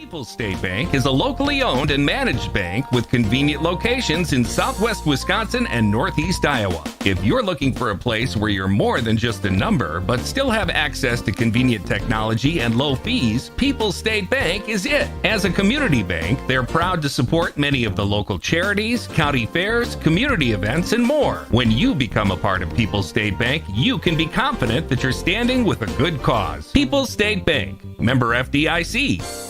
People's State Bank is a locally owned and managed bank with convenient locations in southwest Wisconsin and northeast Iowa. If you're looking for a place where you're more than just a number, but still have access to convenient technology and low fees, People's State Bank is it. As a community bank, they're proud to support many of the local charities, county fairs, community events, and more. When you become a part of People's State Bank, you can be confident that you're standing with a good cause. People's State Bank, member FDIC.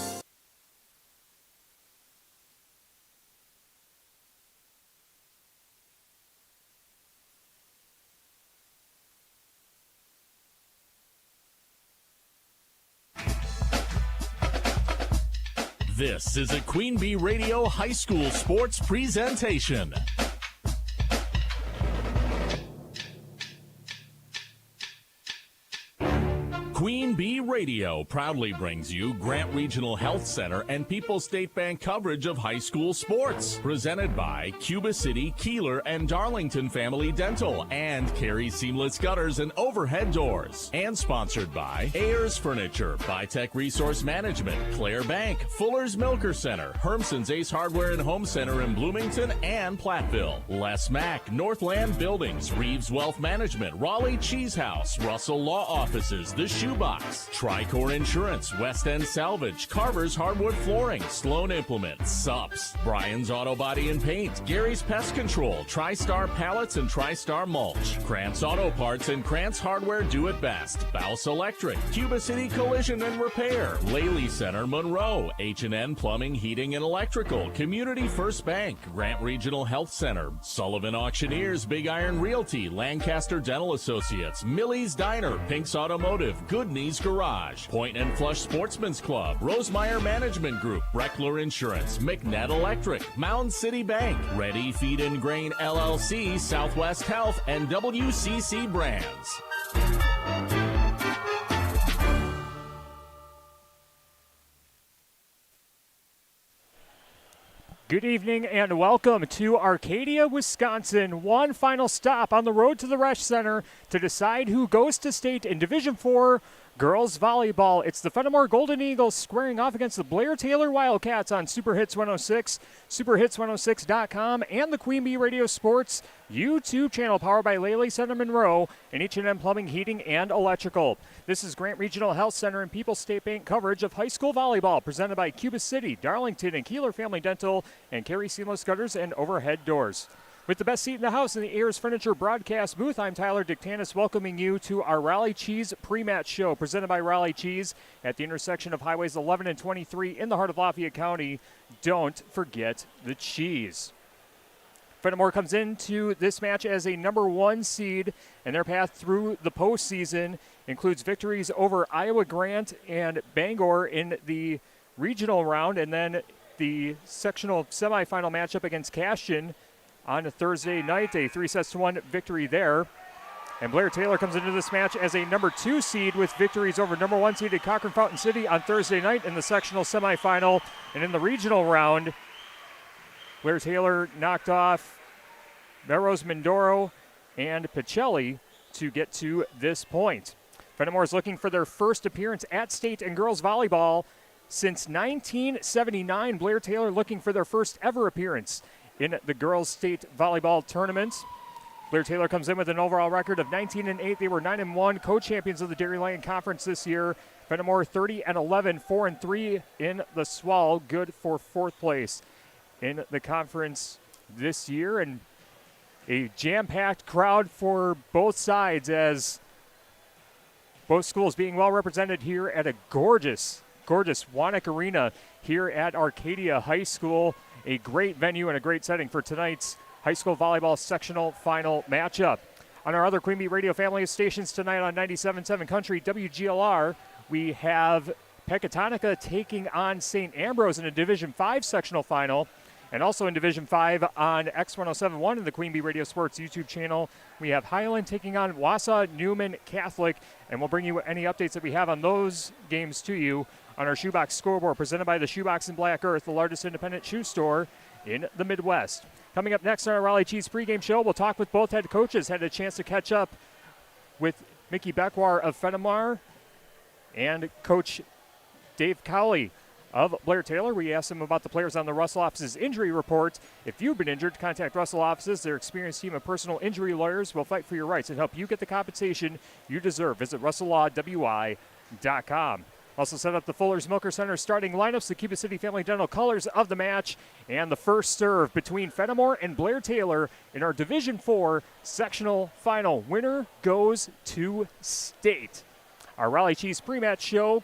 This is a Queen Bee Radio High School Sports presentation. Queen Bee Radio proudly brings you Grant Regional Health Center and People's State Bank coverage of high school sports. Presented by Cuba City, Kieler, and Darlington Family Dental and Carey Seamless Gutters and Overhead Doors. And sponsored by Ayers Furniture, Bitech Resource Management, Claire Bank, Fuller's Milker Center, Hermson's Ace Hardware and Home Center in Bloomington and Platteville, Les Mack, Northland Buildings, Reeves Wealth Management, Raleigh Cheese House, Russell Law Offices, The Shoebox, Tricor Insurance, West End Salvage, Carver's Hardwood Flooring, Sloan Implements, Sups, Brian's Auto Body and Paint, Gary's Pest Control, TriStar Pallets and TriStar Mulch, Krantz Auto Parts and Krantz Hardware Do It Best, Baus Electric, Cuba City Collision and Repair, Laley Center Monroe, H&N Plumbing, Heating and Electrical, Community First Bank, Grant Regional Health Center, Sullivan Auctioneers, Big Iron Realty, Lancaster Dental Associates, Millie's Diner, Pink's Automotive, Good Knees Garage, Point and Flush Sportsman's Club, Rosemeyer Management Group, Breckler Insurance, McNett Electric, Mound City Bank, Ready Feed and Grain LLC, Southwest Health, and WCC Brands. Good evening and welcome to Arcadia, Wisconsin. One final stop on the road to the Resch Center to decide who goes to state in Division IV girls volleyball. It's the Fennimore Golden Eagles squaring off against the Blair Taylor Wildcats on Super Hits 106, superhits106.com, and the Queen Bee Radio Sports YouTube channel powered by Laley Center Monroe and H&M Plumbing, Heating, and Electrical. This is Grant Regional Health Center and People's State Bank coverage of high school volleyball presented by Cuba City, Darlington, and Kieler Family Dental and Carey Seamless Gutters and Overhead Doors. With the best seat in the house in the Ayers Furniture broadcast booth, I'm Tyler Dictanis welcoming you to our Raleigh Cheese pre-match show presented by Raleigh Cheese at the intersection of Highways 11 and 23 in the heart of Lafayette County. Don't forget the cheese. Fennimore comes into this match as a number 1 seed, and their path through the postseason includes victories over Iowa Grant and Bangor in the regional round, and then the sectional semifinal matchup against Caston on a Thursday night, a 3-1 victory there. And Blair Taylor comes into this match as a number 2 seed with victories over number 1 seeded Cochran Fountain City on Thursday night in the sectional semifinal. And in the regional round, Blair Taylor knocked off Melrose Mindoro and Pacelli to get to this point. Fennimore is looking for their first appearance at state in girls volleyball since 1979. Blair Taylor looking for their first ever appearance in the girls state volleyball tournament. Blair Taylor comes in with an overall record of 19-8. They were 9-1, co-champions of the Dairyland Conference this year. Fennimore 30-11, 4-3 in the Swall, good for 4th place in the conference this year. And a jam-packed crowd for both sides as both schools being well represented here at a gorgeous Wanek Arena here at Arcadia High School. A great venue and a great setting for tonight's high school volleyball sectional final matchup. On our other Queen Bee Radio family of stations tonight on 97.7 Country WGLR, we have Pecatonica taking on St. Ambrose in a Division 5 sectional final. And also in Division 5 on X1071 in the Queen Bee Radio Sports YouTube channel, we have Highland taking on Wausau Newman Catholic. And we'll bring you any updates that we have on those games to you on our Shoebox scoreboard, presented by the Shoebox in Black Earth, the largest independent shoe store in the Midwest. Coming up next on our Raleigh Cheese pregame show, we'll talk with both head coaches. Had a chance to catch up with Mickey Beckwar of Fennimore and Coach Dave Cowley of Blair Taylor. We asked him about the players on the Russell office's injury report. If you've been injured, contact Russell offices. Their experienced team of personal injury lawyers will fight for your rights and help you get the compensation you deserve. Visit RussellLawWI.com. Also set up the Fuller's Milker Center starting lineups, the Cuba City Family Dental colors of the match, and the first serve between Fennimore and Blair Taylor in our Division IV sectional final. Winner goes to state. Our Raleigh Cheese pre-match show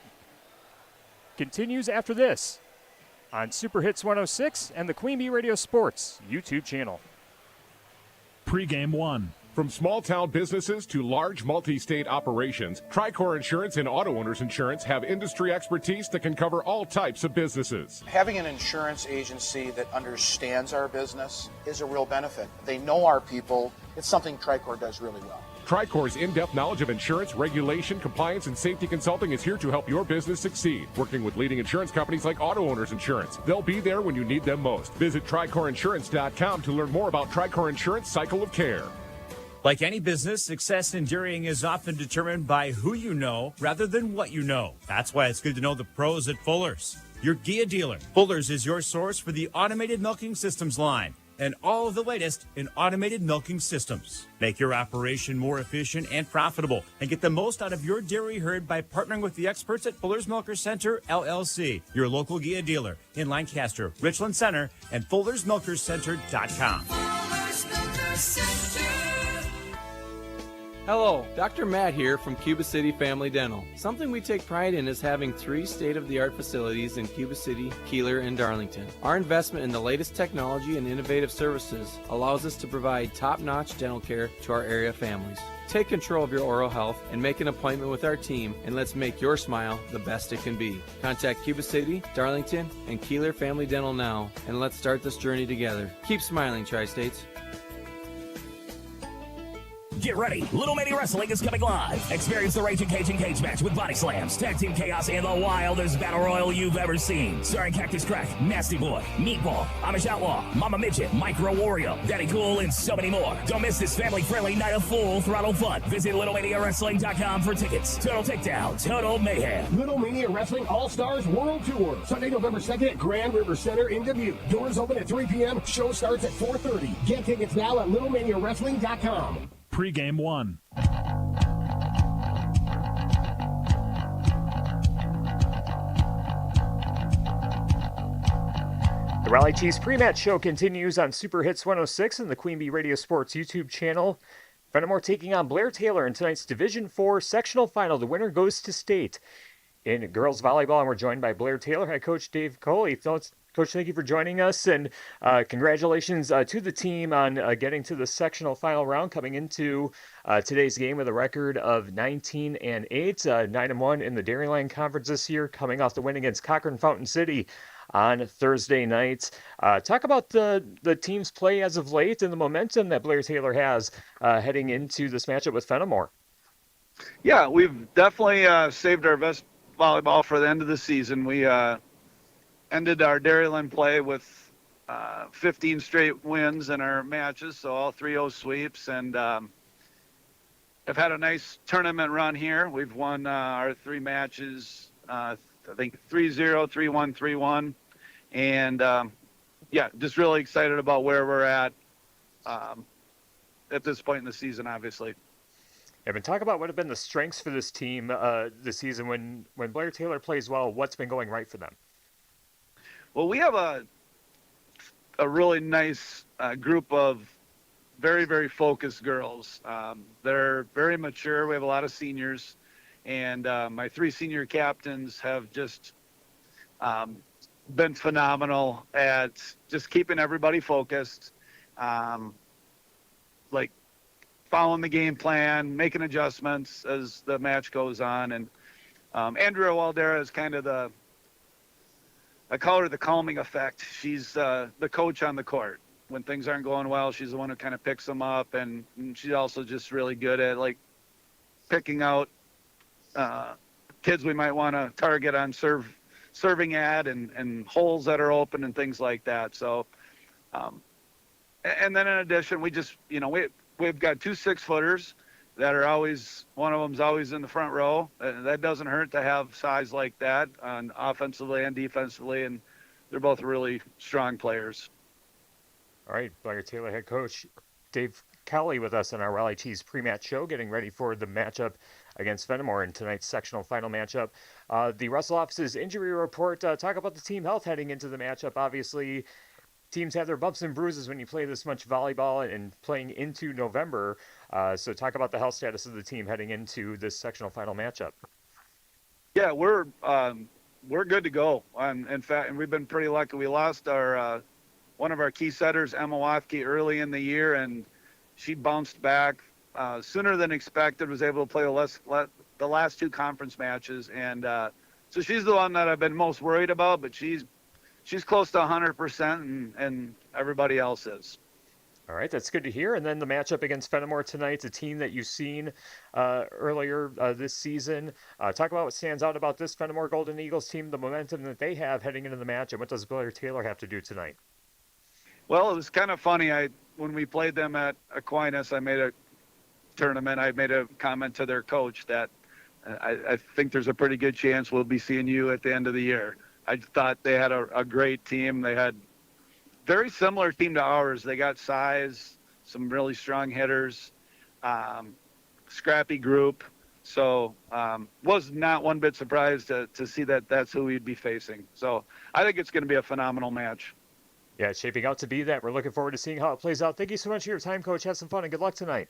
continues after this on Super Hits 106 and the Queen Bee Radio Sports YouTube channel. Pre-game one. From small-town businesses to large multi-state operations, Tricor Insurance and Auto Owners Insurance have industry expertise that can cover all types of businesses. Having an insurance agency that understands our business is a real benefit. They know our people. It's something Tricor does really well. Tricor's in-depth knowledge of insurance, regulation, compliance, and safety consulting is here to help your business succeed. Working with leading insurance companies like Auto Owners Insurance. They'll be there when you need them most. Visit TricorInsurance.com to learn more about Tricor Insurance Cycle of Care. Like any business, success in dairying is often determined by who you know rather than what you know. That's why it's good to know the pros at Fuller's, your Gia dealer. Fuller's is your source for the automated milking systems line and all of the latest in automated milking systems. Make your operation more efficient and profitable and get the most out of your dairy herd by partnering with the experts at Fuller's Milker Center, LLC, your local Gia dealer in Lancaster, Richland Center, and Fuller'sMilkersCenter.com. Fuller's Milker Center. Hello, Dr. Matt here from Cuba City Family Dental. Something we take pride in is having 3 state-of-the-art facilities in Cuba City, Kieler, and Darlington. Our investment in the latest technology and innovative services allows us to provide top-notch dental care to our area families. Take control of your oral health and make an appointment with our team, and let's make your smile the best it can be. Contact Cuba City, Darlington, and Kieler Family Dental now, and let's start this journey together. Keep smiling, Tri-States. Get ready. Little Mini Wrestling is coming live. Experience the Raging Cajun Cage match with body slams, tag team chaos, and the wildest battle royal you've ever seen. Starring Cactus Crack, Nasty Boy, Meatball, Amish Outlaw, Mama Midget, Micro Wario, Daddy Cool, and so many more. Don't miss this family-friendly night of full throttle fun. Visit LittleManiaWrestling.com for tickets. Total Takedown, Total Mayhem. Little Mania Wrestling All-Stars World Tour. Sunday, November 2nd at Grand River Center in Dubuque. Doors open at 3 p.m. Show starts at 4:30. Get tickets now at LittleManiaWrestling.com. Pre-game one. The Raleigh Cheese pre-match show continues on Super Hits 106 and the Queen Bee Radio Sports YouTube channel. Fennimore taking on Blair Taylor in tonight's Division IV sectional final. The winner goes to state in girls volleyball, and we're joined by Blair Taylor head coach Dave Coley. Coach, thank you for joining us, and congratulations to the team on getting to the sectional final round, coming into today's game with a record of 19-8, 9-1 in the Dairyland Conference this year, coming off the win against Cochran Fountain City on Thursday night. Talk about the team's play as of late and the momentum that Blair Taylor has heading into this matchup with Fennimore. Yeah, we've definitely saved our best volleyball for the end of the season. We ended our Dairyland play with 15 straight wins in our matches, so all 3-0 sweeps, and have had a nice tournament run here. We've won our 3 matches, I think 3-0, 3-1, 3-1, and yeah, just really excited about where we're at this point in the season, obviously. Evan, talk about what have been the strengths for this team this season. When Blair Taylor plays well, what's been going right for them? Well, we have a really nice group of very, very focused girls. They're very mature. We have a lot of seniors, and my 3 senior captains have just been phenomenal at just keeping everybody focused, like following the game plan, making adjustments as the match goes on. And Andrea Waldera is kind of I call her the calming effect. She's the coach on the court. When things aren't going well, she's the one who kind of picks them up, and she's also just really good at like picking out kids we might want to target on serving at and holes that are open and things like that. So, and then in addition, we just we've got 2 6-footers that are always, one of them's always in the front row. That doesn't hurt to have size like that on offensively and defensively, and they're both really strong players. All right, Blair Taylor head coach Dave Kelly with us on our Raleigh Cheese pre-match show, getting ready for the matchup against Fennimore in tonight's sectional final matchup. The Russell office's injury report, talk about the team health heading into the matchup. Obviously, teams have their bumps and bruises when you play this much volleyball and playing into November. So talk about the health status of the team heading into this sectional final matchup. Yeah, we're good to go. In fact, and we've been pretty lucky. We lost our one of our key setters, Emma Wathke, early in the year, and she bounced back sooner than expected. Was able to play the last 2 conference matches, and so she's the one that I've been most worried about. But she's close to 100%, and everybody else is. All right, that's good to hear. And then the matchup against Fennimore tonight, a team that you've seen earlier this season. Talk about what stands out about this Fennimore Golden Eagles team, the momentum that they have heading into the match, and what does Blair Taylor have to do tonight? Well, it was kind of funny. When we played them at Aquinas, I made a comment to their coach that I think there's a pretty good chance we'll be seeing you at the end of the year. I thought they had a great team. They had very similar team to ours. They got size, some really strong hitters, scrappy group. So was not one bit surprised to see that that's who we'd be facing. So I think it's going to be a phenomenal match. Yeah, it's shaping out to be that. We're looking forward to seeing how it plays out. Thank you so much for your time, Coach. Have some fun and good luck tonight.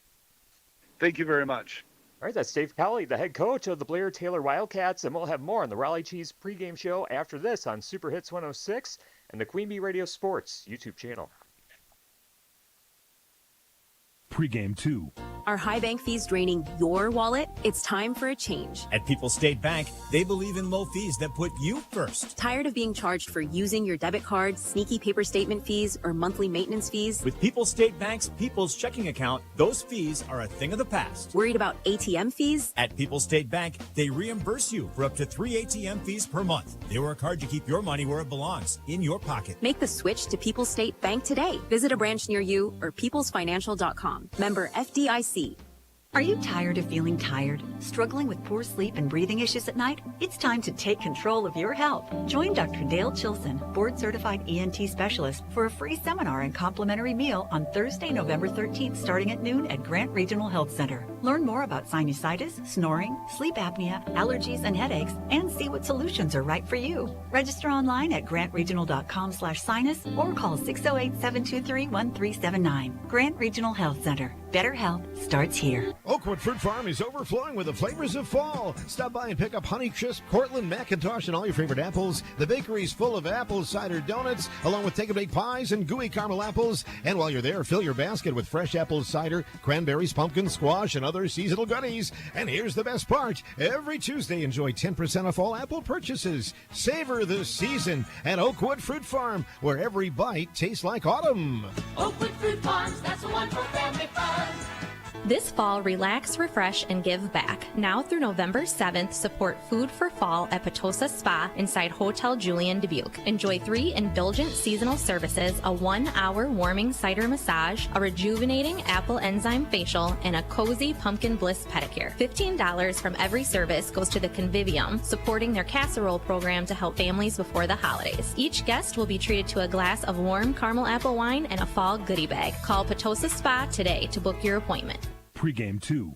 Thank you very much. All right, that's Dave Kelly, the head coach of the Blair Taylor Wildcats, and we'll have more on the Raleigh Cheese pregame show after this on Super Hits 106 and the Queen Bee Radio Sports YouTube channel. Pregame 2. Are high bank fees draining your wallet? It's time for a change. At People's State Bank, they believe in low fees that put you first. Tired of being charged for using your debit card, sneaky paper statement fees, or monthly maintenance fees? With People's State Bank's People's Checking Account, those fees are a thing of the past. Worried about ATM fees? At People's State Bank, they reimburse you for up to 3 ATM fees per month. They work hard to keep your money where it belongs, in your pocket. Make the switch to People's State Bank today. Visit a branch near you or peoplesfinancial.com. Member FDIC. Are you tired of feeling tired? Struggling with poor sleep and breathing issues at night? It's time to take control of your health. Join Dr. Dale Chilson, board-certified ENT specialist, for a free seminar and complimentary meal on Thursday, November 13th, starting at noon at Grant Regional Health Center. Learn more about sinusitis, snoring, sleep apnea, allergies, and headaches, and see what solutions are right for you. Register online at grantregional.com/sinus or call 608-723-1379. Grant Regional Health Center. Better health starts here. Oakwood Fruit Farm is overflowing with the flavors of fall. Stop by and pick up Honeycrisp, Cortland, Macintosh, and all your favorite apples. The bakery's full of apple cider donuts, along with take-and-bake pies and gooey caramel apples. And while you're there, fill your basket with fresh apple cider, cranberries, pumpkin, squash, and other seasonal goodies. And here's the best part. Every Tuesday, enjoy 10% off all apple purchases. Savor the season at Oakwood Fruit Farm, where every bite tastes like autumn. Oakwood Fruit Farms, that's the one for family fun. This fall, relax, refresh, and give back. Now through November 7th, support Food for Fall at Potosa Spa inside Hotel Julian Dubuque. Enjoy 3 indulgent seasonal services, a 1-hour warming cider massage, a rejuvenating apple enzyme facial, and a cozy pumpkin bliss pedicure. $15 from every service goes to the Convivium, supporting their casserole program to help families before the holidays. Each guest will be treated to a glass of warm caramel apple wine and a fall goodie bag. Call Potosa Spa today to book your appointment. Pregame 2.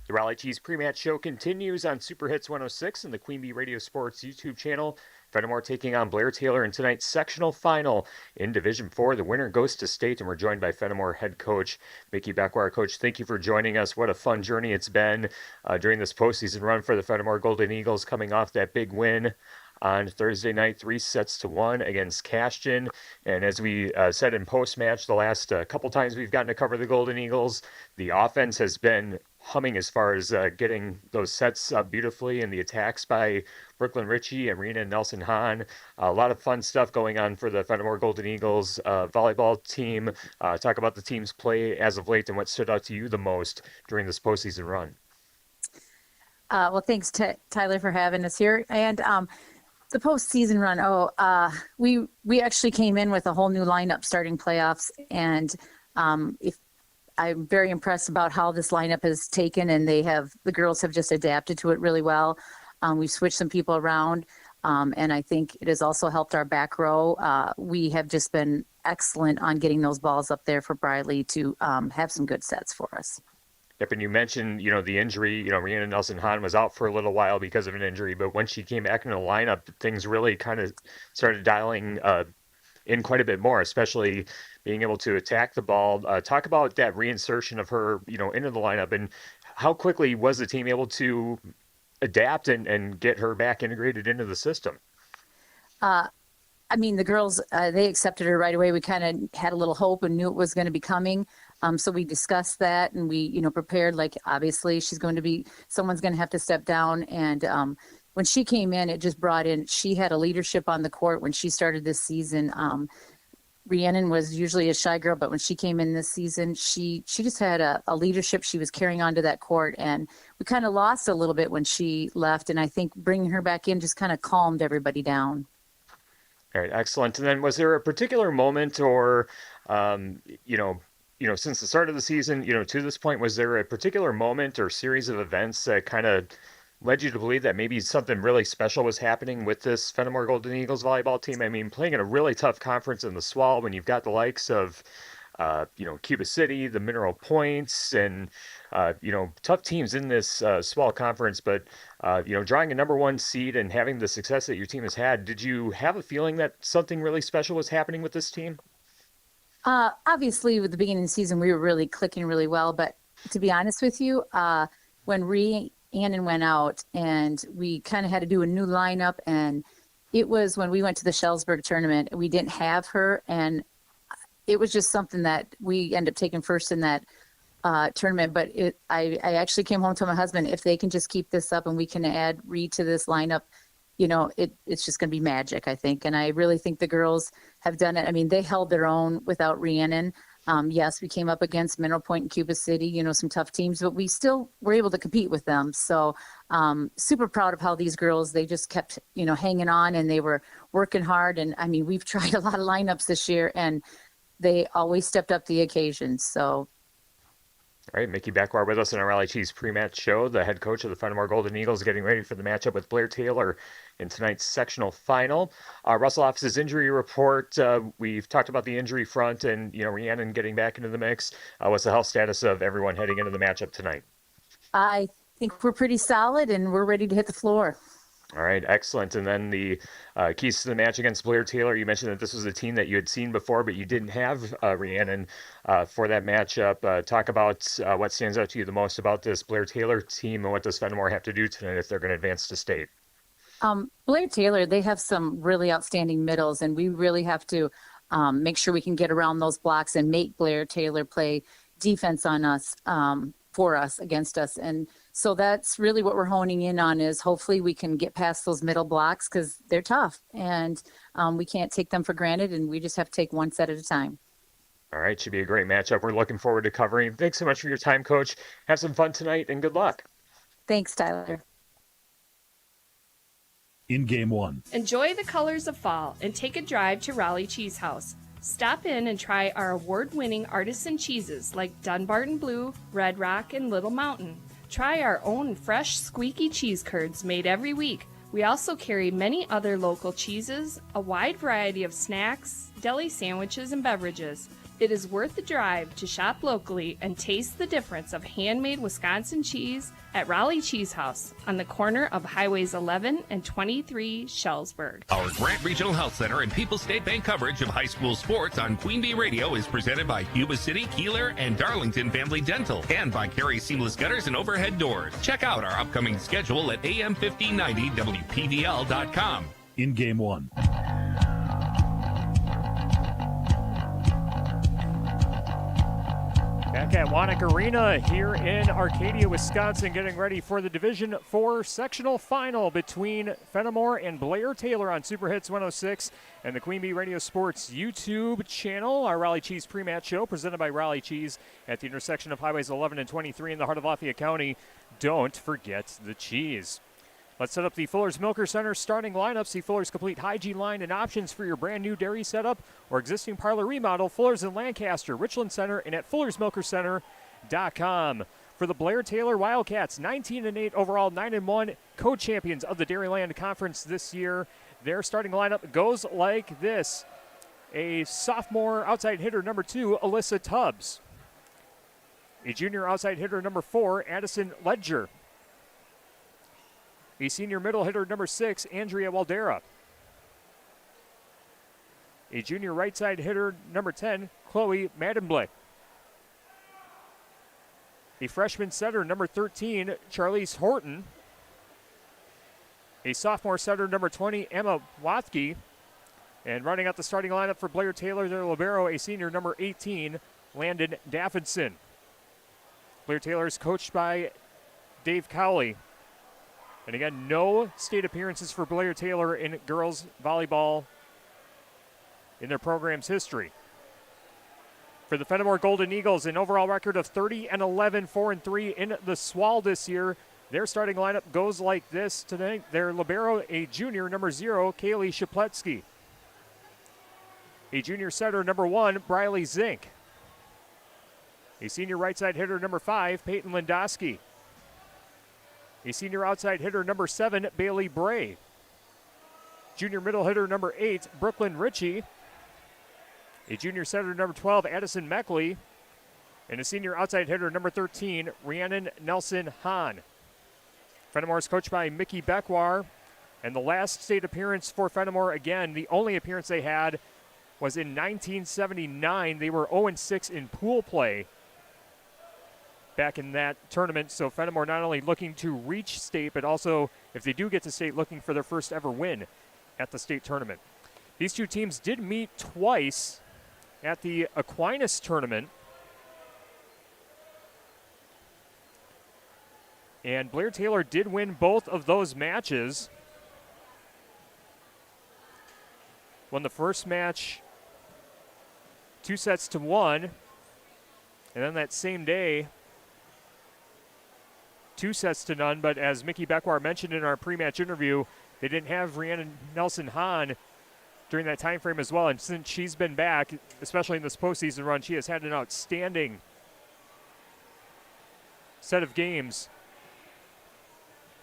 The Raleigh Cheese pre-match show continues on Super Hits 106 and the Queen Bee Radio Sports YouTube channel. Fennimore taking on Blair Taylor in tonight's sectional final in Division 4. The winner goes to state, and we're joined by Fennimore head coach Mickey Beckwire. Coach, thank you for joining us. What a fun journey it's been during this postseason run for the Fennimore Golden Eagles, coming off that big win on Thursday night, 3-1 against Cashton. And as we said in post-match, the last couple times we've gotten to cover the Golden Eagles, the offense has been humming as far as getting those sets up beautifully, and the attacks by Brooklyn Ritchie, Arena, and Nelson Hahn. A lot of fun stuff going on for the Fennimore Golden Eagles volleyball team. Talk about the team's play as of late and what stood out to you the most during this postseason run. Well, thanks to Tyler for having us here. And The postseason run. We actually came in with a whole new lineup starting playoffs, and I'm very impressed about how this lineup has taken, and the girls have just adapted to it really well. We've switched some people around, and I think it has also helped our back row. We have just been excellent on getting those balls up there for Briley to have some good sets for us. Yep, and you mentioned, the injury. Rhiannon Nelson-Hahn was out for a little while because of an injury, but when she came back into the lineup, things really kind of started dialing in quite a bit more, especially being able to attack the ball. Talk about that reinsertion of her, into the lineup, and how quickly was the team able to adapt and get her back integrated into the system? The girls, they accepted her right away. We kind of had a little hope and knew it was going to be coming. So we discussed that, and we, prepared, like, obviously someone's going to have to step down. And when she came in, it just brought in, she had a leadership on the court when she started this season. Rhiannon was usually a shy girl, but when she came in this season, she just had a leadership she was carrying onto that court. And we kind of lost a little bit when she left. And I think bringing her back in just kind of calmed everybody down. All right, excellent. And then was there a particular moment or, since the start of the season, to this point, was there a particular moment or series of events that kind of led you to believe that maybe something really special was happening with this Fennimore Golden Eagles volleyball team? I mean, playing in a really tough conference in the SWAL when you've got the likes of, Cuba City, the Mineral Points, and, tough teams in this SWAL conference, but, drawing a number one seed and having the success that your team has had, did you have a feeling that something really special was happening with this team? Obviously, with the beginning of the season, we were really clicking really well. But to be honest with you, when Rhiannon went out and we kind of had to do a new lineup, and it was when we went to the Schellsburg tournament, we didn't have her. And it was just something that we ended up taking first in that tournament. But I actually came home to my husband, if they can just keep this up and we can add Rhi to this lineup, it's just going to be magic, I think. And I really think the girls have done it. I mean, they held their own without Rhiannon. Yes, we came up against Mineral Point and Cuba City, some tough teams, but we still were able to compete with them. So super proud of how these girls, they just kept, hanging on, and they were working hard. And I mean, we've tried a lot of lineups this year, and they always stepped up the occasion. So. All right, Mickey Beckwar with us in our Raleigh Cheese pre-match show. The head coach of the Fennimore Golden Eagles getting ready for the matchup with Blair Taylor in tonight's sectional final. Russell Office's injury report. We've talked about the injury front and, Rhiannon getting back into the mix. What's the health status of everyone heading into the matchup tonight? I think we're pretty solid, and we're ready to hit the floor. All right, excellent. And then the keys to the match against Blair Taylor. You mentioned that this was a team that you had seen before, but you didn't have Rhiannon for that matchup. Talk about what stands out to you the most about this Blair Taylor team, and what does Fennimore have to do tonight if they're going to advance to state? Blair Taylor, they have some really outstanding middles, and we really have to make sure we can get around those blocks and make Blair Taylor play defense on us, for us, against us. And so that's really what we're honing in on, is hopefully we can get past those middle blocks, because they're tough, and we can't take them for granted, and we just have to take one set at a time. All right, should be a great matchup. We're looking forward to covering. Thanks so much for your time, Coach. Have some fun tonight, and good luck. Thanks, Tyler. In Game 1. Enjoy the colors of fall and take a drive to Raleigh Cheese House. Stop in and try our award-winning artisan cheeses like Dunbarton Blue, Red Rock, and Little Mountain. Try our own fresh, squeaky cheese curds made every week. We also carry many other local cheeses, a wide variety of snacks, deli sandwiches, and beverages. It is worth the drive to shop locally and taste the difference of handmade Wisconsin cheese at Raleigh Cheese House on the corner of Highways 11 and 23 Schellsburg. Our Grant Regional Health Center and People's State Bank coverage of high school sports on Queen Bee Radio is presented by Cuba City, Kieler, and Darlington Family Dental, and by Carey Seamless Gutters and Overhead Doors. Check out our upcoming schedule at am1590wpvl.com. In Game 1. Back at Wanik Arena here in Arcadia, Wisconsin, getting ready for the Division IV sectional final between Fennimore and Blair Taylor on Super Hits 106 and the Queen Bee Radio Sports YouTube channel. Our Raleigh Cheese pre-match show presented by Raleigh Cheese at the intersection of Highways 11 and 23 in the heart of Lafayette County. Don't forget the cheese. Let's set up the Fuller's Milker Center starting lineup. See Fuller's complete hygiene line and options for your brand new dairy setup or existing parlor remodel. Fuller's in Lancaster, Richland Center, and at Fuller'sMilkerCenter.com. For the Blair Taylor Wildcats, 19-8 overall, 9-1, co-champions of the Dairyland Conference this year. Their starting lineup goes like this. A sophomore outside hitter, number 2, Alyssa Tubbs. A junior outside hitter, number 4, Addison Ledger. A senior middle hitter, number 6, Andrea Waldera. A junior right side hitter, number 10, Chloe Madenblick. A freshman setter, number 13, Charlize Horton. A sophomore setter, number 20, Emma Wathke. And running out the starting lineup for Blair Taylor, their libero, a senior, number 18, Landon Davidson. Blair Taylor is coached by Dave Cowley. And again, no state appearances for Blair Taylor in girls volleyball in their program's history. For the Fennimore Golden Eagles, an overall record of 30-11, 4-3 in the SWAL this year. Their starting lineup goes like this tonight. Their libero, a junior, number 0, Kaylee Shapletsky. A junior setter, number 1, Briley Zink. A senior right side hitter, number 5, Peyton Lindowski. A senior outside hitter, number 7, Bailey Bray. Junior middle hitter, number 8, Brooklyn Ritchie. A junior setter, number 12, Addison Meckley. And a senior outside hitter, number 13, Rhiannon Nelson Hahn. Fennimore is coached by Mickey Beckwar. And the last state appearance for Fennimore, again, the only appearance they had was in 1979. They were 0-6 in pool play back in that tournament. So Fennimore not only looking to reach state, but also, if they do get to state, looking for their first ever win at the state tournament. These two teams did meet twice at the Aquinas tournament. And Blair Taylor did win both of those matches. Won the first match 2-1. And then that same day, 2-0. But as Mickey Beckwar mentioned in our pre-match interview, they didn't have Rhiannon Nelson Hahn during that time frame as well. And since she's been back, especially in this postseason run, she has had an outstanding set of games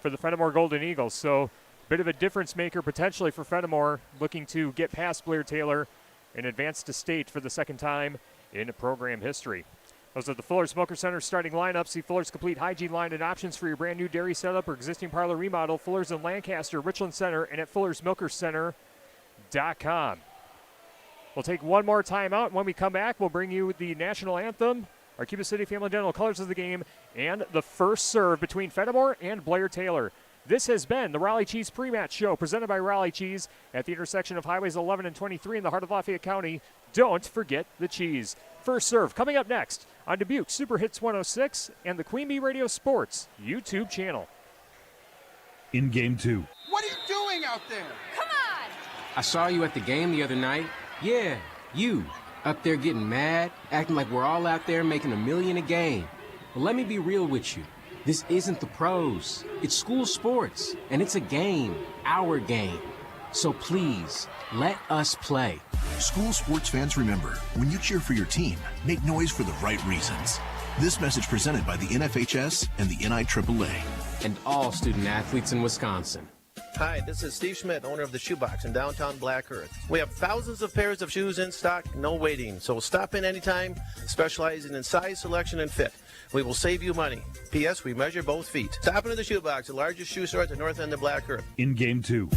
for the Fennimore Golden Eagles. So a bit of a difference maker potentially for Fennimore, looking to get past Blair Taylor and advance to state for the second time in program history. Those are the Fuller's Milker Center starting lineup. See Fuller's complete hygiene line and options for your brand new dairy setup or existing parlor remodel. Fuller's in Lancaster, Richland Center, and at Fuller'sMilkerCenter.com. We'll take one more timeout, and when we come back, we'll bring you the national anthem, our Cuba City Family Dental colors of the game, and the first serve between Fennimore and Blair Taylor. This has been the Raleigh Cheese Pre-Match Show, presented by Raleigh Cheese at the intersection of Highways 11 and 23 in the heart of Lafayette County. Don't forget the cheese. First serve coming up next on Dubuque Super Hits 106 and the Queen Bee Radio Sports YouTube channel. In game 2. What are you doing out there? Come on! I saw you at the game the other night. Yeah, you. Up there getting mad, acting like we're all out there making $1 million a game. Well, let me be real with you. This isn't the pros. It's school sports, and it's a game, our game. So please, let us play. School sports fans, remember, when you cheer for your team, make noise for the right reasons. This message presented by the NFHS and the NIAAA. And all student athletes in Wisconsin. Hi, this is Steve Schmidt, owner of the Shoebox in downtown Black Earth. We have thousands of pairs of shoes in stock, no waiting. So stop in anytime, specializing in size, selection, and fit. We will save you money. P.S. We measure both feet. Stop into the Shoebox, the largest shoe store at the north end of Black Earth. In game 2.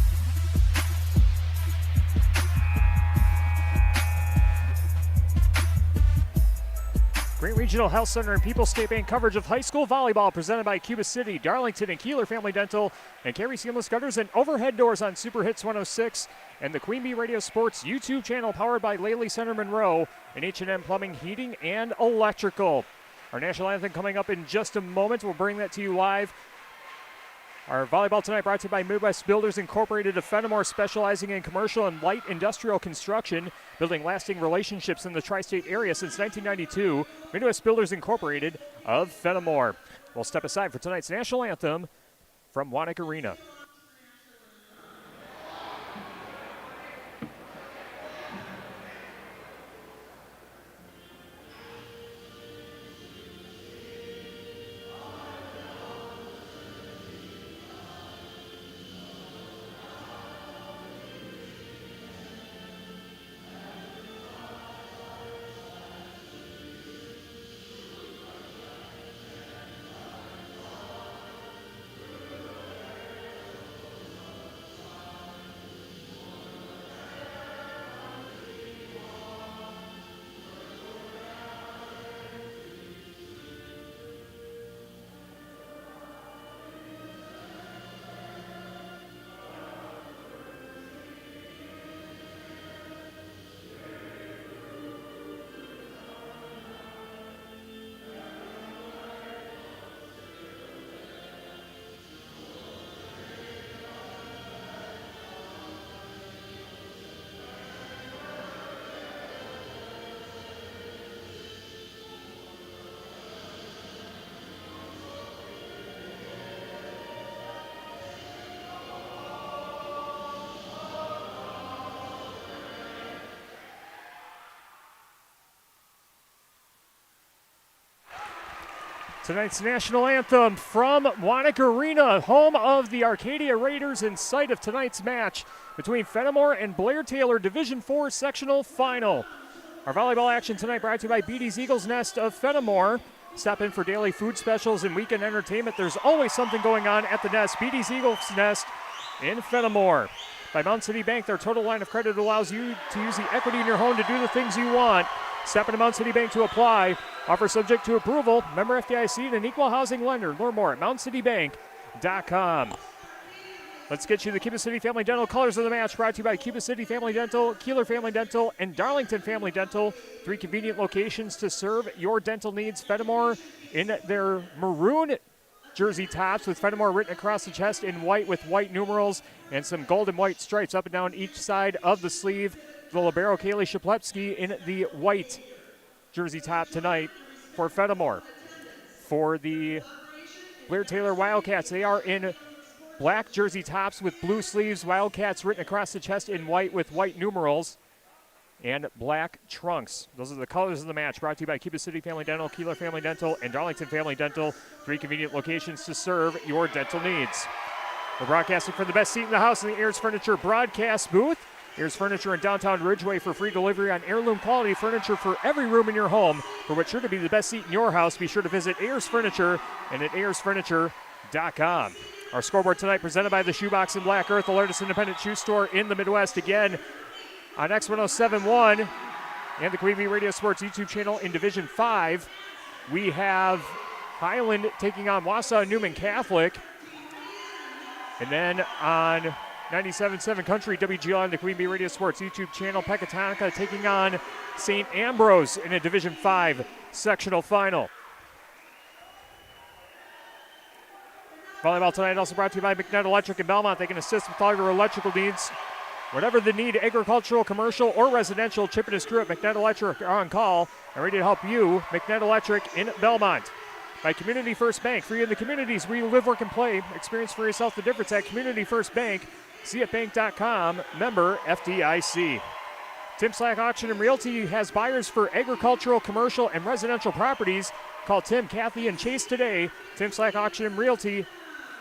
Great Regional Health Center and People's State Bank coverage of high school volleyball presented by Cuba City, Darlington, and Kieler Family Dental, and Carey Seamless Gutters and Overhead Doors on Super Hits 106, and the Queen Bee Radio Sports YouTube channel powered by Laley Center Monroe, and H&M Plumbing, Heating, and Electrical. Our national anthem coming up in just a moment. We'll bring that to you live. Our volleyball tonight brought to you by Midwest Builders Incorporated of Fennimore, specializing in commercial and light industrial construction, building lasting relationships in the tri-state area since 1992. Midwest Builders Incorporated of Fennimore. We'll step aside for tonight's national anthem from Wanik Arena. Tonight's national anthem from Wanaka Arena, home of the Arcadia Raiders, in sight of tonight's match between Fennimore and Blair Taylor, Division IV sectional final. Our volleyball action tonight brought to you by BD's Eagles Nest of Fennimore. Stop in for daily food specials and weekend entertainment. There's always something going on at the Nest. BD's Eagles Nest in Fennimore. By Mountain City Bank, their total line of credit allows you to use the equity in your home to do the things you want. Step into Mountain City Bank to apply. Offer subject to approval. Member FDIC and an equal housing lender. Learn more at mountaincitybank.com. Let's get you the Cuba City Family Dental colors of the match, brought to you by Cuba City Family Dental, Kieler Family Dental, and Darlington Family Dental. 3 convenient locations to serve your dental needs. Fennimore in their maroon jersey tops with Fennimore written across the chest in white with white numerals and some gold and white stripes up and down each side of the sleeve. The libero Kaylee Shaplewski in the white jersey top tonight for Fennimore. For the Blair Taylor Wildcats, they are in black jersey tops with blue sleeves, Wildcats written across the chest in white with white numerals, and black trunks. Those are the colors of the match, brought to you by Cuba City Family Dental, Kieler Family Dental, and Darlington Family Dental. 3 convenient locations to serve your dental needs. We're broadcasting from the best seat in the house in the Ayers Furniture broadcast booth. Ayers Furniture in downtown Ridgeway for free delivery on heirloom quality furniture for every room in your home. For what's sure to be the best seat in your house, be sure to visit Ayers Furniture and at ayersfurniture.com. Our scoreboard tonight presented by the Shoebox in Black Earth, the largest independent shoe store in the Midwest. Again, on X1071 and the Queen Bee Radio Sports YouTube channel in Division 5, we have Highland taking on Wausau Newman Catholic. And then on 97.7 Country WGL and the Queen Bee Radio Sports YouTube channel, Pecatonica taking on St. Ambrose in a Division 5 sectional final. Volleyball tonight also brought to you by McNett Electric in Belmont. They can assist with all your electrical needs. Whatever the need, agricultural, commercial, or residential, Chip and his crew at McNett Electric are on call and ready to help you. McNett Electric in Belmont. By Community First Bank, for you in the communities where you live, work, and play. Experience for yourself the difference at Community First Bank. CFBank.com, member FDIC. Tim Slack Auction and Realty has buyers for agricultural, commercial, and residential properties. Call Tim, Kathy, and Chase today. Tim Slack Auction and Realty,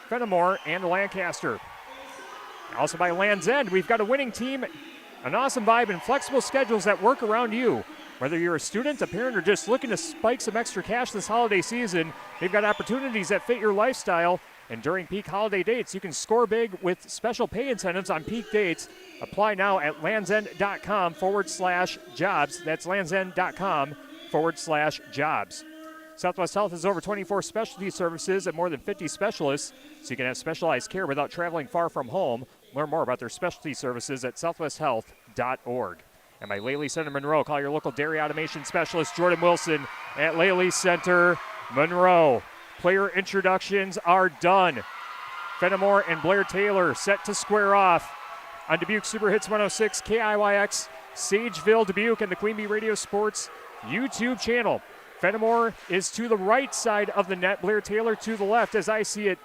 Fennimore, and Lancaster. Also by Land's End, we've got a winning team, an awesome vibe, and flexible schedules that work around you. Whether you're a student, a parent, or just looking to spike some extra cash this holiday season, they've got opportunities that fit your lifestyle. And during peak holiday dates, you can score big with special pay incentives on peak dates. Apply now at landsend.com/jobs. That's landsend.com/jobs. Southwest Health has over 24 specialty services and more than 50 specialists, so you can have specialized care without traveling far from home. Learn more about their specialty services at southwesthealth.org. And by Laley Center Monroe, call your local dairy automation specialist, Jordan Wilson, at Laley Center Monroe. Player introductions are done. Fennimore and Blair Taylor set to square off on Dubuque Super Hits 106, KIYX, Sageville, Dubuque, and the Queen Bee Radio Sports YouTube channel. Fennimore is to the right side of the net. Blair Taylor to the left, as I see it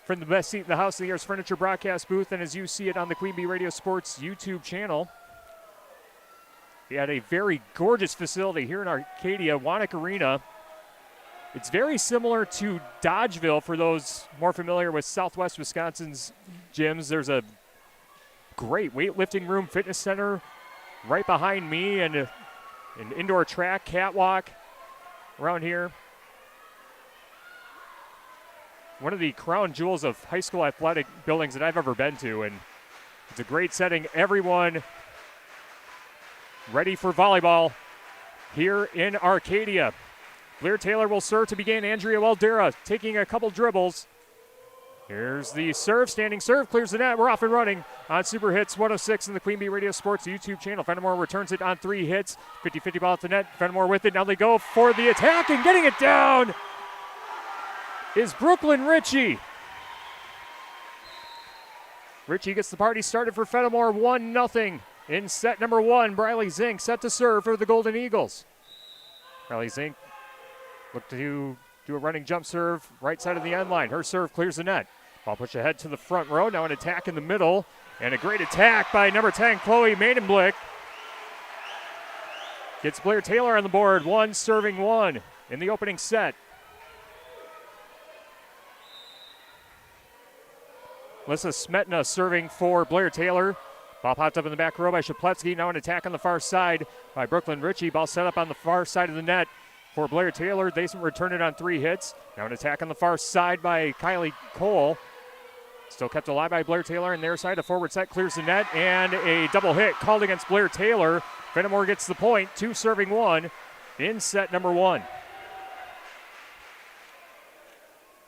from the best seat in the house, the Ayers Furniture broadcast booth, and as you see it on the Queen Bee Radio Sports YouTube channel. We had a very gorgeous facility here in Arcadia, Wanaka Arena. It's very similar to Dodgeville for those more familiar with Southwest Wisconsin's gyms. There's a great weightlifting room, fitness center right behind me, and an indoor track, catwalk around here. One of the crown jewels of high school athletic buildings that I've ever been to, and it's a great setting. Everyone ready for volleyball here in Arcadia. Blair Taylor will serve to begin. Andrea Waldera taking a couple dribbles. Here's the serve, standing serve, clears the net. We're off and running on Super Hits 106 in the Queen Bee Radio Sports YouTube channel. Fennimore returns it on 3 hits. 50-50 ball at the net. Fennimore with it. Now they go for the attack, and getting it down is Brooklyn Ritchie. Ritchie gets the party started for Fennimore, 1-0 in set number 1. Briley Zink set to serve for the Golden Eagles. Briley Zink look to do a running jump serve right side of the end line. Her serve clears the net. Ball pushed ahead to the front row. Now an attack in the middle. And a great attack by number 10, Chloe Maidenblick. Gets Blair Taylor on the board. 1 serving 1 in the opening set. Alyssa Smetna serving for Blair Taylor. Ball popped up in the back row by Shapletsky. Now an attack on the far side by Brooklyn Ritchie. Ball set up on the far side of the net for Blair Taylor. They return it on 3 hits. Now an attack on the far side by Kylie Cole. Still kept alive by Blair Taylor on their side. A forward set clears the net, and a double hit called against Blair Taylor. Fennimore gets the point, 2 serving 1 in set number 1.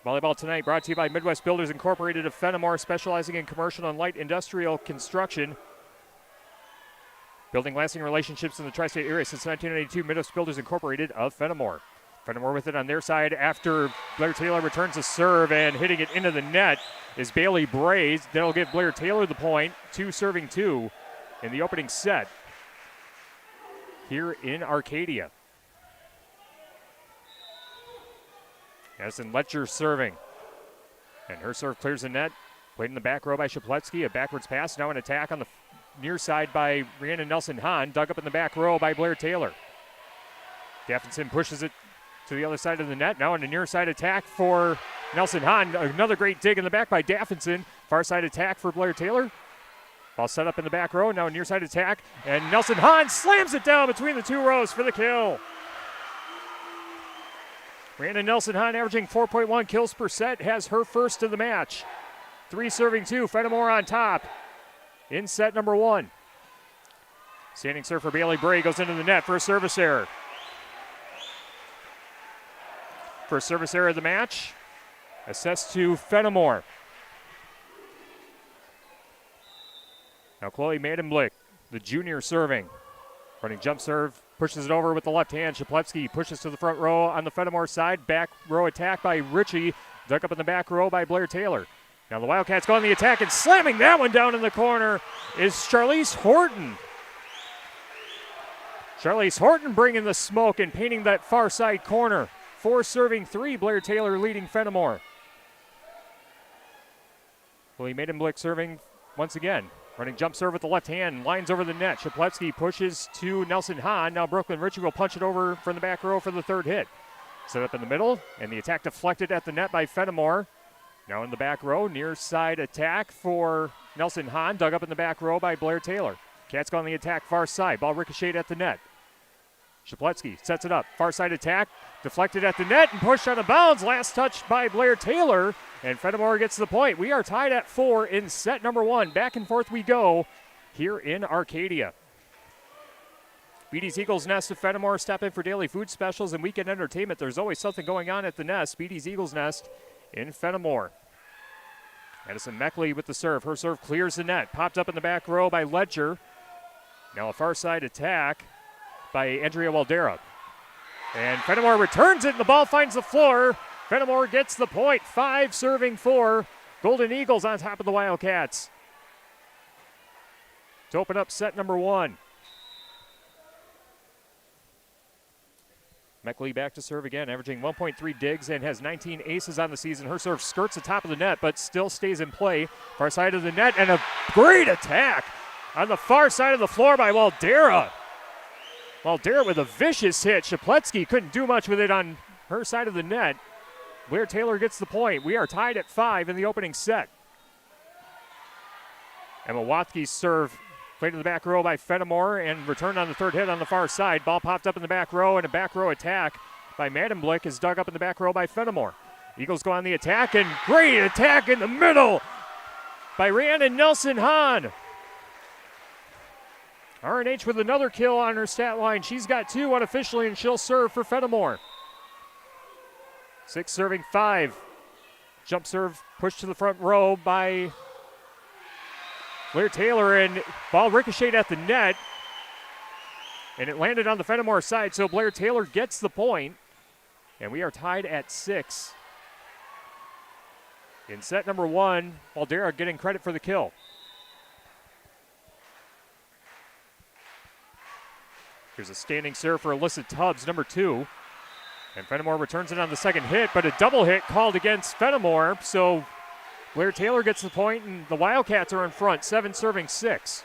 Volleyball tonight brought to you by Midwest Builders Incorporated of Fennimore, specializing in commercial and light industrial construction. Building lasting relationships in the tri-state area since 1992, Midwest Builders Incorporated of Fennimore. Fennimore with it on their side after Blair Taylor returns a serve, and hitting it into the net is Bailey Braze. That'll give Blair Taylor the point, 2 serving 2 in the opening set here in Arcadia. Addison Letcher serving. And her serve clears the net. Played in the back row by Shapletsky. A backwards pass. Now an attack on the near side by Rhiannon Nelson-Hahn. Dug up in the back row by Blair Taylor. Daffenson pushes it to the other side of the net. Now on a near side attack for Nelson-Hahn. Another great dig in the back by Daffenson. Far side attack for Blair Taylor. Ball set up in the back row. Now a near side attack. And Nelson-Hahn slams it down between the 2 rows for the kill. Rhiannon Nelson-Hahn, averaging 4.1 kills per set, has her first of the match. 3 serving 2, Fennimore on top in set number 1. Standing serve for Bailey Bray goes into the net for a service error. First service error of the match, assessed to Fennimore. Now Chloe Maidenblick, the junior, serving. Running jump serve, pushes it over with the left hand. Shapletsky pushes to the front row on the Fennimore side. Back row attack by Ritchie. Dug up in the back row by Blair Taylor. Now the Wildcats go on the attack, and slamming that one down in the corner is Charlize Horton. Charlize Horton bringing the smoke and painting that far side corner. 4 serving 3, Blair Taylor leading Fennimore. Chloe Maidenblick serving once again. Running jump serve with the left hand, lines over the net. Shapletsky pushes to Nelson-Hahn. Now Brooklyn Ritchie will punch it over from the back row for the 3rd hit. Set up in the middle, and the attack deflected at the net by Fennimore. Now in the back row, near side attack for Nelson-Hahn. Dug up in the back row by Blair Taylor. Cats go on the attack far side. Ball ricocheted at the net. Shapletsky sets it up. Far side attack, deflected at the net and pushed out of bounds. Last touch by Blair Taylor, and Fennimore gets the point. We are tied at 4 in set number 1. Back and forth we go here in Arcadia. Beatty's Eagles Nest of Fennimore. Stop in for daily food specials and weekend entertainment. There's always something going on at the Nest. Beatty's Eagles Nest in Fennimore. Addison Meckley with the serve. Her serve clears the net. Popped up in the back row by Ledger. Now a far side attack by Andrea Waldera. And Fennimore returns it, and the ball finds the floor. Fennimore gets the point. 5 serving 4. Golden Eagles on top of the Wildcats to open up set number 1. Meckley back to serve again, averaging 1.3 digs and has 19 aces on the season. Her serve skirts the top of the net, but still stays in play. Far side of the net, and a great attack on the far side of the floor by Waldera. Waldera with a vicious hit. Shapletsky couldn't do much with it on her side of the net. Blair Taylor gets the point. We are tied at 5 in the opening set. Emma Wathke's serve played in the back row by Fennimore and returned on the 3rd hit on the far side. Ball popped up in the back row, and a back row attack by Maidenblick is dug up in the back row by Fennimore. Eagles go on the attack, and great attack in the middle by Rhiannon Nelson-Hahn. RNH with another kill on her stat line. She's got 2 unofficially, and she'll serve for Fennimore. 6 serving 5. Jump serve pushed to the front row by Blair Taylor, and ball ricocheted at the net, and it landed on the Fennimore side, so Blair Taylor gets the point, and we are tied at 6. In set number 1, Waldera getting credit for the kill. Here's a standing serve for Alyssa Tubbs, number 2. And Fennimore returns it on the 2nd hit, but a double hit called against Fennimore. So Blair Taylor gets the point, and the Wildcats are in front, 7 serving 6.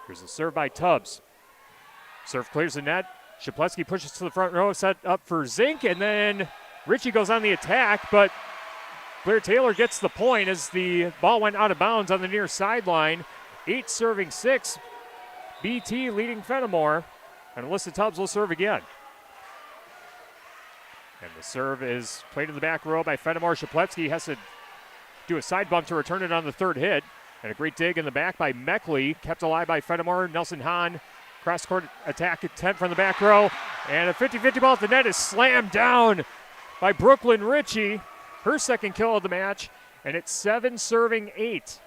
Here's a serve by Tubbs. Serve clears the net. Shapletsky pushes to the front row, set up for Zink, and then Ritchie goes on the attack, but Blair Taylor gets the point as the ball went out of bounds on the near sideline. 8 serving 6. BT leading Fennimore. And Alyssa Tubbs will serve again. And the serve is played in the back row by Fennimore. Shapletzky has to do a side bump to return it on the third hit. And a great dig in the back by Meckley. Kept alive by Fennimore. Nelson Hahn. Cross-court attack attempt from the back row. And a 50-50 ball at the net is slammed down by Brooklyn Ritchie. Her second kill of the match. And it's 7 serving 8.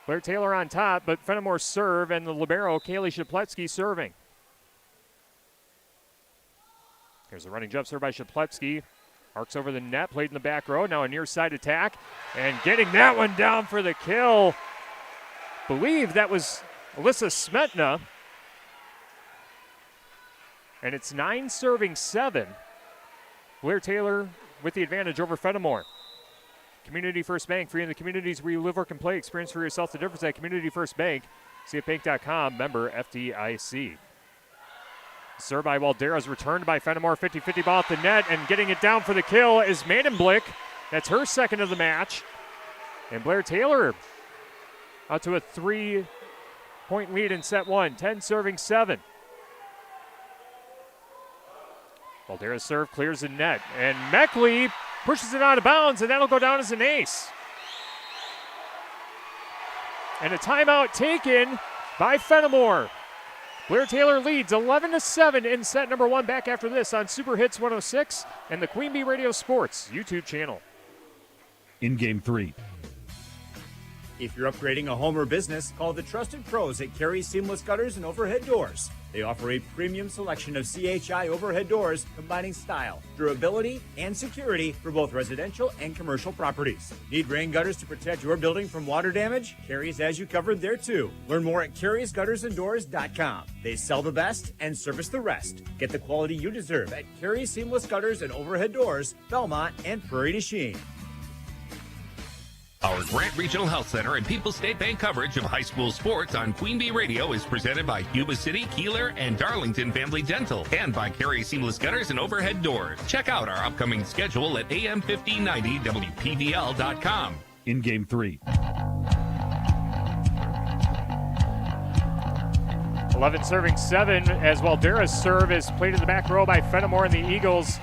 Blair Taylor on top, but Fennimore serve, and the libero, Kaylee Shapletzky, serving. Here's a running jump serve by Shapletzky. Arcs over the net, played in the back row. Now a near side attack, and getting that one down for the kill. Believe that was Alyssa Smetna. And it's 9 serving 7. Blair Taylor with the advantage over Fennimore. Community First Bank, free in the communities where you live, work, and play. Experience for yourself the difference at Community First Bank. CFBank.com, member FDIC. Serve by Waldera's returned by Fennimore. 50-50 ball at the net, and getting it down for the kill is Maidenblick. That's her second of the match. And Blair Taylor out to a 3-point lead in set 1. 10 serving 7. Waldera's serve clears the net, and Meckley pushes it out of bounds, and that'll go down as an ace. And a timeout taken by Fennimore. Blair Taylor leads 11-7 in set number 1. Back after this on Super Hits 106 and the Queen Bee Radio Sports YouTube channel. In game 3. If you're upgrading a home or business, call the trusted pros at Carey Seamless Gutters and Overhead Doors. They offer a premium selection of CHI overhead doors, combining style, durability, and security for both residential and commercial properties. Need rain gutters to protect your building from water damage? Carey's has you covered there too. Learn more at Carey'sGuttersandDoors.com. They sell the best and service the rest. Get the quality you deserve at Carey Seamless Gutters and Overhead Doors, Belmont, and Prairie du Chien. Our Grant Regional Health Center and People's State Bank coverage of high school sports on Queen Bee Radio is presented by Cuba City, Kieler, and Darlington Family Dental, and by Carey Seamless Gutters and Overhead Doors. Check out our upcoming schedule at am1590wpvl.com. In game 3. 11 serving 7 as Waldera's serve is played in the back row by Fennimore, and the Eagles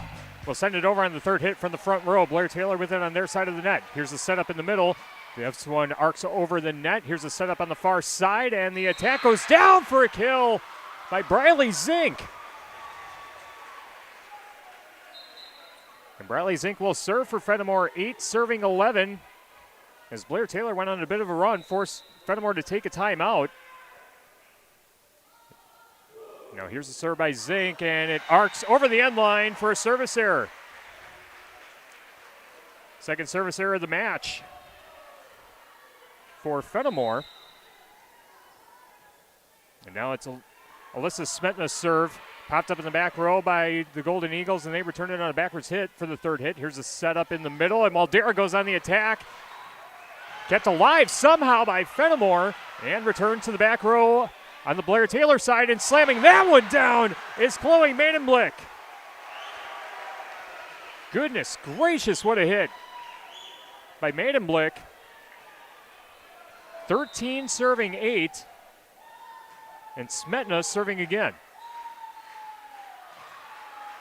will send it over on the third hit from the front row. Blair Taylor with it on their side of the net. Here's the setup in the middle. This one arcs over the net. Here's the setup on the far side, and the attack goes down for a kill by Briley Zink. And Briley Zink will serve for Fennimore, 8 serving 11. As Blair Taylor went on a bit of a run, forced Fennimore to take a timeout. Now here's the serve by Zink, and it arcs over the end line for a service error. Second service error of the match for Fennimore. And now it's Alyssa Smetna's serve. Popped up in the back row by the Golden Eagles, and they return it on a backwards hit for the third hit. Here's a setup in the middle, and Waldera goes on the attack. Kept alive somehow by Fennimore, and returned to the back row on the Blair Taylor side, and slamming that one down is Chloe Maidenblick. Goodness gracious, what a hit by Maidenblick. 13 serving 8, and Smetna serving again.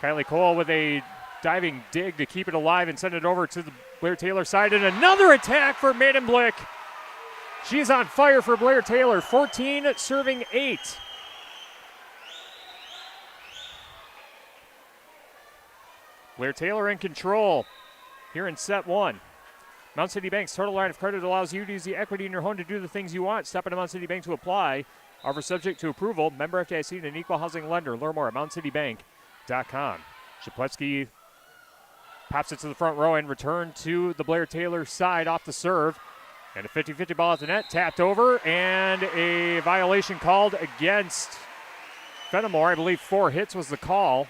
Kylie Cole with a diving dig to keep it alive and send it over to the Blair Taylor side, and another attack for Maidenblick. She's on fire for Blair Taylor, 14 serving 8. Blair Taylor in control here in set 1. Mount City Bank's total line of credit allows you to use the equity in your home to do the things you want. Stop into Mount City Bank to apply. Offer subject to approval. Member FDIC and an equal housing lender. Learn more at mountcitybank.com. Shapletzky pops it to the front row and return to the Blair Taylor side off the serve. And a 50-50 ball at the net, tapped over, and a violation called against Fennimore. I believe 4 hits was the call.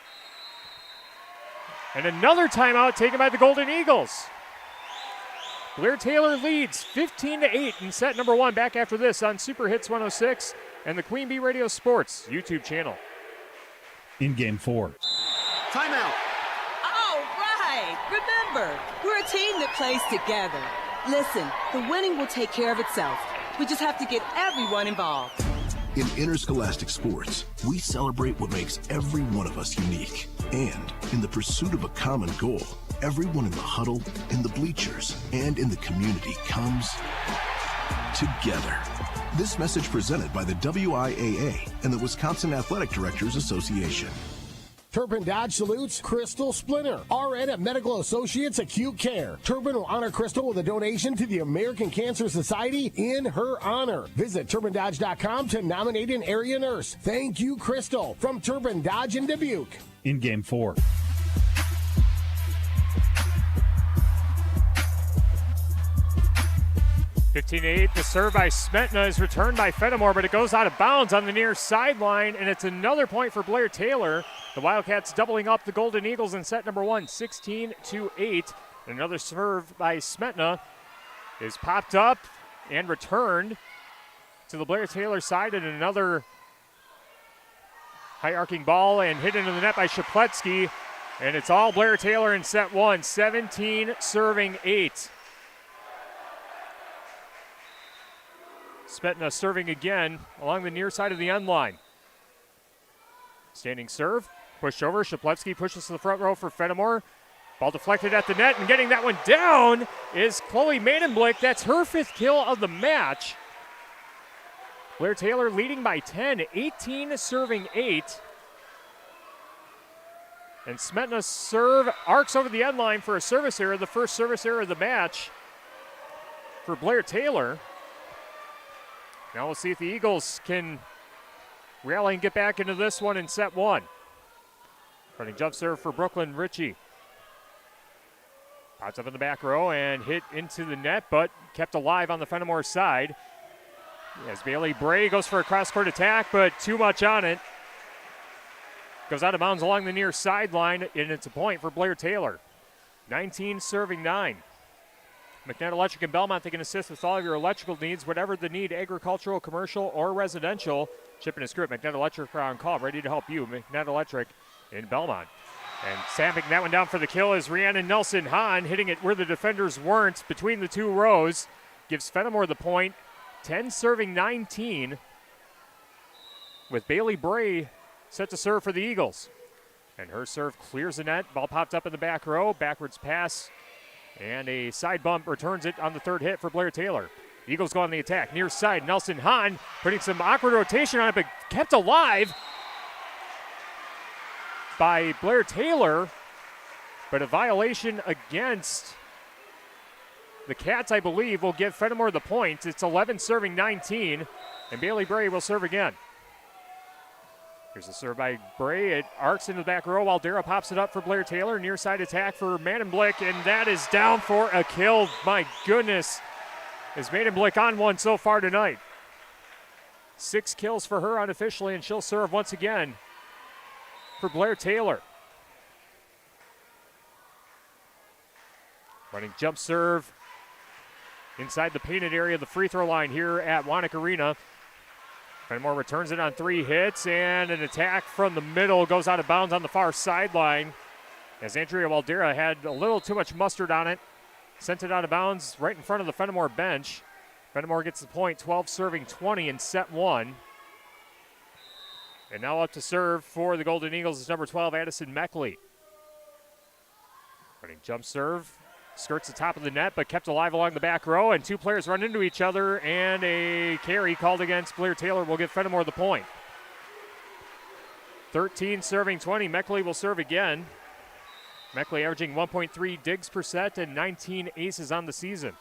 And another timeout taken by the Golden Eagles. Blair Taylor leads 15-8 in set number 1. Back after this on Super Hits 106 and the Queen Bee Radio Sports YouTube channel. In game 4. Timeout. Remember, we're a team that plays together. Listen, the winning will take care of itself. We just have to get everyone involved. In interscholastic sports, we celebrate what makes every one of us unique. And in the pursuit of a common goal, everyone in the huddle, in the bleachers, and in the community comes together. This message presented by the WIAA and the Wisconsin Athletic Directors Association. Turpin Dodge salutes Crystal Splinter, RN at Medical Associates Acute Care. Turpin will honor Crystal with a donation to the American Cancer Society in her honor. Visit TurpinDodge.com to nominate an area nurse. Thank you, Crystal, from Turpin Dodge in Dubuque. In Game 4. 15-8, the serve by Smetna is returned by Fennimore, but it goes out of bounds on the near sideline, and it's another point for Blair Taylor. The Wildcats doubling up the Golden Eagles in set number 1, 16-8. Another serve by Smetna is popped up and returned to the Blair Taylor side, and another high arcing ball and hit into the net by Shapletsky, and it's all Blair Taylor in set 1, 17-8. Smetna serving again along the near side of the end line. Standing serve, pushed over. Shapletsky pushes to the front row for Fennimore. Ball deflected at the net, and getting that one down is Chloe Maidenblick. That's her 5th kill of the match. Blair Taylor leading by 10, 18-8. And Smetna's serve arcs over the end line for a service error, the first service error of the match for Blair Taylor. Now we'll see if the Eagles can rally and get back into this one in set 1. Running jump serve for Brooklyn Ritchie. Pops up in the back row and hit into the net, but kept alive on the Fennimore side. As Bailey Bray goes for a cross-court attack, but too much on it. Goes out of bounds along the near sideline, and it's a point for Blair Taylor. 19-9. McNett Electric in Belmont, they can assist with all of your electrical needs, whatever the need, agricultural, commercial, or residential. Chip and a script, McNett Electric are on call, ready to help you. McNett Electric in Belmont. And stamping that one down for the kill is Rhiannon Nelson-Hahn, hitting it where the defenders weren't between the two rows. Gives Fennimore the point, 10-19, with Bailey Bray set to serve for the Eagles. And her serve clears the net. Ball popped up in the back row, backwards pass. And a side bump returns it on the third hit for Blair Taylor. Eagles go on the attack. Near side, Nelson-Hahn putting some awkward rotation on it, but kept alive by Blair Taylor. But a violation against the Cats, I believe, will give Fennimore the point. It's 11-19, and Bailey Bray will serve again. Here's a serve by Bray. It arcs into the back row while Dara pops it up for Blair Taylor. Near side attack for Maidenblick, and that is down for a kill. My goodness, is Maidenblick on one so far tonight. 6 kills for her unofficially, and she'll serve once again for Blair Taylor. Running jump serve inside the painted area of the free throw line here at Wanik Arena. Fennimore returns it on 3 hits, and an attack from the middle goes out of bounds on the far sideline as Andrea Waldera had a little too much mustard on it. Sent it out of bounds right in front of the Fennimore bench. Fennimore gets the point, 12-20 in set 1. And now up to serve for the Golden Eagles is number 12, Addison Meckley. Running jump serve. Skirts the top of the net, but kept alive along the back row, and 2 players run into each other, and a carry called against Blair Taylor will give Fennimore the point. 13-20, Meckley will serve again. Meckley averaging 1.3 digs per set and 19 aces on the season.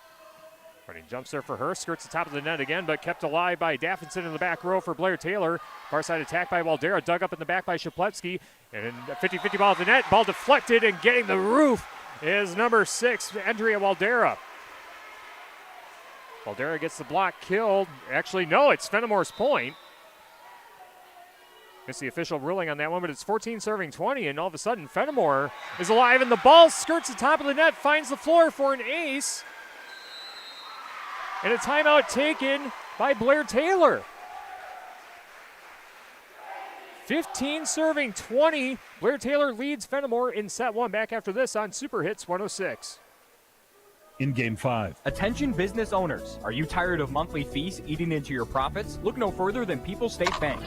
Running jump serve for her, skirts the top of the net again, but kept alive by Daffinson in the back row for Blair Taylor. Far side attack by Waldera, dug up in the back by Shapletsky, and a 50-50 ball at the net, ball deflected, and getting the roof is number 6, Andrea Waldera. Waldera gets the block killed. Actually, no, it's Fennimore's point. Missed the official ruling on that one, but it's 14-20, and all of a sudden Fennimore is alive, and the ball skirts the top of the net, finds the floor for an ace. And a timeout taken by Blair Taylor. 15 serving 20. Blair Taylor leads Fennimore in set 1. Back after this on Super Hits 106. In Game 5. Attention business owners. Are you tired of monthly fees eating into your profits? Look no further than People's State Bank.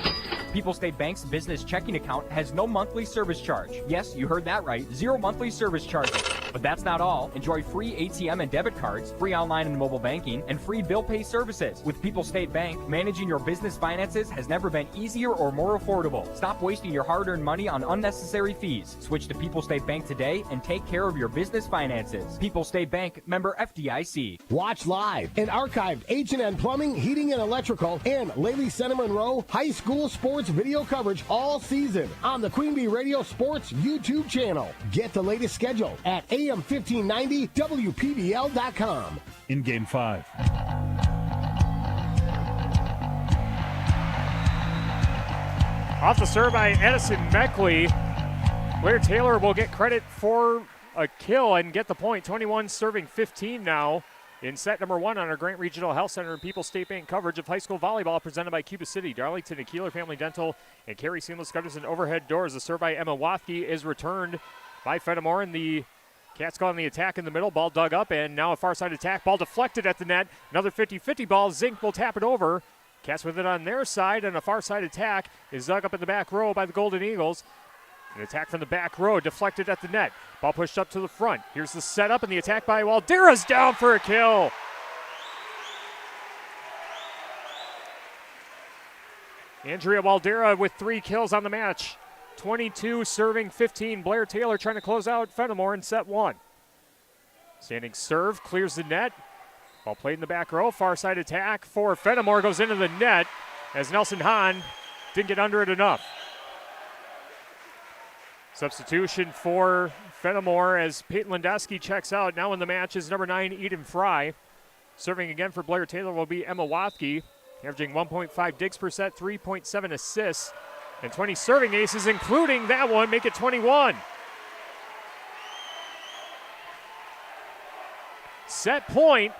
People's State Bank's business checking account has no monthly service charge. Yes, you heard that right. 0 monthly service charges. But that's not all. Enjoy free ATM and debit cards, free online and mobile banking, and free bill pay services. With People's State Bank, managing your business finances has never been easier or more affordable. Stop wasting your hard-earned money on unnecessary fees. Switch to People's State Bank today and take care of your business finances. People's State Bank, member FDIC. Watch live and archived H&N Plumbing, Heating, and Electrical and Lely Center Monroe high school sports video coverage all season on the Queen Bee Radio Sports YouTube channel. Get the latest schedule at AM1590WPBL.com. In Game 5. Off the serve by Edison Meckley. Blair Taylor will get credit for a kill and get the point. 21 serving 15 now in set number 1 on our Grant Regional Health Center and People's State Bank coverage of high school volleyball presented by Cuba City, Darlington, and Kieler Family Dental, and Carey Seamless Gutters and Overhead Doors. The serve by Emma Wathke is returned by Fennimore, and the Cats go on the attack in the middle. Ball dug up, and now a far side attack. Ball deflected at the net. Another 50-50 ball. Zink will tap it over. Cats with it on their side, and a far side attack is dug up in the back row by the Golden Eagles. An attack from the back row, deflected at the net. Ball pushed up to the front. Here's the setup, and the attack by Waldera's down for a kill. Andrea Waldera with 3 kills on the match. 22 serving 15. Blair Taylor trying to close out Fennimore in set 1. Standing serve, clears the net. Ball played in the back row. Far side attack for Fennimore goes into the net as Nelson Hahn didn't get under it enough. Substitution for Fennimore as Peyton Landowski checks out. Now in the match is number 9, Eden Fry. Serving again for Blair Taylor will be Emma Wathke, averaging 1.5 digs per set, 3.7 assists, and 20 serving aces, including that one, make it 21. Set point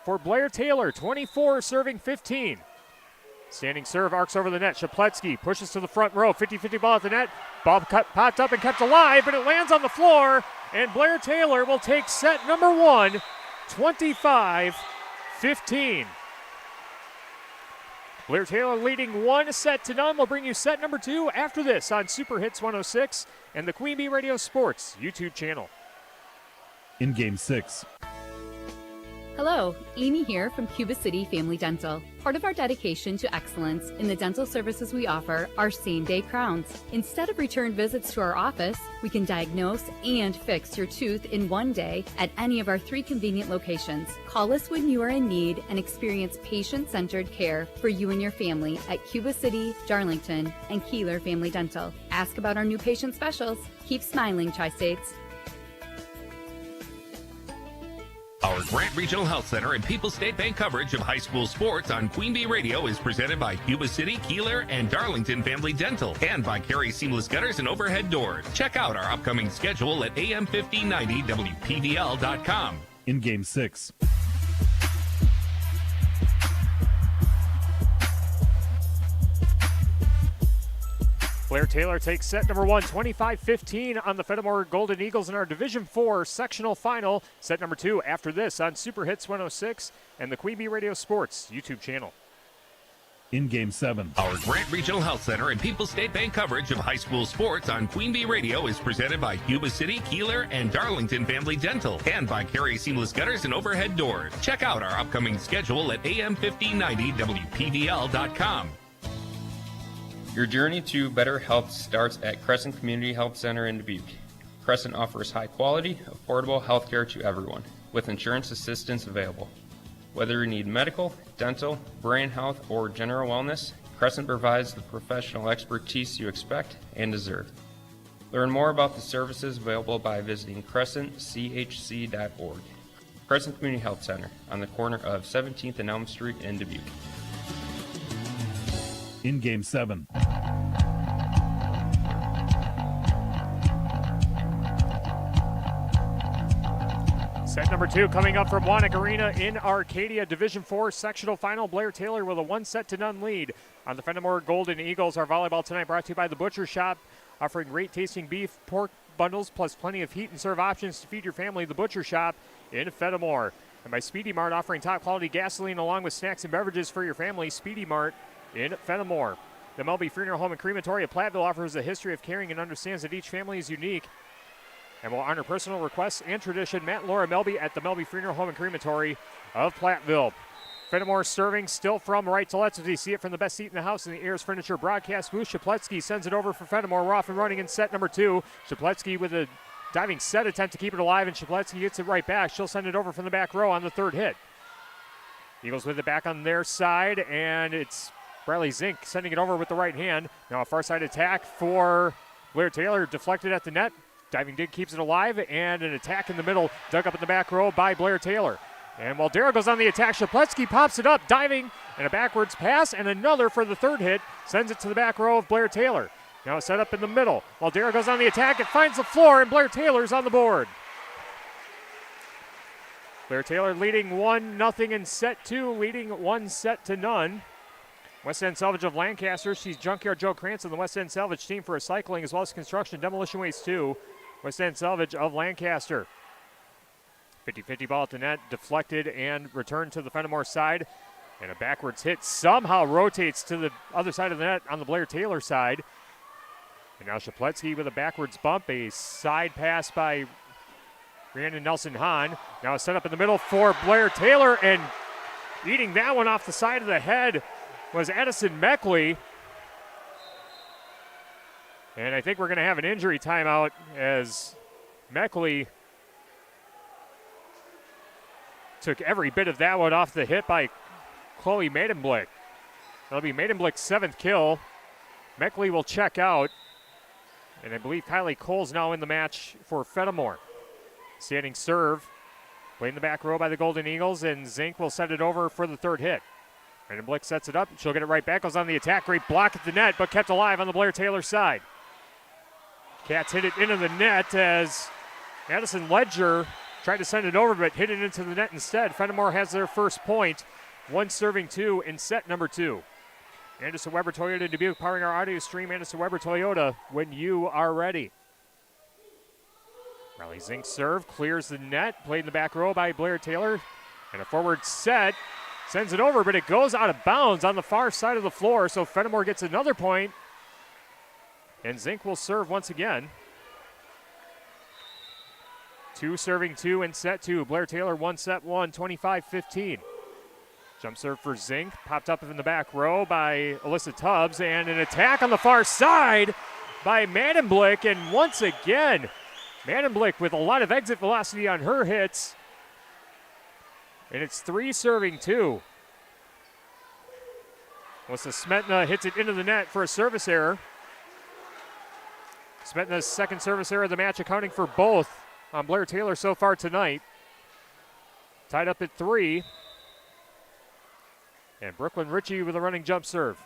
for Blair Taylor, 24 serving 15. Standing serve, arcs over the net. Shapletsky pushes to the front row. 50-50 ball at the net. Ball popped up and kept alive, but it lands on the floor. And Blair Taylor will take set number 1, 25-15. Blair Taylor leading 1 set to none. We'll bring you set number 2 after this on Super Hits 106 and the Queen Bee Radio Sports YouTube channel. In Game 6. Hello, Amy here from Cuba City Family Dental. Part of our dedication to excellence in the dental services we offer are same-day crowns. Instead of return visits to our office, we can diagnose and fix your tooth in one day at any of our 3 convenient locations. Call us when you are in need and experience patient-centered care for you and your family at Cuba City, Darlington, and Kieler Family Dental. Ask about our new patient specials. Keep smiling, Tri-States. Our Grant Regional Health Center and People's State Bank coverage of high school sports on Queen Bee Radio is presented by Cuba City, Kieler, and Darlington Family Dental, and by Carey Seamless Gutters and Overhead Doors. Check out our upcoming schedule at am1590wpbl.com. In Game 6. Blair Taylor takes set number 1, 25-15 on the Fennimore Golden Eagles in our Division 4 sectional final. Set number 2 after this on Super Hits 106 and the Queen Bee Radio Sports YouTube channel. In Game 7. Our Grant Regional Health Center and People's State Bank coverage of high school sports on Queen Bee Radio is presented by Cuba City, Kieler, and Darlington Family Dental, and by Carey Seamless Gutters and Overhead Doors. Check out our upcoming schedule at am1590wpbl.com. Your journey to better health starts at Crescent Community Health Center in Dubuque. Crescent offers high quality, affordable health care to everyone, with insurance assistance available. Whether you need medical, dental, brain health, or general wellness, Crescent provides the professional expertise you expect and deserve. Learn more about the services available by visiting crescentchc.org. Crescent Community Health Center on the corner of 17th and Elm Street in Dubuque. In Game 7. Set number 2 coming up from Wanak Arena in Arcadia. Division 4 sectional final. Blair Taylor with a 1-0 lead on the Fennimore Golden Eagles. Our volleyball tonight brought to you by The Butcher Shop, offering great tasting beef, pork bundles, plus plenty of heat and serve options to feed your family. The Butcher Shop in Fennimore. And by Speedy Mart, offering top quality gasoline along with snacks and beverages for your family. Speedy Mart in Fennimore. The Melby Funeral Home and Crematory of Platteville offers a history of caring and understands that each family is unique and will honor personal requests and tradition. Matt and Laura Melby at the Melby Funeral Home and Crematory of Platteville. Fennimore serving still from right to left as we see it from the best seat in the house in the Ayers Furniture broadcast booth. Shapletsky sends it over for Fennimore. We're off and running in set number 2. Shapletsky with a diving set attempt to keep it alive, and Shapletsky gets it right back. She'll send it over from the back row on the third hit. Eagles with it back on their side, and it's Bradley Zink sending it over with the right hand. Now a far side attack for Blair Taylor, deflected at the net. Diving dig keeps it alive, and an attack in the middle, dug up in the back row by Blair Taylor. And while Darrell goes on the attack, Shapletsky pops it up, diving, and a backwards pass, and another for the third hit, sends it to the back row of Blair Taylor. Now set up in the middle. While Darrell goes on the attack, it finds the floor, and Blair Taylor's on the board. Blair Taylor leading 1-0 in set 2, leading 1-0. West End Salvage of Lancaster. She's Junkyard Joe Cranston, the West End Salvage team for recycling as well as construction demolition waste too. West End Salvage of Lancaster. 50-50 ball at the net, deflected and returned to the Fennimore side. And a backwards hit somehow rotates to the other side of the net on the Blair Taylor side. And now Shapletsky with a backwards bump, a side pass by Rhiannon Nelson-Hahn. Now a set up in the middle for Blair Taylor, and eating that one off the side of the head was Addison Meckley. And I think we're going to have an injury timeout as Meckley took every bit of that one off the hit by Chloe Maidenblick. That'll be Maidenblick's 7th kill. Meckley will check out. And I believe Kylie Cole's now in the match for Fennimore. Standing serve. Played in the back row by the Golden Eagles, and Zink will set it over for the third hit. Maidenblick sets it up. She'll get it right back. Goes on the attack. Great block at the net, but kept alive on the Blair Taylor side. Cats hit it into the net as Madison Ledger tried to send it over, but hit it into the net instead. Fennimore has their first point. 1-2 in set number 2. Anderson Weber Toyota Dubuque powering our audio stream. Anderson Weber Toyota, when you are ready. Riley Zink serve, clears the net. Played in the back row by Blair Taylor. And a forward set. Sends it over, but it goes out of bounds on the far side of the floor, so Fennimore gets another point. And Zink will serve once again. 2 serving 2 in set 2. Blair Taylor 1 set 1, 25-15. Jump serve for Zink, popped up in the back row by Alyssa Tubbs, and an attack on the far side by Maidenblick. And once again, Maidenblick with a lot of exit velocity on her hits. And it's 3 serving 2. Alyssa Smetna hits it into the net for a service error. Smetna's second service error of the match, accounting for both on Blair Taylor so far tonight. Tied up at 3. And Brooklyn Ritchie with a running jump serve.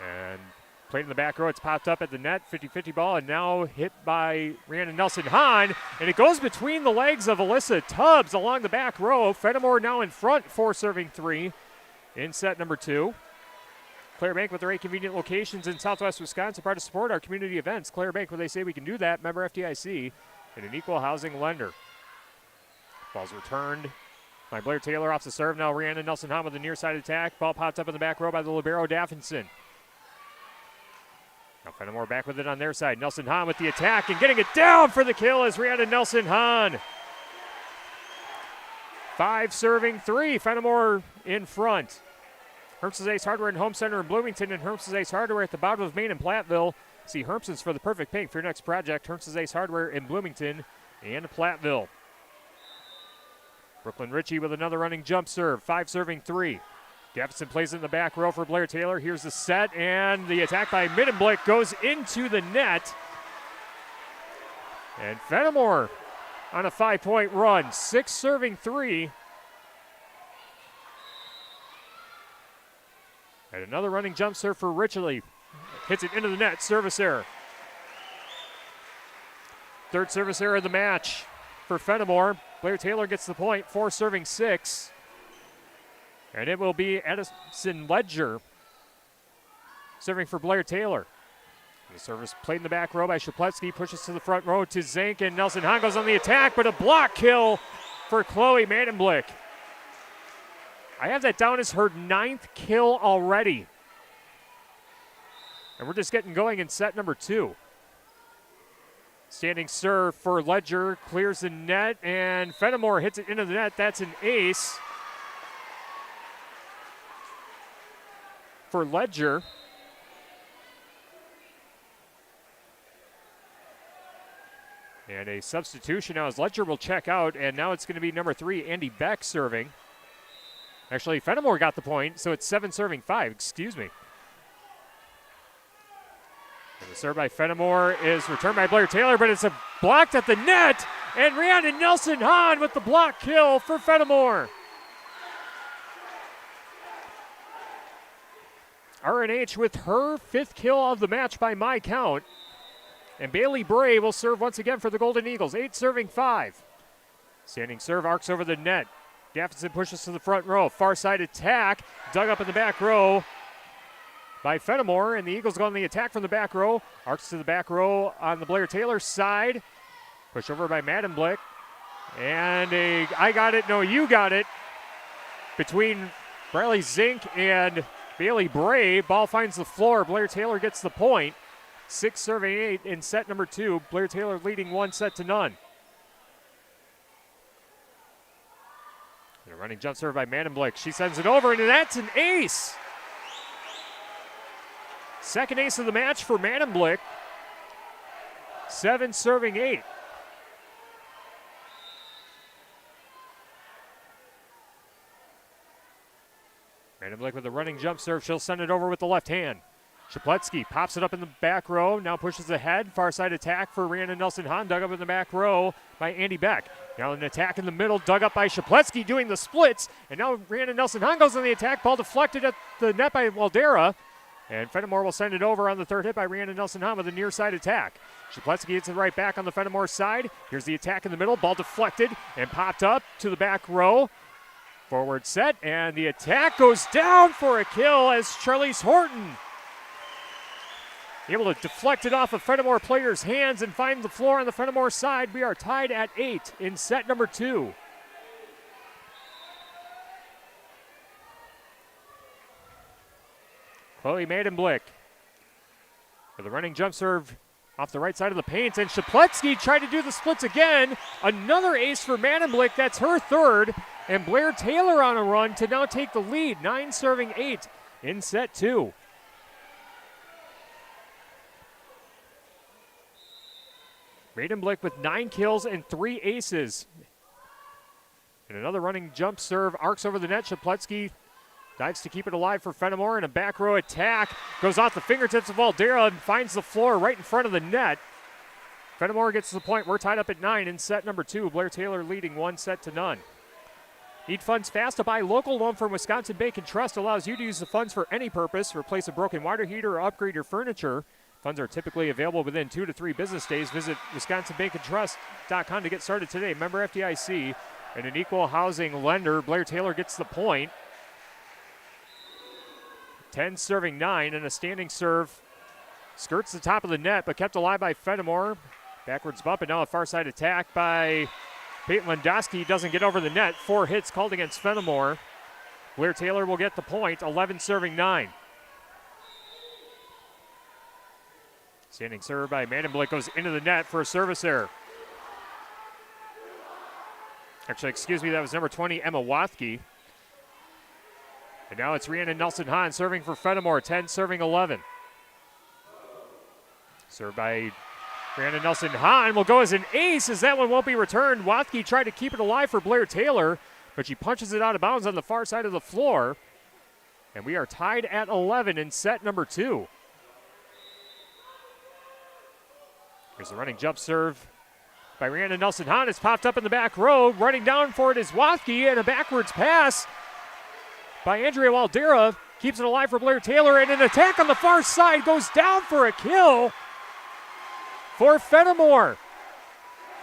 And played in the back row. It's popped up at the net. 50-50 ball, and now hit by Rhiannon Nelson-Hahn. And it goes between the legs of Alyssa Tubbs along the back row. Fennimore now in front, 4 serving 3 in set number 2. Clare Bank with their 8 convenient locations in Southwest Wisconsin, proud to support our community events. Clare Bank, where they say we can do that. Member FDIC and an equal housing lender. Ball's returned by Blair Taylor off the serve. Now Rhiannon Nelson-Hahn with a near side attack. Ball popped up in the back row by the libero Daffinson. Now Fennimore back with it on their side. Nelson-Hahn with the attack and getting it down for the kill is Rhiannon Nelson-Hahn. 5 serving 3. Fennimore in front. Herms's Ace Hardware and Home Center in Bloomington, and Herms's Ace Hardware at the bottom of Main in Platteville. See Herms's for the perfect paint for your next project. Herms's Ace Hardware in Bloomington and Platteville. Brooklyn Ritchie with another running jump serve. 5 serving 3. Jefferson plays in the back row for Blair Taylor. Here's the set, and the attack by Maidenblick goes into the net. And Fennimore on a 5-point run. 6 serving 3. And another running jump serve for Ritchie. Hits it into the net. Service error. Third service error of the match for Fennimore. Blair Taylor gets the point, 4 serving 6. And it will be Edison Ledger serving for Blair Taylor. The service played in the back row by Shapletsky, pushes to the front row to Zink, and Nelson Hahn goes on the attack, but a block kill for Chloe Mandenblick. I have that down as her 9th kill already. And we're just getting going in set number 2. Standing serve for Ledger, clears the net, and Fennimore hits it into the net. That's an ace for Ledger. And a substitution now as Ledger will check out, and now it's going to be number 3, Andy Beck serving. Actually, Fennimore got the point, so it's 7 serving 5, excuse me. And the serve by Fennimore is returned by Blair Taylor, but it's blocked at the net, and Rhiannon Nelson Hahn with the block kill for Fennimore. RNH with her 5th kill of the match by my count. And Bailey Bray will serve once again for the Golden Eagles, 8 serving 5. Standing serve arcs over the net. Gaffenson pushes to the front row. Far side attack, dug up in the back row by Fennimore, and the Eagles go on the attack from the back row. Arcs to the back row on the Blair Taylor side. Push over by Mandenblick. And a I got it, no you got it between Bradley Zink and Bailey Bray. Ball finds the floor. Blair Taylor gets the point. 6 serving 8 in set number 2. Blair Taylor leading 1-0. And a running jump serve by Mandenblick. She sends it over, and that's an ace. Second ace of the match for Mandenblick. 7 serving 8. Mandenblick with a running jump serve. She'll send it over with the left hand. Shapletsky pops it up in the back row, now pushes ahead. Far side attack for Rhiannon Nelson Hahn, dug up in the back row by Andy Beck. Now an attack in the middle, dug up by Shapletsky doing the splits. And now Rhiannon Nelson Hahn goes on the attack, ball deflected at the net by Waldera. And Fennimore will send it over on the third hit by Rhiannon Nelson Hahn with a near side attack. Shapletsky hits it right back on the Fennimore side. Here's the attack in the middle, ball deflected and popped up to the back row. Forward set, and the attack goes down for a kill as Charlize Horton able to deflect it off a Fennimore player's hands and find the floor on the Fennimore side. We are tied at 8 in set number 2. Chloe Mandenblick with a running jump serve off the right side of the paint, and Shapletsky tried to do the splits again. Another ace for Mandenblick, that's her 3rd, and Blair Taylor on a run to now take the lead, 9 serving 8 in set 2. Mandenblick with 9 kills and 3 aces. And another running jump serve arcs over the net. Shapletsky dives to keep it alive for Fennimore, and a back row attack goes off the fingertips of Waldera and finds the floor right in front of the net. Fennimore gets to the point. We're tied up at 9 in set number 2. Blair Taylor leading 1-0. Need funds fast? To buy local loan from Wisconsin Bank and Trust allows you to use the funds for any purpose. Replace a broken water heater or upgrade your furniture. Funds are typically available within 2 to 3 business days. Visit WisconsinBankandTrust.com to get started today. Member FDIC and an equal housing lender. Blair Taylor gets the point. 10 serving 9, and a standing serve skirts the top of the net, but kept alive by Fennimore. Backwards bump, and now a far side attack by Peyton Landowski. Doesn't get over the net. 4 hits called against Fennimore. Blair Taylor will get the point. 11 serving 9. Standing serve by Mandenblick goes into the net for a service error. Actually, excuse me, that was number 20, Emma Wathke. And now it's Rhiannon Nelson Hahn serving for Fennimore, 10 serving 11. Served by Rhiannon Nelson Hahn will go as an ace, as that one won't be returned. Wathke tried to keep it alive for Blair Taylor, but she punches it out of bounds on the far side of the floor. And we are tied at 11 in set number 2. Here's a running jump serve by Rhiannon Nelson Hahn. It's popped up in the back row. Running down for it is Wathke, and a backwards pass by Andrea Waldera keeps it alive for Blair Taylor, and an attack on the far side goes down for a kill for Fennimore.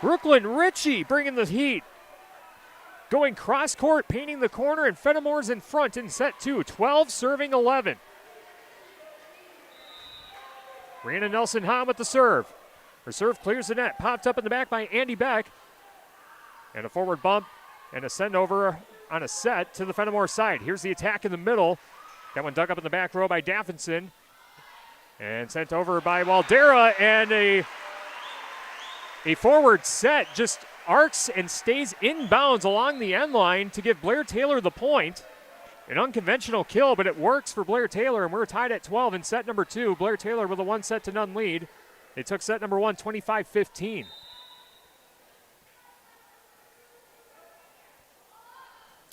Brooklyn Ritchie bringing the heat going cross court, painting the corner, and Fennimore's in front in set 2, 12 serving 11. Brianna Nelson-Hahn with the serve. Her serve clears the net, popped up in the back by Andy Beck. And a forward bump and a send over on a set to the Fennimore side. Here's the attack in the middle. That one dug up in the back row by Daffinson. And sent over by Waldera, and a forward set just arcs and stays inbounds along the end line to give Blair Taylor the point. An unconventional kill, but it works for Blair Taylor, and we're tied at 12 in set number 2. Blair Taylor with a 1-0 lead. They took set number 1, 25-15.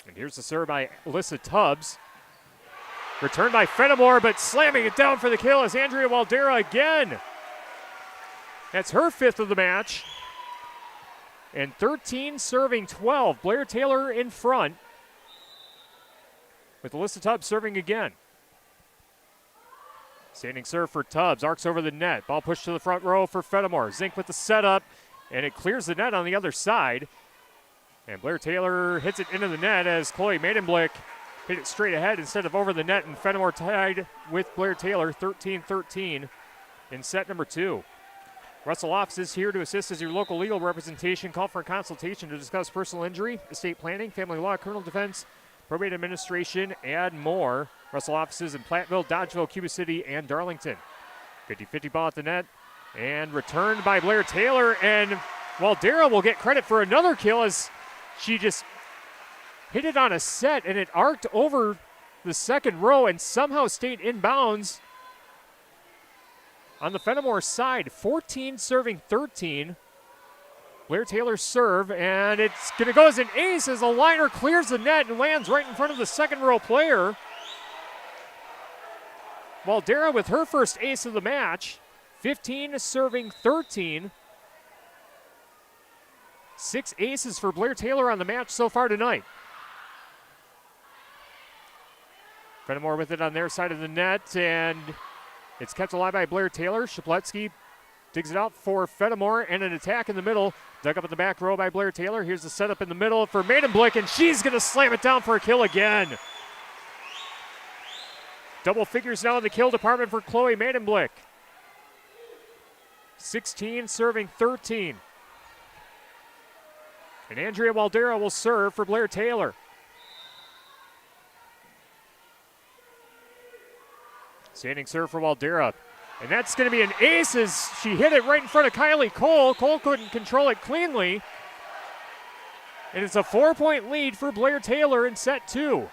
And here's the serve by Alyssa Tubbs. Returned by Fennimore, but slamming it down for the kill is Andrea Waldera again. That's her 5th of the match. And 13 serving 12. Blair Taylor in front, with Alyssa Tubbs serving again. Standing serve for Tubbs, arcs over the net. Ball pushed to the front row for Fennimore. Zink with the setup, and it clears the net on the other side. And Blair Taylor hits it into the net as Chloe Maidenblick hit it straight ahead instead of over the net, and Fennimore tied with Blair Taylor 13-13 in set number 2. Russell Office is here to assist as your local legal representation. Call for a consultation to discuss personal injury, estate planning, family law, criminal defense, probate administration, and more. Russell offices in Platteville, Dodgeville, Cuba City, and Darlington. 50-50 ball at the net, and returned by Blair Taylor, and Waldera will get credit for another kill as she just hit it on a set, and it arced over the second row and somehow stayed inbounds on the Fennimore side. 14 serving 13. Blair Taylor's serve, and it's going to go as an ace as a liner clears the net and lands right in front of the second row player. Waldera with her first ace of the match. 15 serving 13. 6 aces for Blair Taylor on the match so far tonight. Fennimore with it on their side of the net, and it's kept alive by Blair Taylor. Shapletsky digs it out for Fennimore, and an attack in the middle. Dug up in the back row by Blair Taylor. Here's the setup in the middle for Maidenblick, and she's going to slam it down for a kill again. Double figures now in the kill department for Chloe Maidenblick. 16 serving 13. And Andrea Waldera will serve for Blair Taylor. Standing serve for Waldera. And that's going to be an ace as she hit it right in front of Kylie Cole. Cole couldn't control it cleanly. And it's a 4-point lead for Blair Taylor in set 2.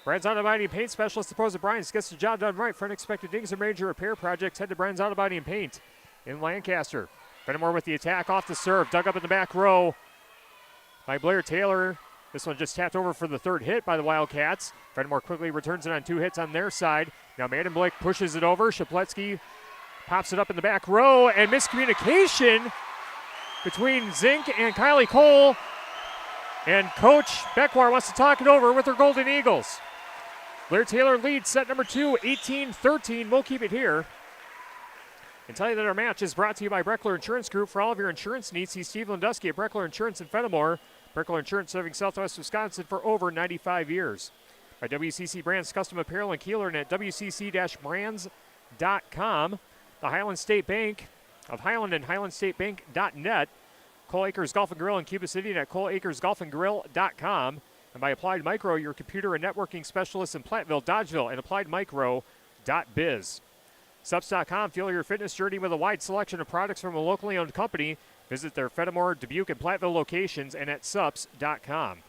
Brand's Auto Body and Paint Specialist, the pros of Brian's, gets the job done right for unexpected dings or major repair projects. Head to Brand's Auto Body and Paint in Lancaster. Fennimore with the attack off the serve. Dug up in the back row by Blair Taylor. This one just tapped over for the third hit by the Wildcats. Fennimore quickly returns it on 2 hits on their side. Now Maidenblick pushes it over. Shapletsky pops it up in the back row, and miscommunication between Zink and Kylie Cole. And Coach Beckwar wants to talk it over with her Golden Eagles. Blair Taylor leads set number 2, 18-13. We'll keep it here. And tell you that our match is brought to you by Breckler Insurance Group. For all of your insurance needs, see Steve Landusky at Breckler Insurance in Fennimore. Breckler Insurance serving Southwest Wisconsin for over 95 years. By WCC Brands Custom Apparel in Kieler and at WCC-brands.com. The Highland State Bank of Highland and HighlandStateBank.net. Cole Acres Golf and Grill in Cuba City and at ColeAcresGolfandGrill.com. And by Applied Micro, your computer and networking specialist in Platteville, Dodgeville, and AppliedMicro.biz. Subs.com, fuel your fitness journey with a wide selection of products from a locally owned company. Visit their Fennimore, Dubuque, and Platteville locations and at Subs.com.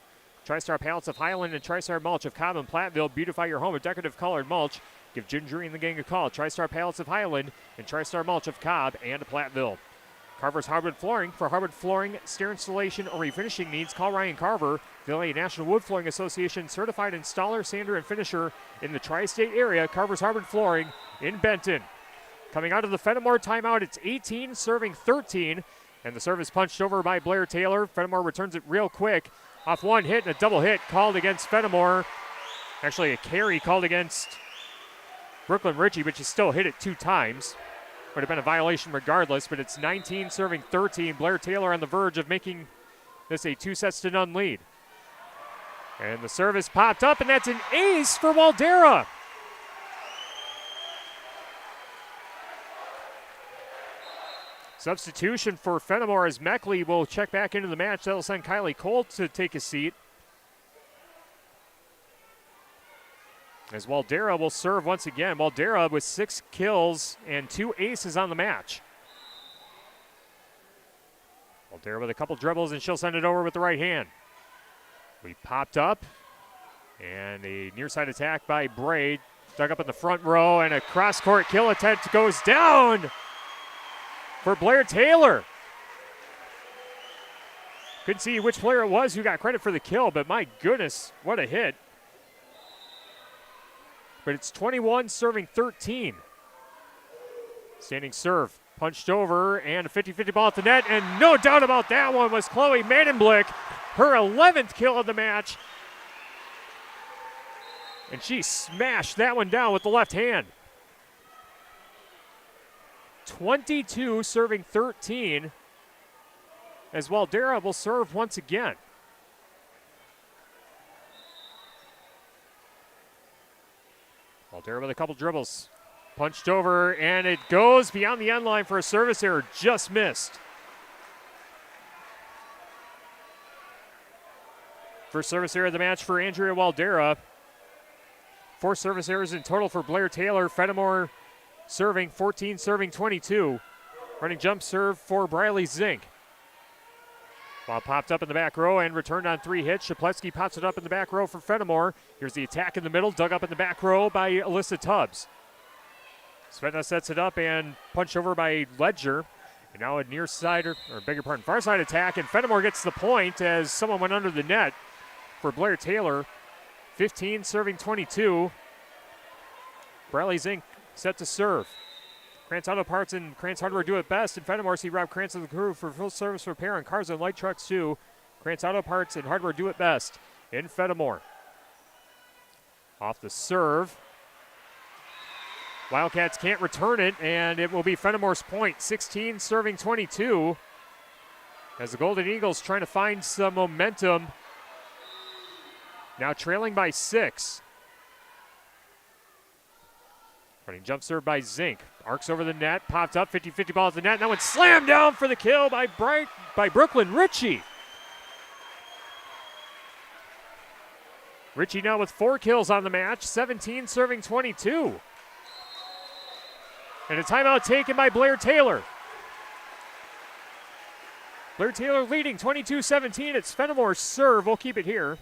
TriStar pallets of Highland and TriStar mulch of Cobb and Platteville. Beautify your home with decorative colored mulch. Give Ginger and the gang a call. TriStar pallets of Highland and TriStar mulch of Cobb and Platteville. Carver's Hardwood Flooring. For hardwood flooring, stair installation, or refinishing needs, call Ryan Carver, the LA National Wood Flooring Association certified installer, sander, and finisher in the tri-state area. Carver's Hardwood Flooring in Benton. Coming out of the Fennimore timeout, it's 18 serving 13, and the serve is punched over by Blair Taylor. Fennimore returns it real quick off one hit, and a double hit called against Fennimore. Actually, a carry called against Brooklyn Ritchie, but she still hit it 2 times. Would have been a violation regardless, but it's 19 serving 13. Blair Taylor on the verge of making this a 2-0 lead. And the service popped up, and that's an ace for Waldera. Substitution for Fennimore as Meckley will check back into the match. That'll send Kylie Cole to take a seat. As Waldera will serve once again. Waldera with 6 kills and 2 aces on the match. Waldera with a couple dribbles, and she'll send it over with the right hand. We popped up, and a near side attack by Braid. Dug up in the front row, and a cross-court kill attempt goes down for Blair Taylor. Couldn't see which player it was who got credit for the kill, but my goodness, what a hit. But it's 21 serving 13. Standing serve, punched over, and a 50-50 ball at the net, and no doubt about that one was Chloe Maidenblick, her 11th kill of the match. And she smashed that one down with the left hand. 22 serving 13, as Waldera will serve once again. Waldera with a couple dribbles. Punched over, and it goes beyond the end line for a service error. Just missed. First service error of the match for Andrea Waldera. 4 service errors in total for Blair Taylor. Fennimore serving 14, serving 22. Running jump serve for Briley Zink. Ball popped up in the back row and returned on 3 hits. Shapletsky pops it up in the back row for Fennimore. Here's the attack in the middle, dug up in the back row by Alyssa Tubbs. Svetna sets it up and punched over by Ledger. And now a near side, or beg your pardon, far side attack, and Fennimore gets the point as someone went under the net for Blair Taylor. 15 serving 22. Briley Zink set to serve. Krantz Auto Parts and Krantz Hardware do it best. And Fennimore see Rob Krantz of the crew for full service repair on cars and light trucks too. Krantz Auto Parts and Hardware do it best in Fennimore. Off the serve. Wildcats can't return it, and it will be Fennimore's point. 16 serving 22. As the Golden Eagles trying to find some momentum. Now trailing by 6. Running jump serve by Zink. Arcs over the net, popped up, 50-50 ball at the net. That one slammed down for the kill by Brooklyn Ritchie. Ritchie now with 4 kills on the match, 17 serving 22. And a timeout taken by Blair Taylor. Blair Taylor leading 22-17. It's Fennimore's serve. We'll keep it here.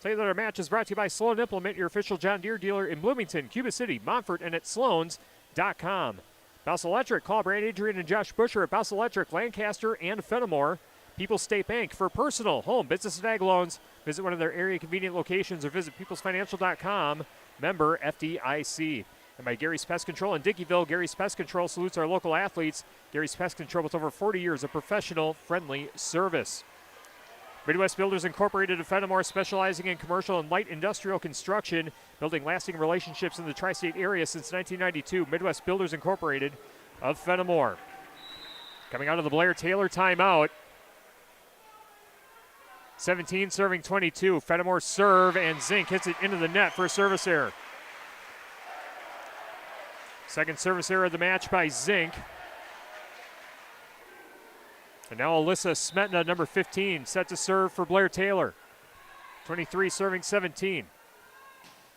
Tell you that our match is brought to you by Sloan Implement, your official John Deere dealer in Bloomington, Cuba City, Montfort, and at Sloans.com. Bass Electric, call Brad Adrian and Josh Busher at Bass Electric, Lancaster, and Fennimore. People's State Bank for personal, home, business, and ag loans. Visit one of their area convenient locations or visit peoplesfinancial.com. Member FDIC. And by Gary's Pest Control in Dickeyville. Gary's Pest Control salutes our local athletes. Gary's Pest Control with over 40 years of professional, friendly service. Midwest Builders Incorporated of Fennimore, specializing in commercial and light industrial construction, building lasting relationships in the tri-state area since 1992. Midwest Builders Incorporated of Fennimore. Coming out of the Blair Taylor timeout. 17 serving 22. Fennimore serve, and Zink hits it into the net for a service error. Second service error of the match by Zink. And now Alyssa Smetna, number 15, set to serve for Blair Taylor. 23 serving 17.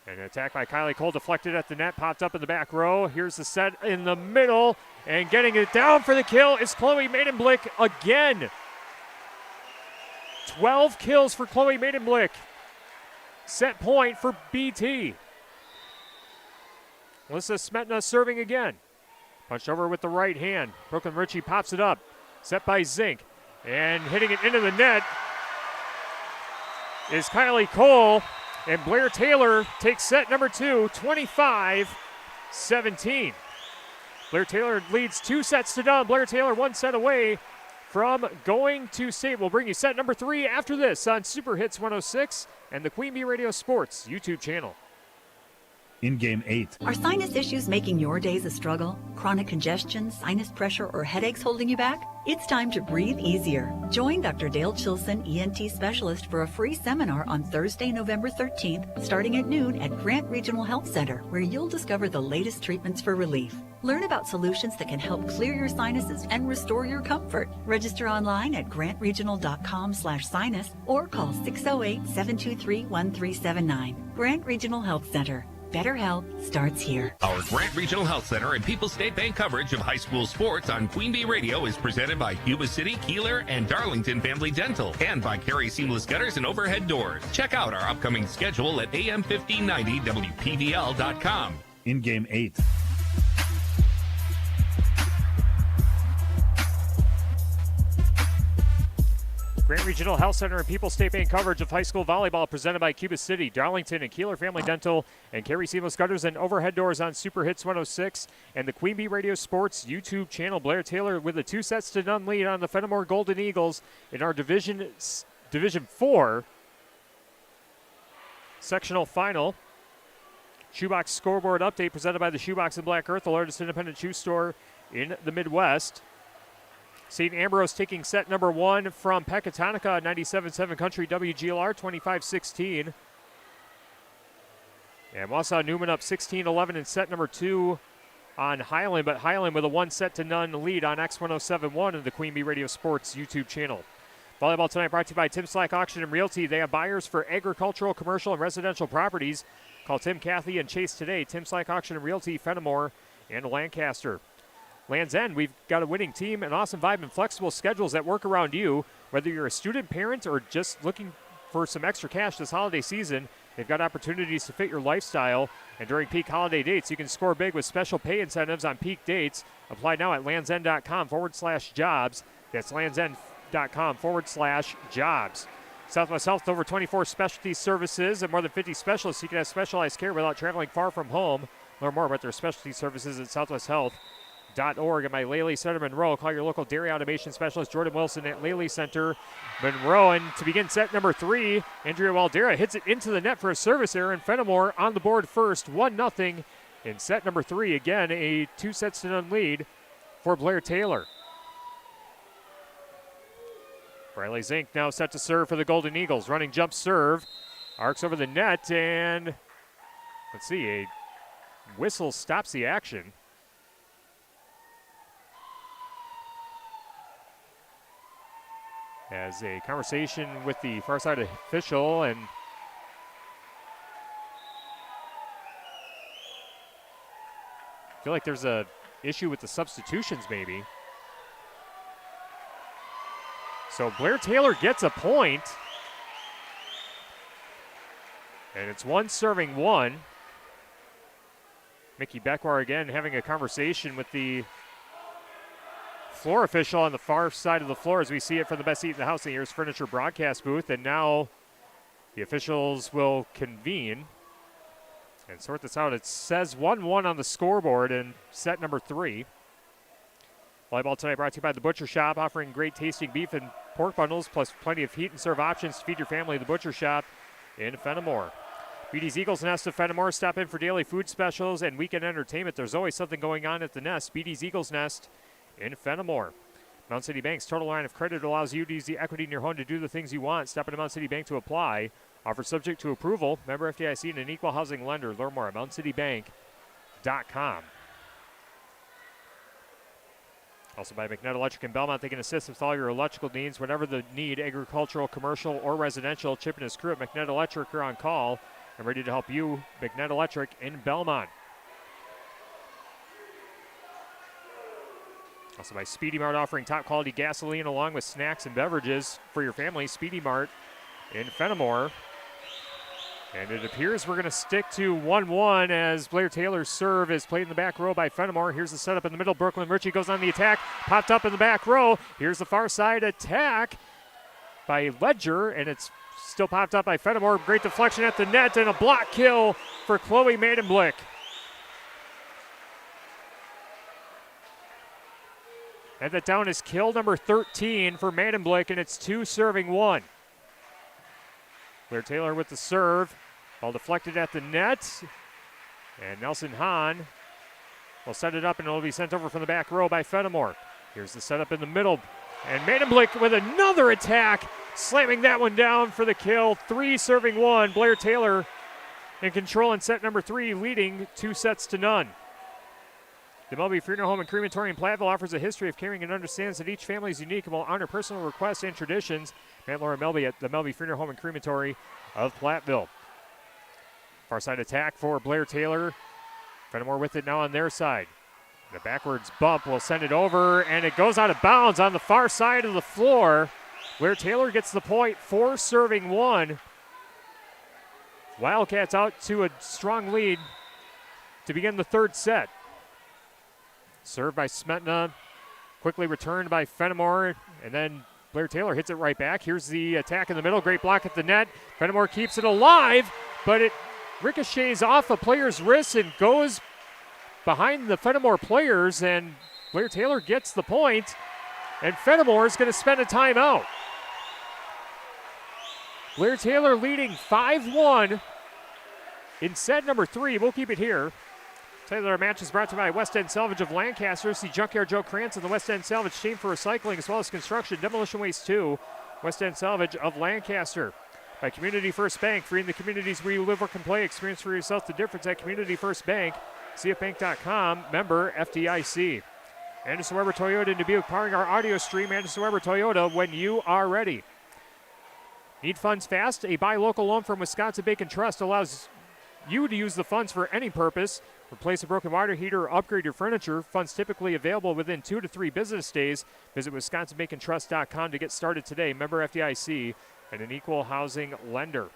And an attack by Kylie Cole deflected at the net, popped up in the back row. Here's the set in the middle, and getting it down for the kill is Chloe Maidenblick again. 12 kills for Chloe Maidenblick. Set point for BT. Alyssa Smetna serving again. Punched over with the right hand. Brooklyn Ritchie pops it up. Set by Zink. And hitting it into the net is Kylie Cole. And Blair Taylor takes set number 2, 25-17. Blair Taylor leads 2 sets to none. Blair Taylor 1 set away from going to state. We'll bring you set number 3 after this on Super Hits 106 and the Queen Bee Radio Sports YouTube channel. In Game 8. Are sinus issues making your days a struggle? Chronic congestion, sinus pressure, or headaches holding you back? It's time to breathe easier. Join Dr. Dale Chilson, ENT specialist, for a free seminar on Thursday, November 13th, starting at noon at Grant Regional Health Center, where you'll discover the latest treatments for relief. Learn about solutions that can help clear your sinuses and restore your comfort. Register online at grantregional.com/sinus or call 608-723-1379. Grant Regional Health Center. Better health starts here. Our Grant Regional Health Center and People's State Bank coverage of high school sports on Queen Bee Radio is presented by Cuba City, Kieler, and Darlington Family Dental, and by Carey Seamless Gutters and Overhead Doors. Check out our upcoming schedule at am1590wpvl.com. In Game 8. Grant Regional Health Center and People's State Bank coverage of high school volleyball presented by Cuba City, Darlington, and Kieler Family Dental, and Carey Seamless Gutters and Overhead Doors on Super Hits 106 and the Queen Bee Radio Sports YouTube channel. Blair Taylor with a 2-0 lead on the Fennimore Golden Eagles in our Division 4 sectional final. Shoebox scoreboard update presented by the Shoebox and Black Earth, the largest independent shoe store in the Midwest. St. Ambrose taking set number 1 from Pecatonica, 97.7 Country WGLR, 25-16. And Wausau Newman up 16-11 in set number 2 on Highland, but Highland with a 1-0 lead on X1071 and the Queen Bee Radio Sports YouTube channel. Volleyball tonight brought to you by Tim Slack Auction and Realty. They have buyers for agricultural, commercial, and residential properties. Call Tim, Kathy, and Chase today. Tim Slack Auction and Realty, Fennimore, and Lancaster. Land's End, we've got a winning team, an awesome vibe, and flexible schedules that work around you. Whether you're a student, parent, or just looking for some extra cash this holiday season, they've got opportunities to fit your lifestyle. And during peak holiday dates, you can score big with special pay incentives on peak dates. Apply now at landsend.com/jobs. That's landsend.com/jobs. Southwest Health, over 24 specialty services and more than 50 specialists. You can have specialized care without traveling far from home. Learn more about their specialty services at southwesthealth.org. And by Lely Center Monroe, call your local dairy automation specialist Jordan Wilson at Lely Center Monroe. And to begin set number 3, Andrea Waldera hits it into the net for a service error, and Fennimore on the board first, 1-0 in set number 3. Again, a 2-0 lead for Blair Taylor. Briley Zink now set to serve for the Golden Eagles. Running jump serve, arcs over the net, and let's see, a whistle stops the action. As a conversation with the far side official, and I feel like there's a issue with the substitutions maybe. So Blair Taylor gets a point, and it's 1-1. Mickey Beckwar again having a conversation with the floor official on the far side of the floor as we see it from the best seat in the house in the Year's Furniture broadcast booth. And now the officials will convene and sort this out. It says 1-1 on the scoreboard in set number 3. Volleyball tonight brought to you by The Butcher Shop, offering great tasting beef and pork bundles, plus plenty of heat and serve options to feed your family. The Butcher Shop in Fennimore. BD's Eagles Nest of Fennimore. Stop in for daily food specials and weekend entertainment. There's always something going on at the Nest. BD's Eagles Nest in Fennimore. Mount City Bank's total line of credit allows you to use the equity in your home to do the things you want. Step into Mount City Bank to apply. Offer subject to approval. Member FDIC and an equal housing lender. Learn more at mountcitybank.com. Also by McNutt Electric in Belmont. They can assist with all your electrical needs, whatever the need, agricultural, commercial, or residential. Chip and his crew at McNutt Electric are on call and ready to help you. McNutt Electric in Belmont. Also by Speedy Mart, offering top quality gasoline along with snacks and beverages for your family. Speedy Mart in Fennimore. And it appears we're going to stick to 1-1 as Blair Taylor's serve is played in the back row by Fennimore. Here's the setup in the middle. Brooklyn Ritchie goes on the attack. Popped up in the back row. Here's the far side attack by Ledger, and it's still popped up by Fennimore. Great deflection at the net and a block kill for Chloe Maidenblick. And that down is kill number 13 for Maidenblick, and it's 2 serving 1. Blair Taylor with the serve. Ball deflected at the net. And Nelson Hahn will set it up, and it will be sent over from the back row by Fennimore. Here's the setup in the middle. And Maidenblick with another attack, slamming that one down for the kill. 3 serving 1. Blair Taylor in control in set number 3, leading 2-0. The Melby Funeral Home and Crematory in Platteville offers a history of caring and understands that each family is unique and will honor personal requests and traditions. Matt Laura Melby at the Melby Funeral Home and Crematory of Platteville. Far side attack for Blair Taylor. Fennimore with it now on their side. The backwards bump will send it over, and it goes out of bounds on the far side of the floor. Blair Taylor gets the point, 4 serving 1. Wildcats out to a strong lead to begin the third set. Served by Smetna, quickly returned by Fennimore, and then Blair Taylor hits it right back. Here's the attack in the middle, great block at the net. Fennimore keeps it alive, but it ricochets off a player's wrist and goes behind the Fennimore players, and Blair Taylor gets the point, and Fennimore is going to spend a timeout. Blair Taylor leading 5-1 in set number 3. We'll keep it here. Tell you that our match is brought to you by West End Salvage of Lancaster. See Junkyard Joe Krantz and the West End Salvage team for recycling as well as construction, demolition waste too. West End Salvage of Lancaster. By Community First Bank, freeing the communities where you live, work, and play. Experience for yourself the difference at Community First Bank. CFBank.com, member FDIC. Anderson Weber Toyota in Dubuque, powering our audio stream. Anderson Weber Toyota, when you are ready. Need funds fast? A buy local loan from Wisconsin Bacon Trust allows you to use the funds for any purpose. Replace a broken water heater or upgrade your furniture. Funds typically available within 2 to 3 business days. Visit WisconsinBaconTrust.com to get started today. Member FDIC and an equal housing lender.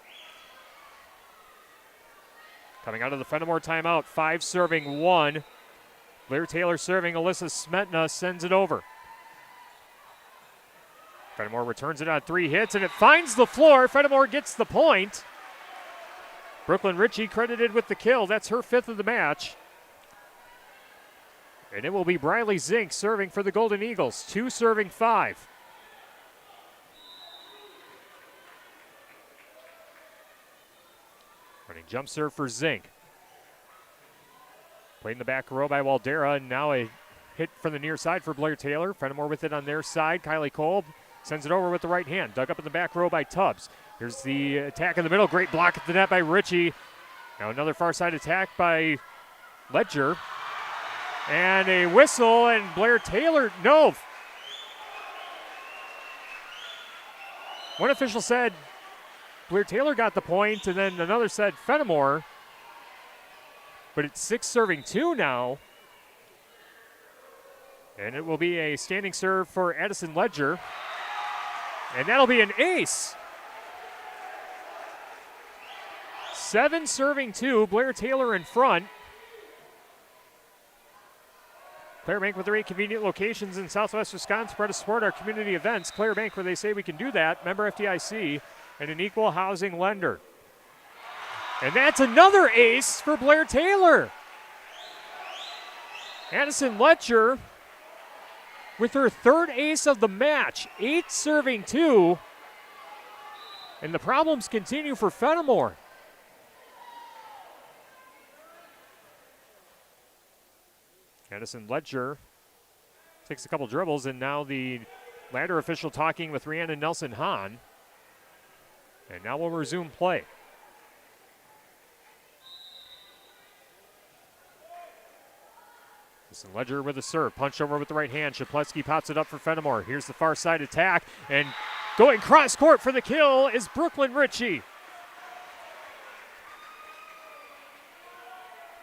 Coming out of the Fennimore timeout, 5 serving 1. Blair Taylor serving, Alyssa Smetna sends it over. Fennimore returns it on 3 hits, and it finds the floor. Fennimore gets the point. Brooklyn Ritchie credited with the kill. That's her 5th of the match. And it will be Briley Zink serving for the Golden Eagles. 2 serving 5. Running jump serve for Zink. Played in the back row by Waldera, and now a hit from the near side for Blair Taylor. Fennimore with it on their side. Kylie Kolb sends it over with the right hand. Dug up in the back row by Tubbs. Here's the attack in the middle. Great block at the net by Ritchie. Now another far side attack by Ledger. And a whistle, and Blair Taylor, no. One official said Blair Taylor got the point, and then another said Fennimore. But it's 6 serving 2 now. And it will be a standing serve for Addison Ledger. And that'll be an ace. 7 serving 2, Blair Taylor in front. Clare Bank with their 8 convenient locations in Southwest Wisconsin, spread to support our community events. Clare Bank, where they say we can do that. Member FDIC and an equal housing lender. And that's another ace for Blair Taylor. Addison Letcher with her 3rd ace of the match. 8 serving 2. And the problems continue for Fennimore. Addison Ledger takes a couple dribbles, and now the ladder official talking with Rhiannon Nelson Hahn. And now we'll resume play. Addison Ledger with a serve, punched over with the right hand. Shapletsky pops it up for Fennimore. Here's the far side attack, and going cross court for the kill is Brooklyn Ritchie.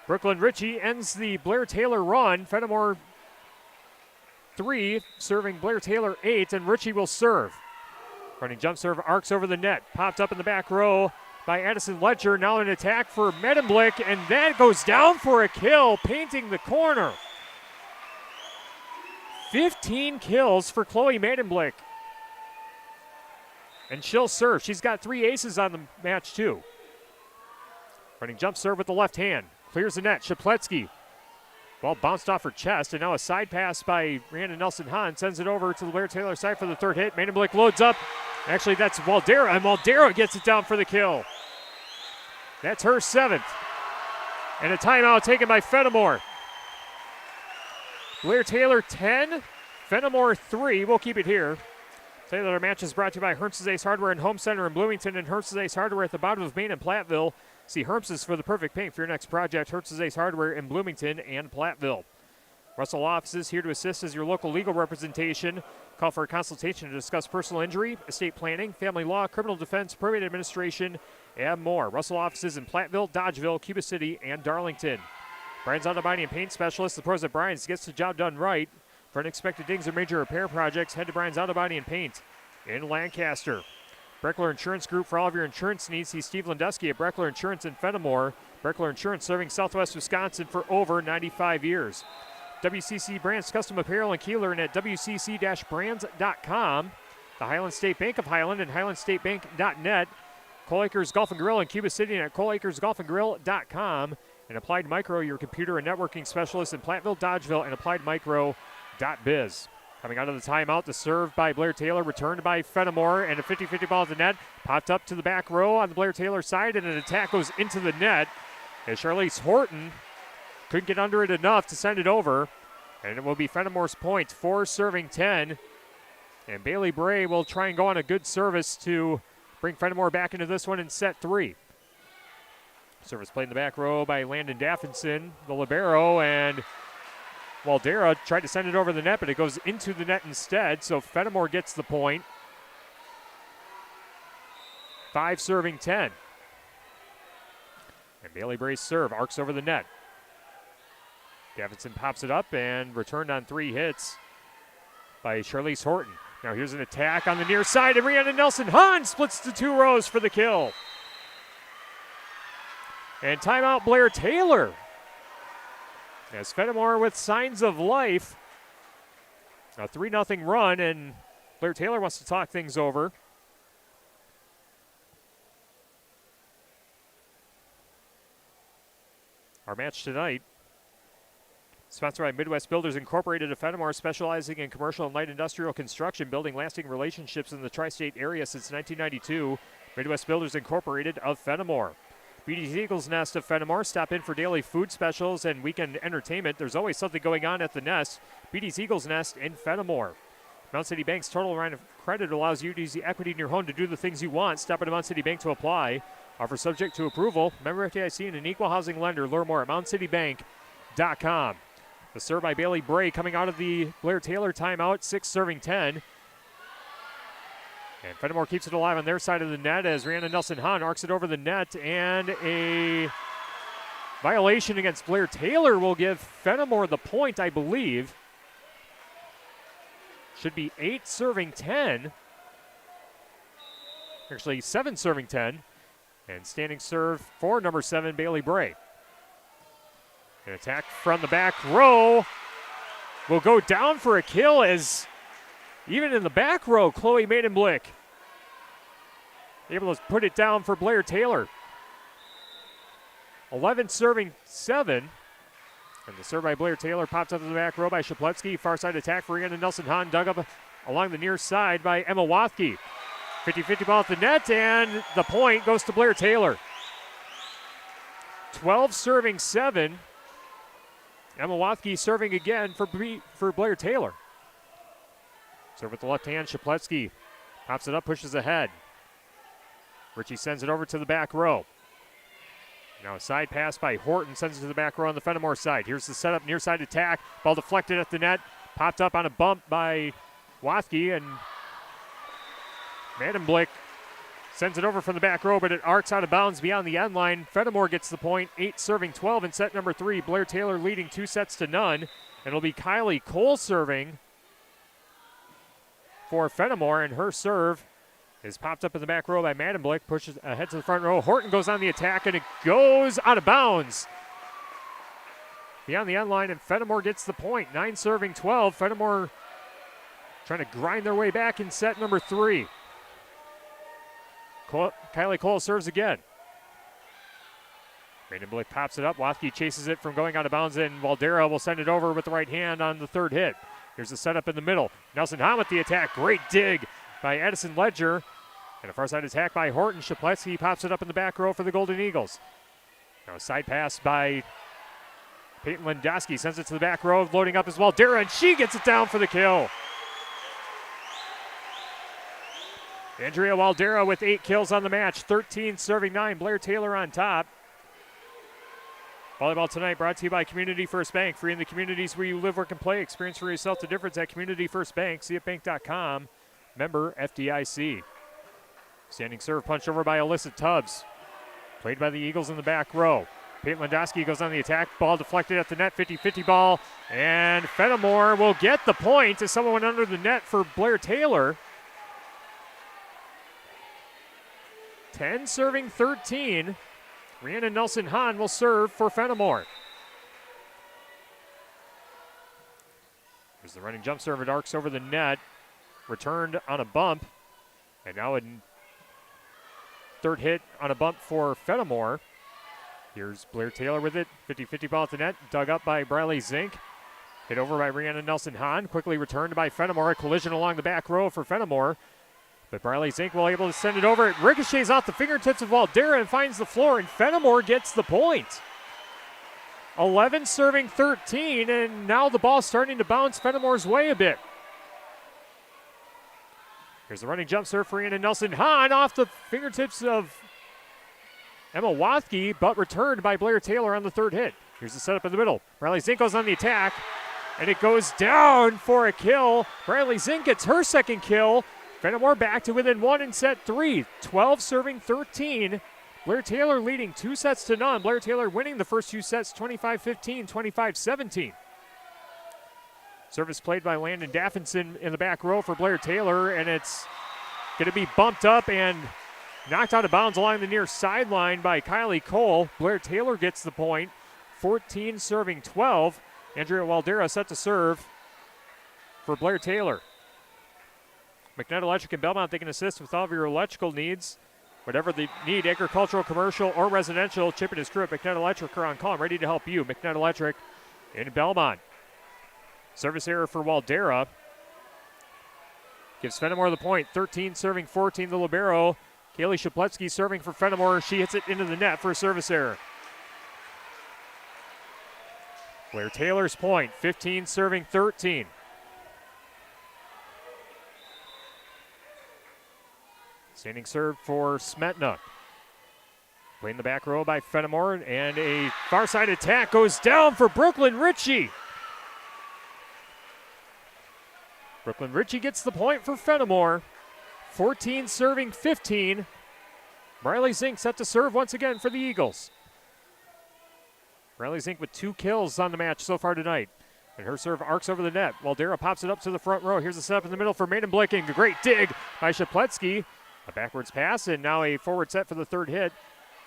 Brooklyn Ritchie ends the Blair Taylor run. Fennimore 3, serving Blair Taylor 8, and Ritchie will serve. Running jump serve, arcs over the net. Popped up in the back row by Addison Ledger. Now an attack for Medemblick, and that goes down for a kill, painting the corner. 15 kills for Chloe Medemblick. And she'll serve. She's got 3 aces on the match, too. Running jump serve with the left hand. Clears the net. Shapletsky. Ball bounced off her chest, and now a side pass by Rhiannon Nelson Hahn sends it over to the Blair Taylor side for the 3rd hit. Medemblick loads up. Actually, that's Waldera, and Waldera gets it down for the kill. That's her 7th. And a timeout taken by Fennimore. Blair Taylor 10, Fennimore 3. We'll keep it here. Say that our match is brought to you by Herms's Ace Hardware and Home Center in Bloomington and Herms's Ace Hardware at the bottom of Main and Platteville. See Herms's for the perfect paint for your next project. Herms's Ace Hardware in Bloomington and Platteville. Russell Offices here to assist as your local legal representation. Call for a consultation to discuss personal injury, estate planning, family law, criminal defense, probate administration, and more. Russell Offices in Platteville, Dodgeville, Cuba City, and Darlington. Brian's Auto Body and Paint Specialist. The pros at Brian's gets the job done right. For unexpected dings or major repair projects, head to Brian's Auto Body and Paint in Lancaster. Breckler Insurance Group for all of your insurance needs. See Steve Landusky at Breckler Insurance in Fennimore. Breckler Insurance serving Southwest Wisconsin for over 95 years. WCC Brands Custom Apparel in Kieler and at WCC-brands.com. The Highland State Bank of Highland and HighlandStateBank.net. Cole Acres Golf and Grill in Cuba City and at ColeAcresGolfandGrill.com. And Applied Micro, your computer and networking specialist in Platteville, Dodgeville, and AppliedMicro.biz. Coming out of the timeout, the serve by Blair Taylor, returned by Fennimore, and a 50-50 ball at the net. Popped up to the back row on the Blair Taylor side, and an attack goes into the net. As Charlize Horton couldn't get under it enough to send it over. And it will be Fennimore's point, 4 serving 10. And Bailey Bray will try and go on a good service to bring Fennimore back into this one in set 3. Service played in the back row by Landon Daffinson, the libero, and Waldera tried to send it over the net, but it goes into the net instead, so Fennimore gets the point. 5 serving 10. And Bailey Bray's serve arcs over the net. Davidson pops it up and returned on 3 hits by Charlize Horton. Now here's an attack on the near side, and Rhiannon Nelson-Hahn splits the 2 rows for the kill. And timeout Blair Taylor. As Fennimore with signs of life. A 3-0 run, and Blair Taylor wants to talk things over. Our match tonight, sponsored by Midwest Builders Incorporated of Fennimore, specializing in commercial and light industrial construction, building lasting relationships in the tri-state area since 1992. Midwest Builders Incorporated of Fennimore. BD's Eagles Nest of Fennimore. Stop in for daily food specials and weekend entertainment. There's always something going on at the Nest. BD's Eagles Nest in Fennimore. Mount City Bank's total line of credit allows you to use the equity in your home to do the things you want. Stop into Mount City Bank to apply. Offer subject to approval. Member FDIC and an equal housing lender. Learn more at MountCityBank.com. The serve by Bailey Bray coming out of the Blair Taylor timeout. 6 serving 10. And Fennimore keeps it alive on their side of the net as Rhiannon Nelson-Hahn arcs it over the net, and a violation against Blair Taylor will give Fennimore the point, I believe. Should be 8 serving 10. Actually, 7 serving 10. And standing serve for number 7, Bailey Bray. An attack from the back row will go down for a kill as even in the back row, Chloe Maidenblick able to put it down for Blair Taylor. 11 serving 7. And the serve by Blair Taylor popped up to the back row by Shapletsky. Far side attack for Rhiannon Nelson-Hahn, dug up along the near side by Emma Wathke. 50-50 ball at the net, and the point goes to Blair Taylor. 12 serving 7. Emma Wathke serving again for Blair Taylor. Serve with the left hand, Shapletsky pops it up, pushes ahead. Richie sends it over to the back row. Now a side pass by Horton sends it to the back row on the Fennimore side. Here's the setup, near side attack. Ball deflected at the net, popped up on a bump by Wathke, and Maidenblick sends it over from the back row, but it arcs out of bounds beyond the end line. Fennimore gets the point, 8 serving 12 in set number 3. Blair Taylor leading 2-0. And it'll be Kylie Cole serving for Fennimore, and her serve is popped up in the back row by Maidenblick, pushes ahead to the front row. Horton goes on the attack, and it goes out of bounds beyond the end line, and Fennimore gets the point, 9 serving 12. Fennimore trying to grind their way back in set number 3. Kylie Cole serves again. Maidenblick pops it up. Wathke chases it from going out of bounds, and Waldera will send it over with the right hand on the 3rd hit. Here's the setup in the middle. Nelson-Hahn with the attack. Great dig by Edison Ledger. And a far side attack by Horton. Shapletsky pops it up in the back row for the Golden Eagles. Now a side pass by Peyton Landowski, sends it to the back row, loading up as well. Waldera, and she gets it down for the kill. Andrea Waldera with 8 kills on the match, 13 serving 9. Blair Taylor on top. Volleyball tonight brought to you by Community First Bank. Free in the communities where you live, work, and play. Experience for yourself the difference at Community First Bank. CFBank.com. Member FDIC. Standing serve punched over by Alyssa Tubbs. Played by the Eagles in the back row. Peyton Landowski goes on the attack. Ball deflected at the net. 50-50 ball. And Fennimore will get the point as someone went under the net for Blair Taylor. 10 serving 13. Rhiannon Nelson-Hahn will serve for Fennimore. Here's the running jump serve. It arcs over the net. Returned on a bump. And now a third hit on a bump for Fennimore. Here's Blair Taylor with it. 50-50 ball at the net. Dug up by Briley Zink. Hit over by Rhiannon Nelson-Hahn. Quickly returned by Fennimore. A collision along the back row for Fennimore. But Briley Zink will able to send it over. It ricochets off the fingertips of Waldera and finds the floor, and Fennimore gets the point. 11 serving 13, and now the ball starting to bounce Fennimore's way a bit. Here's the running jump serve for Rhiannon Nelson-Hahn off the fingertips of Emma Wathke, but returned by Blair Taylor on the third hit. Here's the setup in the middle. Briley Zink goes on the attack, and it goes down for a kill. Briley Zink gets her second kill. Fennimore back to within 1 in set 3. 12 serving 13. Blair Taylor leading 2-0. Blair Taylor winning the first 2 sets 25-15, 25-17. Service played by Landon Daffinson in the back row for Blair Taylor, and it's going to be bumped up and knocked out of bounds along the near sideline by Kylie Cole. Blair Taylor gets the point. 14 serving 12. Andrea Waldera set to serve for Blair Taylor. McNutt Electric in Belmont, they can assist with all of your electrical needs. Whatever they need, agricultural, commercial, or residential, Chip and his crew at McNutt Electric are on call and ready to help you. McNutt Electric in Belmont. Service error for Waldera. Gives Fennimore the point. 13 serving 14, the libero. Kaylee Shapletsky serving for Fennimore. She hits it into the net for a service error. Blair Taylor's point. 15 serving 13. Standing serve for Smetna. Playing the back row by Fennimore, and a far side attack goes down for Brooklyn Ritchie. Brooklyn Ritchie gets the point for Fennimore. 14 serving 15. Briley Zink set to serve once again for the Eagles. Briley Zink with 2 kills on the match so far tonight. And her serve arcs over the net. Waldera pops it up to the front row. Here's a setup in the middle for Maiden Blicking. A great dig by Shapletsky. A backwards pass, and now a forward set for the third hit.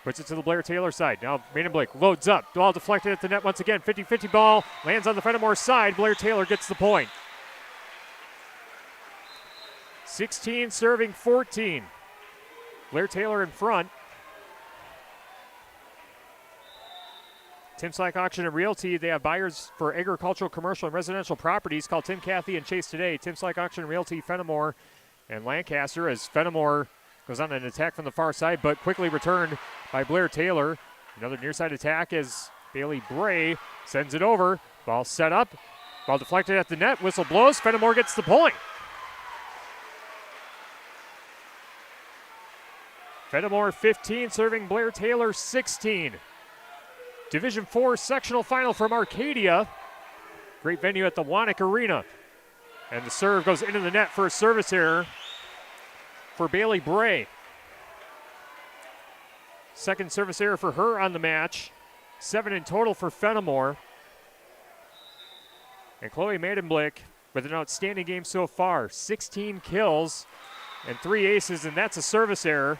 Puts it to the Blair Taylor side. Now Maiden Blick loads up. Ball deflected at the net once again. 50-50 ball. Lands on the Fennimore side. Blair Taylor gets the point. 16 serving 14. Blair Taylor in front. Tim Slack Auction and Realty. They have buyers for agricultural, commercial, and residential properties. Call Tim, Kathy, and Chase today. Tim Slack Auction and Realty, Fennimore and Lancaster, as Fennimore goes on an attack from the far side, but quickly returned by Blair Taylor. Another near side attack as Bailey Bray sends it over. Ball set up. Ball deflected at the net. Whistle blows. Fennimore gets the point. Fennimore 15, serving Blair Taylor 16. Division 4 sectional final from Arcadia. Great venue at the Wanik Arena. And the serve goes into the net for a service error for Bailey Bray. Second service error for her on the match. 7 in total for Fennimore. And Chloe Maidenblick with an outstanding game so far. 16 kills and 3 aces, and that's a service error.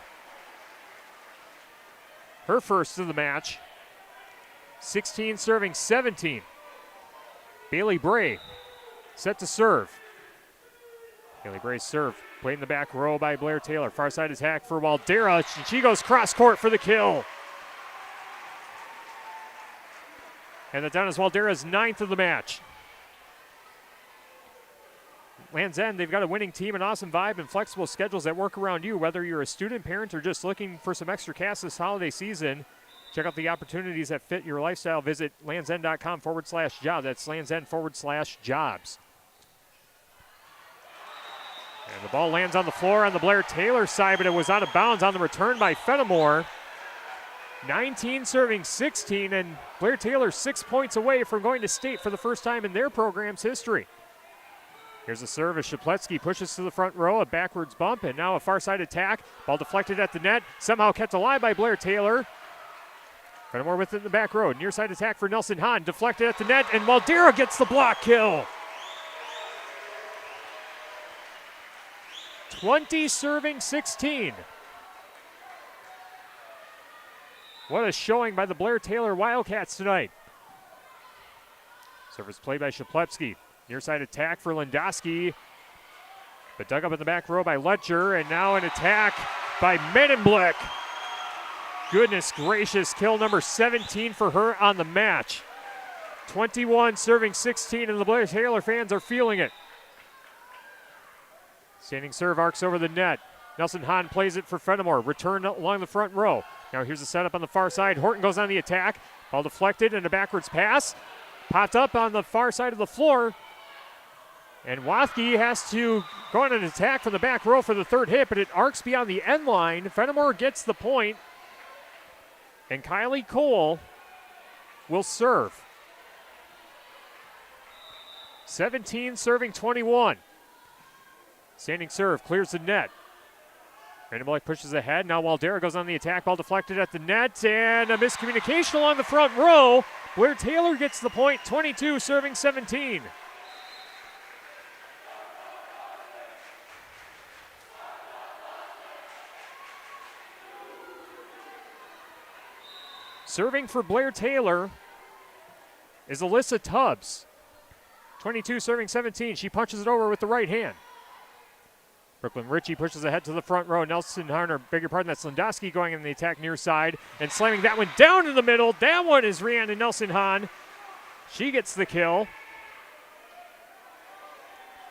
Her first of the match. 16 serving 17. Bailey Bray set to serve. Bailey Bray's serve played in the back row by Blair Taylor. Far side attack for Waldera. She goes cross court for the kill. And that down is Waldera's 9th of the match. Land's End, they've got a winning team, an awesome vibe, and flexible schedules that work around you. Whether you're a student, parent, or just looking for some extra cash this holiday season, Check out the opportunities that fit your lifestyle. Visit landsend.com/job. That's landsend/jobs. And the ball lands on the floor on the Blair Taylor side, but it was out of bounds on the return by Fennimore. 19 serving 16, and Blair Taylor 6 points away from going to state for the first time in their program's history. Here's a serve as Shapletsky pushes to the front row, a backwards bump, and now a far side attack. Ball deflected at the net, somehow kept alive by Blair Taylor. Fennimore within the back row, near side attack for Nelson Hahn, deflected at the net, and Waldera gets the block kill. 20 serving 16. What a showing by the Blair Taylor Wildcats tonight. Service play by Shapletsky. Near side attack for Lindowski. But dug up in the back row by Letcher, and now an attack by Medinblick. Goodness gracious, kill number 17 for her on the match. 21 serving 16, and the Blair Taylor fans are feeling it. Standing serve arcs over the net. Nelson Hahn plays it for Fennimore. Return along the front row. Now here's a setup on the far side. Horton goes on the attack. Ball deflected and a backwards pass. Popped up on the far side of the floor. And Wathke has to go on an attack from the back row for the third hit, but it arcs beyond the end line. Fennimore gets the point. And Kylie Cole will serve. 17 serving 21. Standing serve, clears the net. Vanderbilt pushes ahead. Now Waldera goes on the attack. Ball deflected at the net, and a miscommunication along the front row. Blair Taylor gets the point, 22 serving 17. Serving for Blair Taylor is Alyssa Tubbs. 22 serving 17. She punches it over with the right hand. Brooklyn Ritchie pushes ahead to the front row. Nelson Harner, beg your pardon, that's Lindowski going in the attack near side and slamming that one down in the middle. That one is Rhiannon Nelson Hahn. She gets the kill.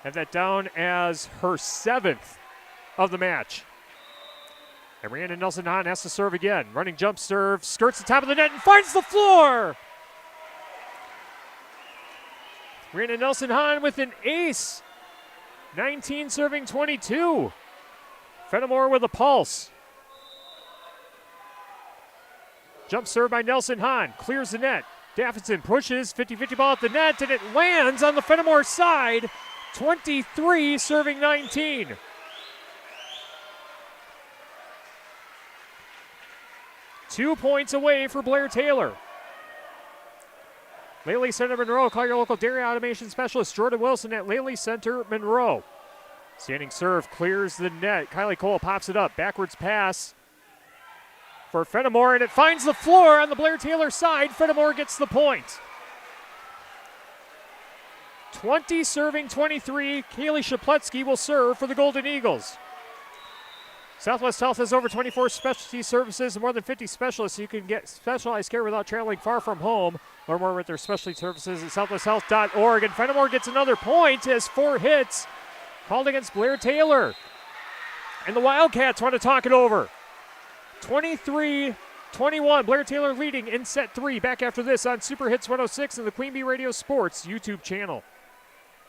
Have that down as her 7th of the match. And Rhiannon Nelson Hahn has to serve again. Running jump serve, skirts the top of the net and finds the floor. Rhiannon Nelson Hahn with an ace. 19 serving 22. Fennimore with a pulse. Jump serve by Nelson Hahn. Clears the net. Davidson pushes. 50-50 ball at the net, and it lands on the Fennimore side. 23 serving 19. Two points away for Blair Taylor. Lely Center Monroe, call your local dairy automation specialist Jordan Wilson at Lely Center Monroe. Standing serve clears the net. Kylie Cole pops it up. Backwards pass for Fennimore, and it finds the floor on the Blair Taylor side. Fennimore gets the point. 20 serving 23. Kaylee Shapletsky will serve for the Golden Eagles. Southwest Health has over 24 specialty services and more than 50 specialists. You can get specialized care without traveling far from home. Learn more about their specialty services at southwesthealth.org. And Fennimore gets another point as 4 hits called against Blair Taylor. And the Wildcats want to talk it over. 23-21. Blair Taylor leading in set 3. Back after this on Super Hits 106 and the Queen Bee Radio Sports YouTube channel.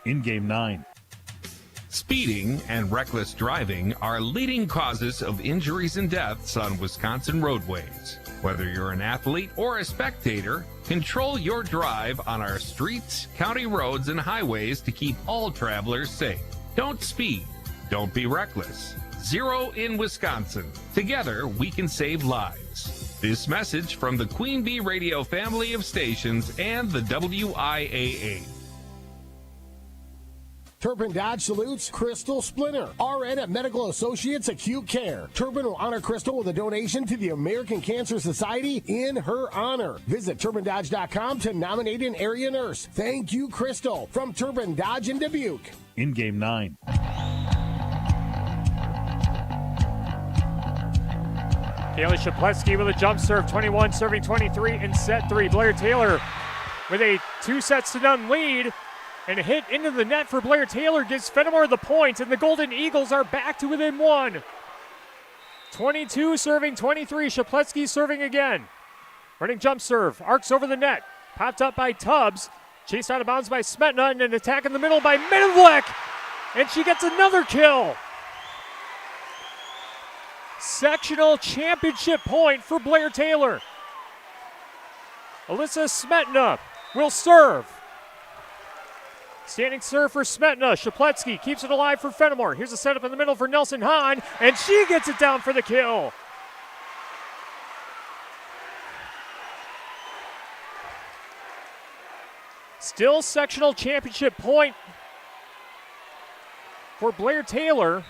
In game 9. Speeding and reckless driving are leading causes of injuries and deaths on Wisconsin roadways. Whether you're an athlete or a spectator, control your drive on our streets, county roads, and highways to keep all travelers safe. Don't speed. Don't be reckless. Zero in Wisconsin. Together, we can save lives. This message from the Queen Bee Radio family of stations and the WIAA. Turpin Dodge salutes Crystal Splinter, RN at Medical Associates Acute Care. Turpin will honor Crystal with a donation to the American Cancer Society in her honor. Visit TurpinDodge.com to nominate an area nurse. Thank you, Crystal. From Turpin Dodge in Dubuque. In game 9. Kaylee Shapletsky with a jump serve, 21 serving 23 in set 3. Blair Taylor with a 2-0 lead. And a hit into the net for Blair Taylor gives Fennimore the point, and the Golden Eagles are back to within 1. 22 serving 23. Shapletsky serving again. Running jump serve. Arcs over the net. Popped up by Tubbs. Chased out of bounds by Smetna, and an attack in the middle by Middenblick. And she gets another kill. Sectional championship point for Blair Taylor. Alyssa Smetna will serve. Standing serve for Smetna. Shapletsky keeps it alive for Fennimore. Here's a setup in the middle for Nelson Hahn, and she gets it down for the kill. Still sectional championship point for Blair Taylor,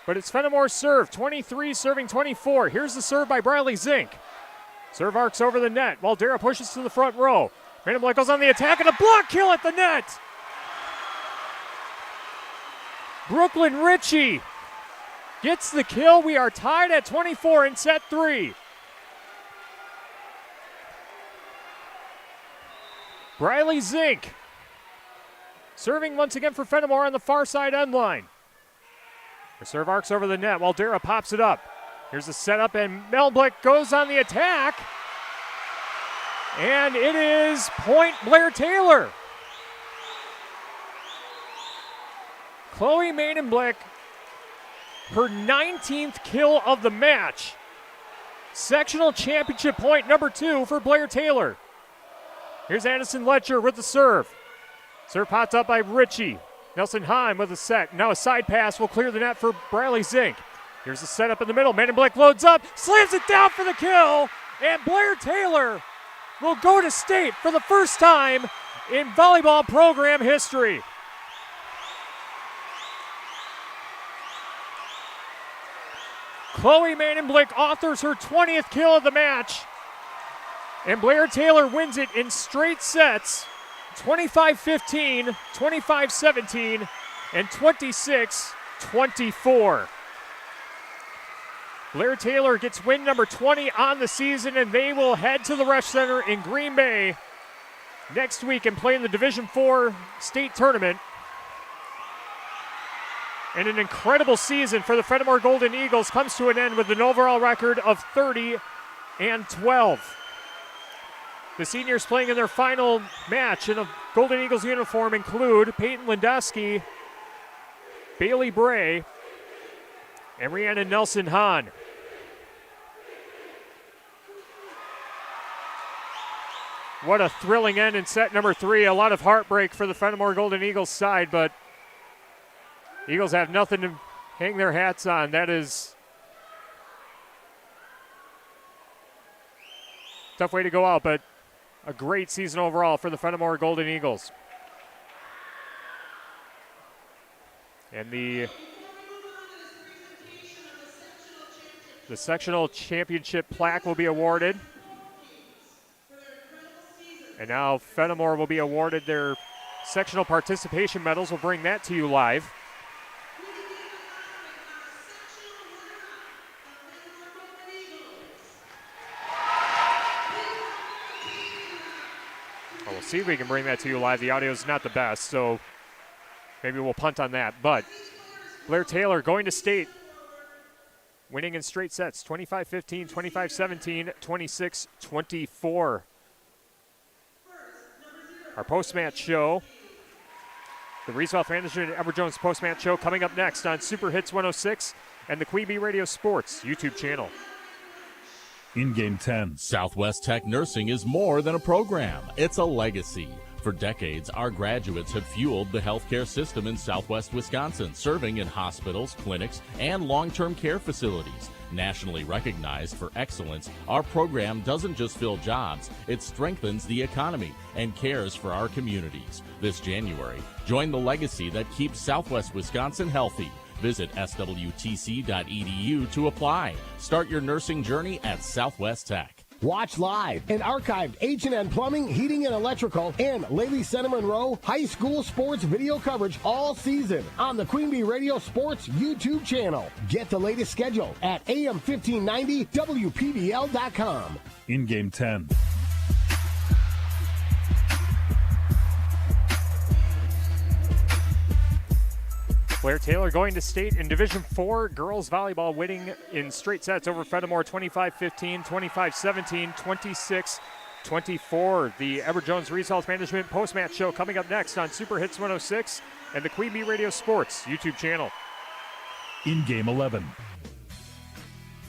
but it's Fennimore's serve. 23 serving 24. Here's the serve by Briley Zink. Serve arcs over the net. Waldera pushes to the front row. Middenblick goes on the attack and a block kill at the net. Brooklyn Ritchie gets the kill. We are tied at 24 in set 3. Briley Zink serving once again for Fennimore on the far side end line. The serve arcs over the net. Waldera pops it up. Here's the setup, and Melblick goes on the attack. And it is point Blair Taylor. Chloe Maidenblick, her 19th kill of the match. Sectional championship point number 2 for Blair Taylor. Here's Addison Letcher with the serve. Serve popped up by Ritchie. Nelson Hahn with a set. Now a side pass will clear the net for Briley Zink. Here's the setup in the middle. Maidenblick loads up, slams it down for the kill, and Blair Taylor will go to state for the first time in volleyball program history. Chloe Maidenblick authors her 20th kill of the match, and Blair Taylor wins it in straight sets, 25-15, 25-17, and 26-24. Blair Taylor gets win number 20 on the season, and they will head to the Resch Center in Green Bay next week and play in the Division IV state tournament. And an incredible season for the Fennimore Golden Eagles comes to an end with an overall record of 30-12. The seniors playing in their final match in a Golden Eagles uniform include Peyton Lindowski, Bailey Bray, and Rhiannon Nelson Hahn. What a thrilling end in set number 3. A lot of heartbreak for the Fennimore Golden Eagles side, but Eagles have nothing to hang their hats on. That is a tough way to go out, but a great season overall for the Fennimore Golden Eagles. And the sectional championship plaque will be awarded. And now Fennimore will be awarded their sectional participation medals. We'll bring that to you live. We'll see if we can bring that to you live. The audio is not the best, so maybe we'll punt on that. But Blair Taylor going to state, winning in straight sets, 25-15, 25-17, 26-24. Our post-match show, the Reeswell Management and Edward Jones post-match show, coming up next on Super Hits 106 and the Queen Bee Radio Sports YouTube channel. In Game 10. Southwest Tech Nursing is more than a program. It's a legacy. For decades, our graduates have fueled the healthcare system in Southwest Wisconsin, serving in hospitals, clinics, and long-term care facilities. Nationally recognized for excellence, our program doesn't just fill jobs, it strengthens the economy and cares for our communities. This January, join the legacy that keeps Southwest Wisconsin healthy. Visit swtc.edu to apply. Start your nursing journey at Southwest Tech. Watch live and archived H&N Plumbing, Heating, and Electrical and Lady Center Monroe high school sports video coverage all season on the Queen Bee Radio Sports YouTube channel. Get the latest schedule at AM1590WPBL.com. In Game 10. Blair Taylor going to state in Division 4 girls volleyball, winning in straight sets over Fennimore 25-15, 25-17, 26-24. The Edward Jones Results Management post-match show coming up next on Super Hits 106 and the Queen Bee Radio Sports YouTube channel. In Game 11.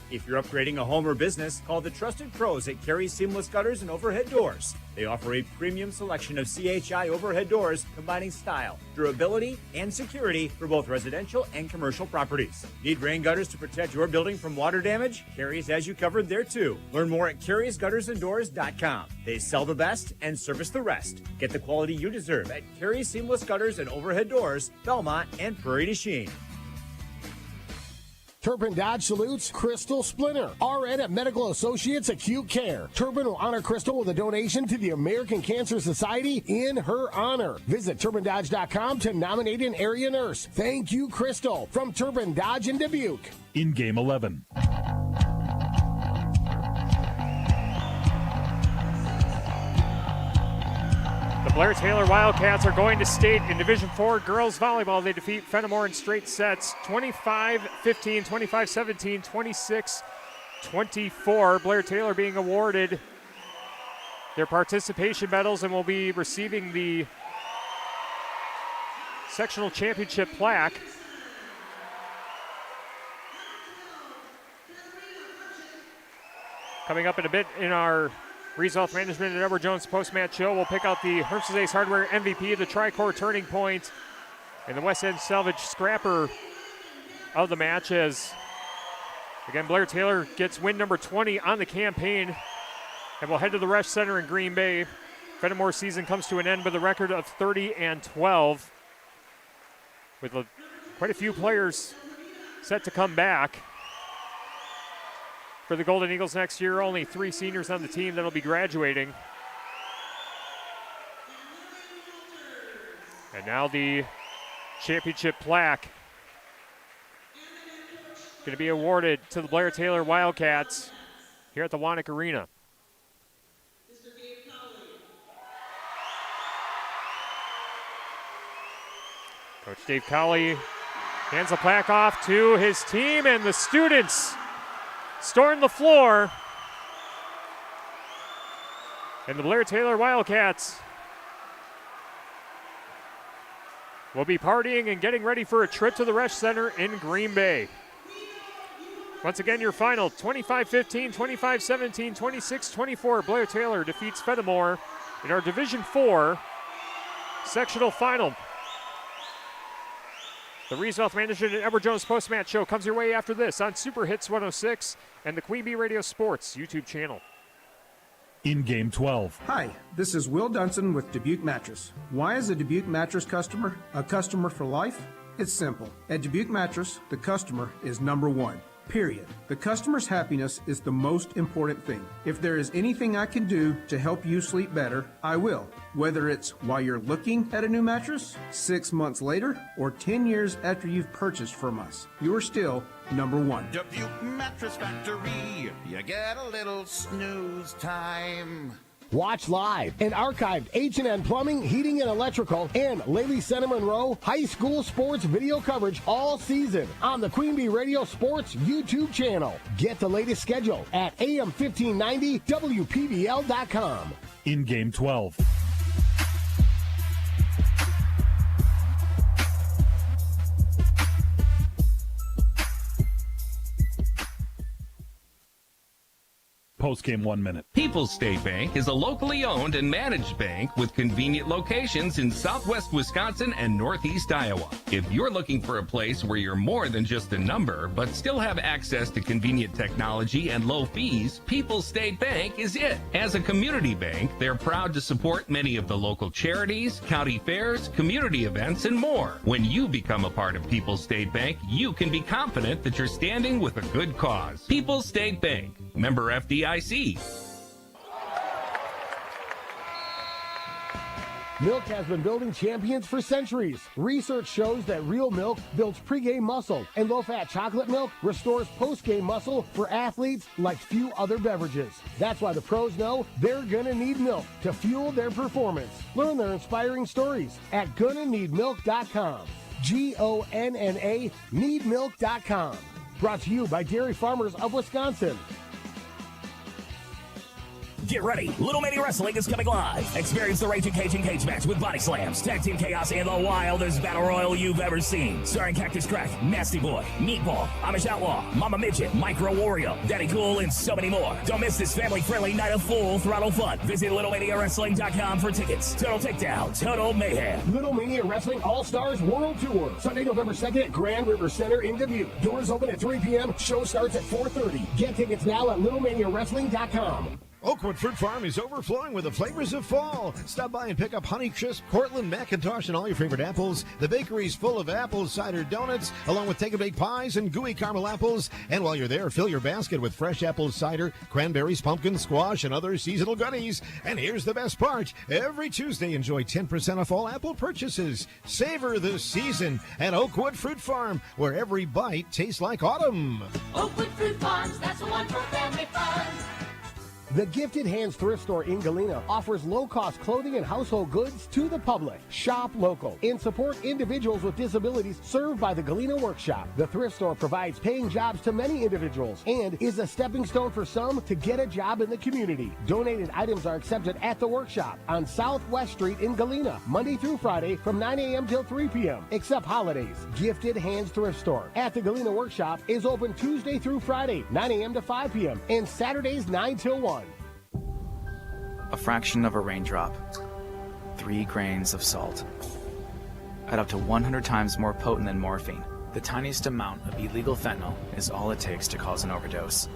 If you're upgrading a home or business, call the trusted pros at Carey Seamless Gutters and Overhead Doors. They offer a premium selection of CHI overhead doors combining style, durability, and security for both residential and commercial properties. Need rain gutters to protect your building from water damage? Carey's has you covered there too. Learn more at Carey'sGuttersandDoors.com. They sell the best and service the rest. Get the quality you deserve at Carey Seamless Gutters and Overhead Doors, Belmont, and Prairie du Chien. Turpin Dodge salutes Crystal Splinter, RN at Medical Associates Acute Care. Turpin will honor Crystal with a donation to the American Cancer Society in her honor. Visit TurpinDodge.com to nominate an area nurse. Thank you, Crystal, from Turpin Dodge in Dubuque. In Game 11. The Blair Taylor Wildcats are going to state in Division 4 girls volleyball. They defeat Fennimore in straight sets, 25-15, 25-17, 26-24. Blair Taylor being awarded their participation medals and will be receiving the sectional championship plaque. Coming up in a bit in our Results Management and Edward Jones post-match show, we'll pick out the Hermses Ace Hardware MVP, the Tri-Core Turning Point, and the West End Salvage Scrapper of the match as, again, Blair Taylor gets win number 20 on the campaign and will head to the Resch Center in Green Bay. Fennimore's season comes to an end with a record of 30-12 with quite a few players set to come back. For the Golden Eagles next year, only 3 seniors on the team that will be graduating. And now the championship plaque going to be awarded to the Blair Taylor Wildcats here at the Wanik Arena. Coach Dave Cowley hands the plaque off to his team, and the students storm the floor. And the Blair Taylor Wildcats will be partying and getting ready for a trip to the Resch Center in Green Bay. Once again, your final, 25-15, 25-17, 26-24. Blair Taylor defeats Fennimore in our Division 4 sectional final. The Results Management and Edward Jones post-match show comes your way after this on Super Hits 106 and the Queen Bee Radio Sports YouTube channel. In Game 12. Hi, this is Will Dunson with Dubuque Mattress. Why is a Dubuque Mattress customer a customer for life? It's simple. At Dubuque Mattress, the customer is number one. Period. The customer's happiness is the most important thing. If there is anything I can do to help you sleep better, I will. Whether it's while you're looking at a new mattress, 6 months later, or 10 years after you've purchased from us, you are still number one. Dubuque Mattress Factory, you get a little snooze time. Watch live and archived H&N Plumbing, Heating, and Electrical and Lely Center Monroe High School sports video coverage all season on the Queen Bee Radio Sports YouTube channel. Get the latest schedule at AM1590WPBL.com. In Game 12. Post-game 1 minute. People's State Bank is a locally owned and managed bank with convenient locations in southwest Wisconsin and northeast Iowa. If you're looking for a place where you're more than just a number, but still have access to convenient technology and low fees, People's State Bank is it. As a community bank, they're proud to support many of the local charities, county fairs, community events, and more. When you become a part of People's State Bank, you can be confident that you're standing with a good cause. People's State Bank, member FDIC. Milk has been building champions for centuries. Research shows that real milk builds pregame muscle, and low-fat chocolate milk restores postgame muscle for athletes like few other beverages. That's why the pros know they're gonna need milk to fuel their performance. Learn their inspiring stories at GonnaNeedMilk.com. GONNA, needmilk.com. Brought to you by Dairy Farmers of Wisconsin. Get ready. Little Mini Wrestling is coming live. Experience the Raging Cajun Cage match with body slams, tag team chaos, and the wildest battle royal you've ever seen. Starring Cactus Crack, Nasty Boy, Meatball, Amish Outlaw, Mama Midget, Micro Wario, Daddy Cool, and so many more. Don't miss this family-friendly night of full throttle fun. Visit LittleManiaWrestling.com for tickets. Total Takedown, Total Mayhem. Little Mania Wrestling All-Stars World Tour. Sunday, November 2nd at Grand River Center in Dubuque. Doors open at 3 p.m. Show starts at 4:30. Get tickets now at LittleManiaWrestling.com. Oakwood Fruit Farm is overflowing with the flavors of fall. Stop by and pick up Honeycrisp, Cortland, Macintosh, and all your favorite apples. The bakery's full of apple cider donuts, along with take-and-bake pies and gooey caramel apples. And while you're there, fill your basket with fresh apple cider, cranberries, pumpkin, squash, and other seasonal goodies. And here's the best part. Every Tuesday, enjoy 10% off all apple purchases. Savor the season at Oakwood Fruit Farm, where every bite tastes like autumn. Oakwood Fruit Farms, that's the one for family fun. The Gifted Hands Thrift Store in Galena offers low-cost clothing and household goods to the public. Shop local and support individuals with disabilities served by the Galena Workshop. The thrift store provides paying jobs to many individuals and is a stepping stone for some to get a job in the community. Donated items are accepted at the workshop on Southwest Street in Galena, Monday through Friday from 9 a.m. till 3 p.m., except holidays. Gifted Hands Thrift Store at the Galena Workshop is open Tuesday through Friday, 9 a.m. to 5 p.m., and Saturdays 9 till 1. A fraction of a raindrop, 3 grains of salt. At up to 100 times more potent than morphine, the tiniest amount of illegal fentanyl is all it takes to cause an overdose.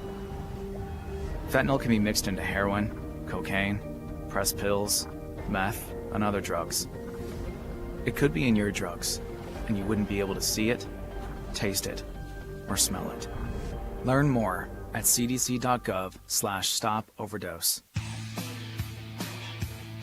Fentanyl can be mixed into heroin, cocaine, pressed pills, meth, and other drugs. It could be in your drugs, and you wouldn't be able to see it, taste it, or smell it. Learn more at cdc.gov/stop-overdose.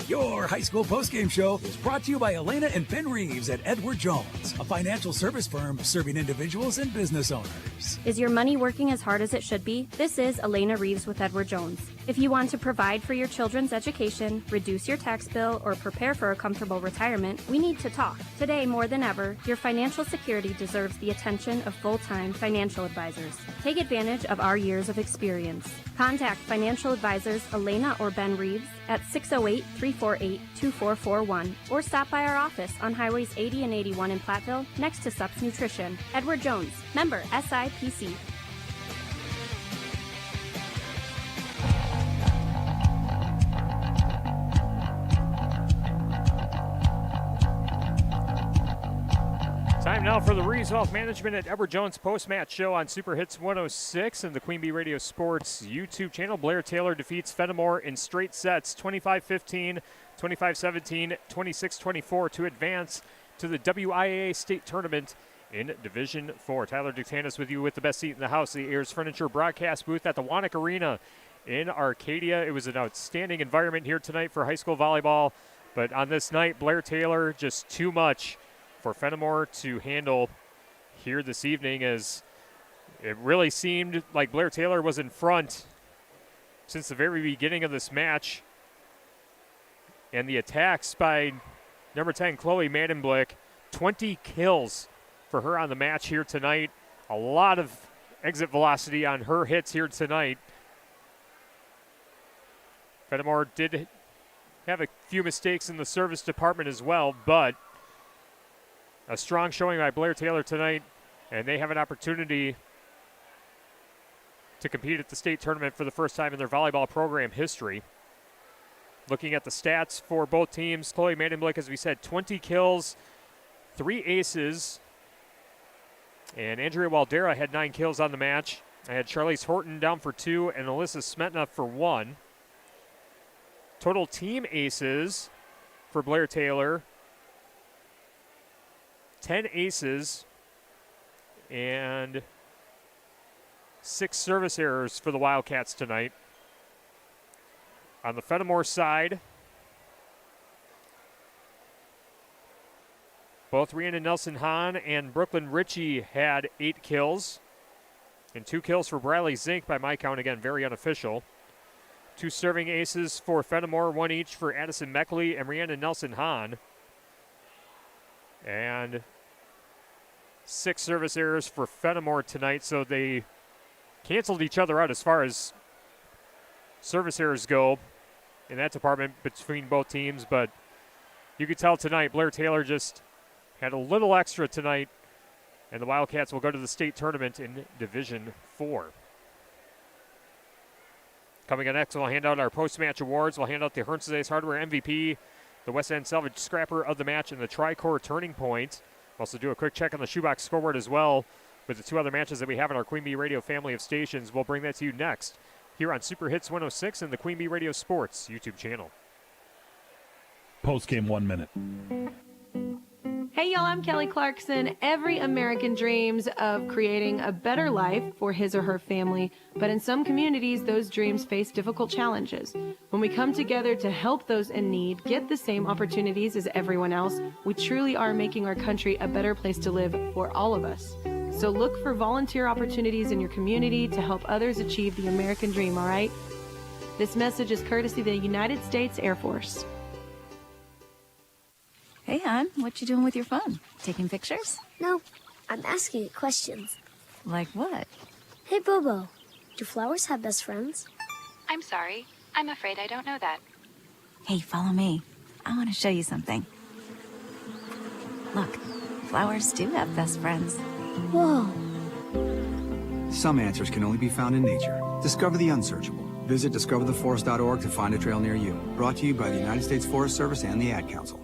Your high school postgame show is brought to you by Elena and Ben Reeves at Edward Jones, a financial service firm serving individuals and business owners. Is your money working as hard as it should be? This is Elena Reeves with Edward Jones. If you want to provide for your children's education, reduce your tax bill, or prepare for a comfortable retirement, we need to talk. Today, more than ever, your financial security deserves the attention of full-time financial advisors. Take advantage of our years of experience. Contact financial advisors Elena or Ben Reeves at 608-348-2441 or stop by our office on Highways 80 and 81 in Platteville next to Sups Nutrition. Edward Jones, member SIPC. Time now for the Reeves Wealth Management at Edward Jones post-match show on Super Hits 106 and the Queen Bee Radio Sports YouTube channel. Blair Taylor defeats Fennimore in straight sets, 25-15, 25-17, 26-24 to advance to the WIAA State Tournament in Division 4. Tyler Dictanis with you with the best seat in the house, the Ayers Furniture broadcast booth at the Wannock Arena in Arcadia. It was an outstanding environment here tonight for high school volleyball, but on this night, Blair Taylor just too much for Fennimore to handle here this evening, as it really seemed like Blair Taylor was in front since the very beginning of this match. And the attacks by number 10, Chloe Madenblick, 20 kills for her on the match here tonight. A lot of exit velocity on her hits here tonight. Fennimore did have a few mistakes in the service department as well, but a strong showing by Blair Taylor tonight, and they have an opportunity to compete at the state tournament for the first time in their volleyball program history. Looking at the stats for both teams, Chloe Madenblick, as we said, 20 kills, 3 aces, and Andrea Waldera had 9 kills on the match. I had Charlize Horton down for 2 and Alyssa Smetna for 1. Total team aces for Blair Taylor, 10 aces and 6 service errors for the Wildcats tonight. On the Fennimore side, both Rhiannon Nelson-Hahn and Brooklyn Ritchie had 8 kills. And 2 kills for Bradley Zink by my count, again, very unofficial. 2 serving aces for Fennimore, 1 each for Addison Meckley and Rhiannon Nelson-Hahn. And 6 service errors for Fennimore tonight, so they canceled each other out as far as service errors go in that department between both teams. But you could tell tonight Blair Taylor just had a little extra tonight, and the Wildcats will go to the state tournament in Division 4. Coming up next, we'll hand out our post-match awards. We'll hand out the Hermses Ace Hardware MVP, the West End Salvage Scrapper of the match, and the Tri-Core Turning Point. We'll also do a quick check on the shoebox scoreboard as well with the 2 other matches that we have in our Queen Bee Radio family of stations. We'll bring that to you next here on Super Hits 106 and the Queen Bee Radio Sports YouTube channel. Post-game 1 minute. Hey y'all, I'm Kelly Clarkson. Every American dreams of creating a better life for his or her family, but in some communities, those dreams face difficult challenges. When we come together to help those in need get the same opportunities as everyone else, we truly are making our country a better place to live for all of us. So look for volunteer opportunities in your community to help others achieve the American dream, all right? This message is courtesy of the United States Air Force. Hey, hon, what you doing with your phone? Taking pictures? No, I'm asking it questions. Like what? Hey, Bobo, do flowers have best friends? I'm sorry. I'm afraid I don't know that. Hey, follow me. I want to show you something. Look, flowers do have best friends. Whoa. Some answers can only be found in nature. Discover the unsearchable. Visit discovertheforest.org to find a trail near you. Brought to you by the United States Forest Service and the Ad Council.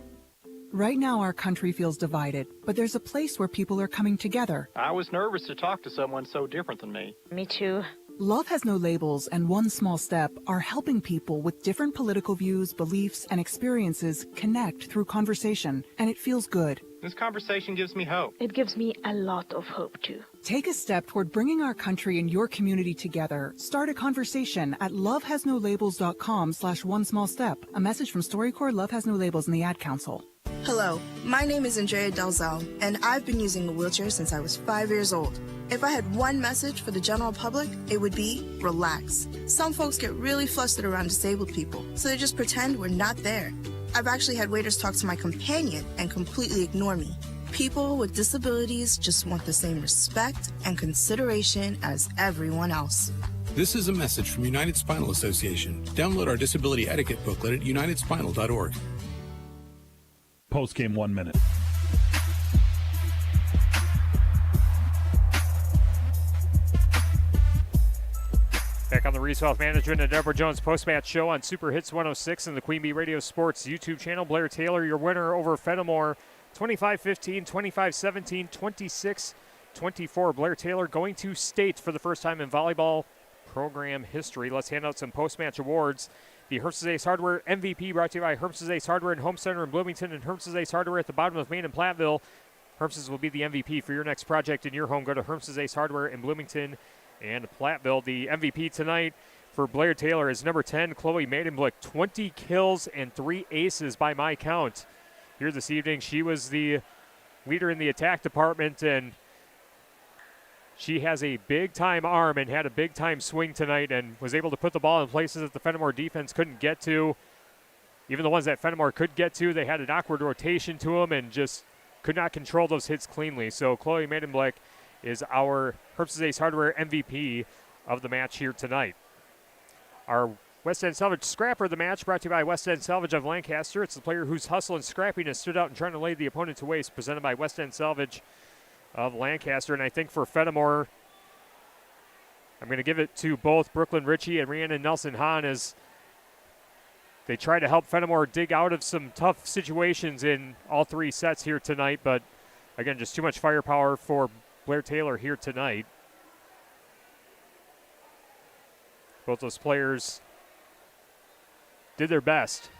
Right now, our country feels divided, but there's a place where people are coming together. I was nervous to talk to someone so different than me. Me too. Love Has No Labels and One Small Step are helping people with different political views, beliefs, and experiences connect through conversation, and it feels good. This conversation gives me hope. It gives me a lot of hope, too. Take a step toward bringing our country and your community together. Start a conversation at lovehasnolabels.com/onesmallstep. A message from StoryCorps, Love Has No Labels, and the Ad Council. Hello, my name is Andrea Delzell, and I've been using a wheelchair since I was 5 years old. If I had one message for the general public, it would be relax. Some folks get really flustered around disabled people, so they just pretend we're not there. I've actually had waiters talk to my companion and completely ignore me. People with disabilities just want the same respect and consideration as everyone else. This is a message from United Spinal Association. Download our disability etiquette booklet at unitedspinal.org. Post-game 1 minute. Back on the Reese Wealth Management and Edward Jones post-match show on Super Hits 106 and the Queen Bee Radio Sports YouTube channel. Blair Taylor, your winner over Fennimore, 25-15, 25-17, 26-24. Blair Taylor going to state for the first time in volleyball program history. Let's hand out some post-match awards. The Hermses Ace Hardware MVP brought to you by Hermses Ace Hardware and Home Center in Bloomington and Hermses Ace Hardware at the bottom of Main and Platteville. Hermses will be the MVP for your next project in your home. Go to Hermses Ace Hardware in Bloomington and Platteville. The MVP tonight for Blair Taylor is number 10, Chloe Maidenblick. 20 kills and 3 aces by my count here this evening. She was the leader in the attack department, and she has a big-time arm and had a big-time swing tonight and was able to put the ball in places that the Fennimore defense couldn't get to. Even the ones that Fennimore could get to, they had an awkward rotation to them and just could not control those hits cleanly. So Chloe Maidenblick is our Hermses Ace Hardware MVP of the match here tonight. Our West End Salvage Scrapper of the match brought to you by West End Salvage of Lancaster. It's the player whose hustle and scrappiness stood out in trying to lay the opponent to waste, presented by West End Salvage of Lancaster. And I think for Fennimore, I'm going to give it to both Brooklyn Ritchie and Rhiannon Nelson-Hahn as they try to help Fennimore dig out of some tough situations in all 3 sets here tonight. But again, just too much firepower for Blair Taylor here tonight. Both those players did their best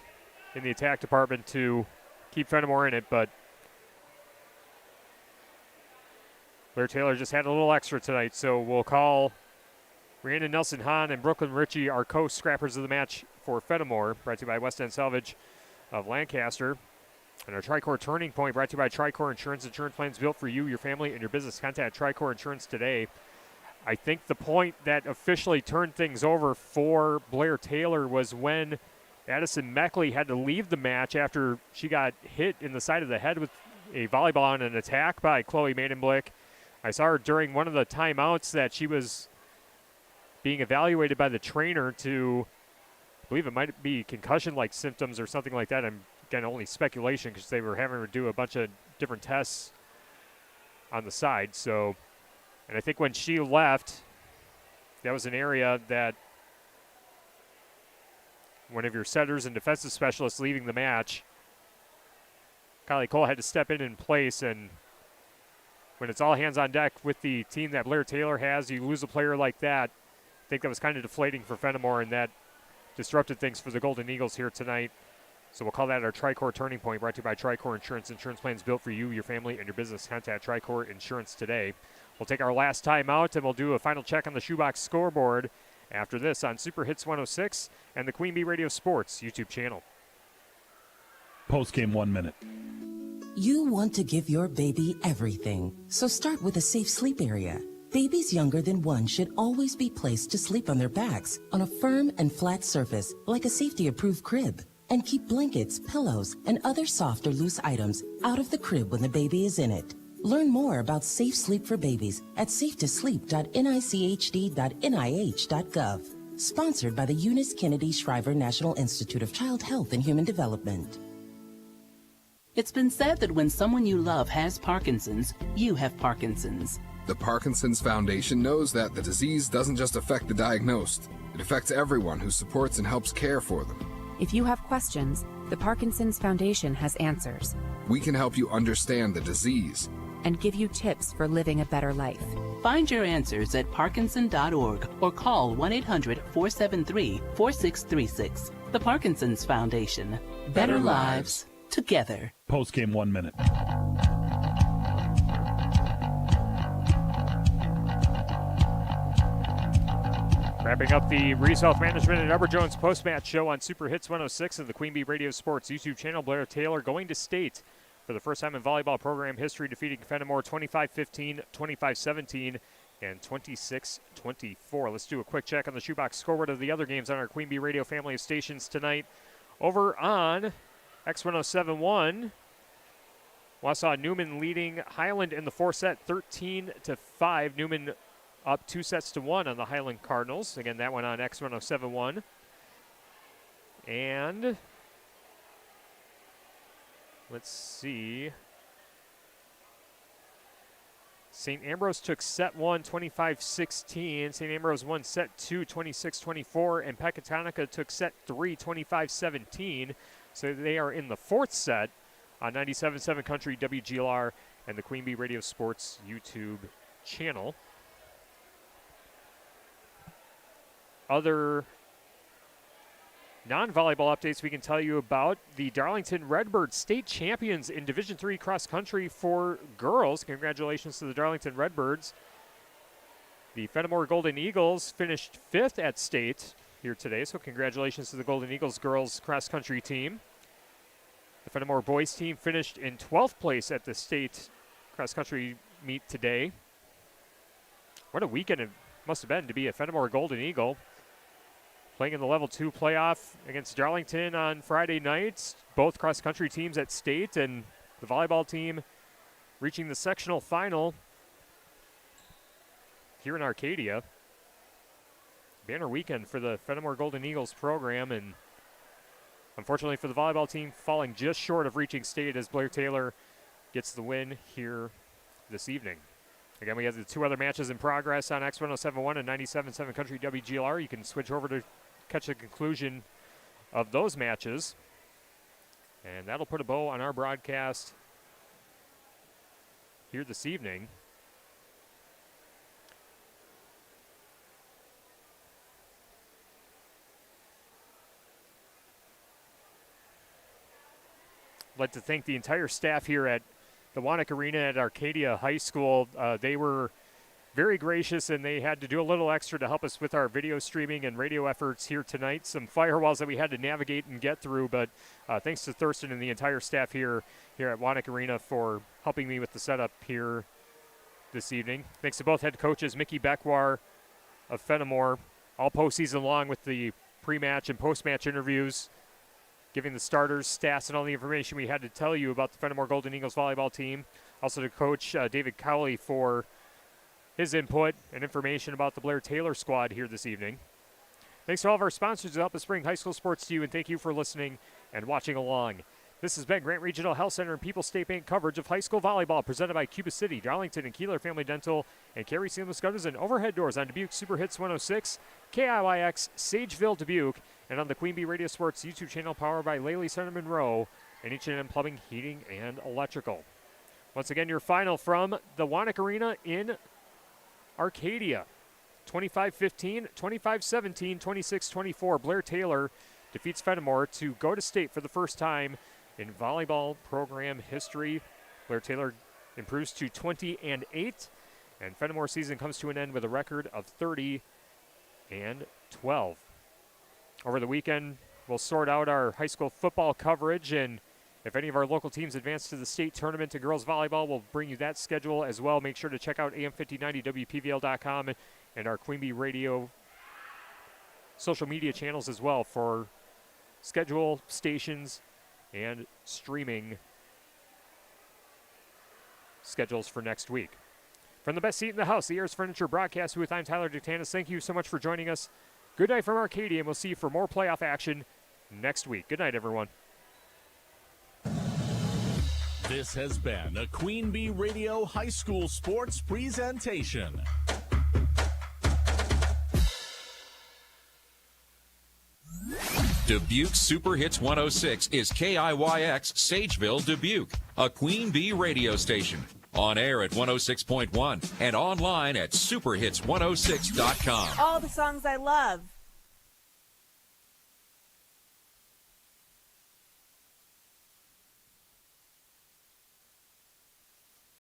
in the attack department to keep Fennimore in it, but Blair Taylor just had a little extra tonight, so we'll call Rhiannon Nelson-Hahn and Brooklyn Ritchie our co-scrappers of the match for Fennimore, brought to you by West End Salvage of Lancaster. And our Tri-Core Turning Point brought to you by Tri-Core Insurance. Insurance plans built for you, your family, and your business. Contact Tri-Core Insurance today. I think the point that officially turned things over for Blair Taylor was when Addison Meckley had to leave the match after she got hit in the side of the head with a volleyball on an attack by Chloe Maidenblick. I saw her during one of the timeouts that she was being evaluated by the trainer to, I believe it might be concussion-like symptoms or something like that. I'm, again, only speculation because they were having her do a bunch of different tests on the side. So, and I think when she left, that was an area that one of your setters and defensive specialists leaving the match, Kylie Cole had to step in place, and when it's all hands on deck with the team that Blair Taylor has, you lose a player like that. I think that was kind of deflating for Fennimore, and that disrupted things for the Golden Eagles here tonight. So we'll call that our Tricor Turning Point, brought to you by Tricor Insurance. Insurance plans built for you, your family, and your business. Contact Tricor Insurance today. We'll take our last time out, and we'll do a final check on the Shoebox scoreboard after this on Super Hits 106 and the Queen Bee Radio Sports YouTube channel. Post-game 1 minute. You want to give your baby everything, so start with a safe sleep area. Babies younger than 1 should always be placed to sleep on their backs on a firm and flat surface like a safety-approved crib. And keep blankets, pillows, and other soft or loose items out of the crib when the baby is in it. Learn more about safe sleep for babies at safetoSleep.nichd.nih.gov. Sponsored by the Eunice Kennedy Shriver National Institute of Child Health and Human Development. It's been said that when someone you love has Parkinson's, you have Parkinson's. The Parkinson's Foundation knows that the disease doesn't just affect the diagnosed. It affects everyone who supports and helps care for them. If you have questions, the Parkinson's Foundation has answers. We can help you understand the disease and give you tips for living a better life. Find your answers at parkinson.org or call 1-800-473-4636. The Parkinson's Foundation. Better lives together. Post-game 1 minute. Wrapping up the Reese Health Management and Edward Jones post-match show on Super Hits 106 of the Queen Bee Radio Sports YouTube channel. Blair Taylor going to state for the first time in volleyball program history, defeating Fennimore 25-15, 25-17, and 26-24. Let's do a quick check on the Shoebox scoreboard of the other games on our Queen Bee Radio family of stations tonight. Over on X1071, Wausau Newman leading Highland in the 4th set, 13-5. Newman up 2-1 on the Highland Cardinals. Again, that one on X1071. And let's see. St. Ambrose took set 1, 25-16. St. Ambrose won set 2, 26-24. And Pecatonica took set 3, 25-17. So they are in the 4th set on 97.7 Country WGLR and the Queen Bee Radio Sports YouTube channel. Other non-volleyball updates we can tell you about: the Darlington Redbirds state champions in Division III cross country for girls. Congratulations to the Darlington Redbirds. The Fennimore Golden Eagles finished 5th at state here today, so congratulations to the Golden Eagles girls cross country team. The Fennimore boys team finished in 12th place at the state cross country meet today. What a weekend it must have been to be a Fennimore Golden Eagle. Playing in the Level 2 playoff against Darlington on Friday nights. Both cross-country teams at state, and the volleyball team reaching the sectional final here in Arcadia. Banner weekend for the Fennimore Golden Eagles program, and unfortunately for the volleyball team, falling just short of reaching state as Blair Taylor gets the win here this evening. Again, we have the 2 other matches in progress on X1071 and 97.7 Country WGLR. You can switch over to catch the conclusion of those matches. And that'll put a bow on our broadcast here this evening. I'd like to thank the entire staff here at the Wannock Arena at Arcadia High School. They were very gracious, and they had to do a little extra to help us with our video streaming and radio efforts here tonight. Some firewalls that we had to navigate and get through, but thanks to Thurston and the entire staff here at Wannock Arena for helping me with the setup here this evening. Thanks to both head coaches, Mickey Beckwar of Fennimore, all postseason long with the pre-match and post-match interviews. giving the starters, stats, and all the information we had to tell you about the Fennimore Golden Eagles volleyball team. Also to Coach David Cowley for his input and information about the Blair Taylor squad here this evening. Thanks to all of our sponsors who help us bring high school sports to you, and thank you for listening and watching along. This has been Grant Regional Health Center and People's State Bank coverage of high school volleyball presented by Cuba City, Darlington, and Kieler Family Dental, and Carey Seamless Gutters and Overhead Doors on Dubuque Super Hits 106, KIYX, Sageville, Dubuque, and on the Queen Bee Radio Sports YouTube channel powered by Laley Center Monroe, and H&M Plumbing, Heating, and Electrical. Once again, your final from the Wannock Arena in Arcadia. 25-15, 25-17, 26-24. Blair Taylor defeats Fennimore to go to state for the first time in volleyball program history. Blair Taylor improves to 20-8, and Fennimore season comes to an end with a record of 30-12. Over the weekend, we'll sort out our high school football coverage, and if any of our local teams advance to the state tournament in girls volleyball, we'll bring you that schedule as well. Make sure to check out AM1590WPVL.com and our Queen Bee Radio social media channels as well for schedule, stations, and streaming schedules for next week. From the best seat in the house, the Ayers Furniture Broadcast Booth, I'm Tyler Dictanis. Thank you so much for joining us. Good night from Arcadia, and we'll see you for more playoff action next week. Good night, everyone. This has been a Queen Bee Radio High School Sports presentation. Dubuque Super Hits 106 is KIYX Sageville, Dubuque, a Queen Bee radio station. On air at 106.1 and online at superhits106.com. All the songs I love.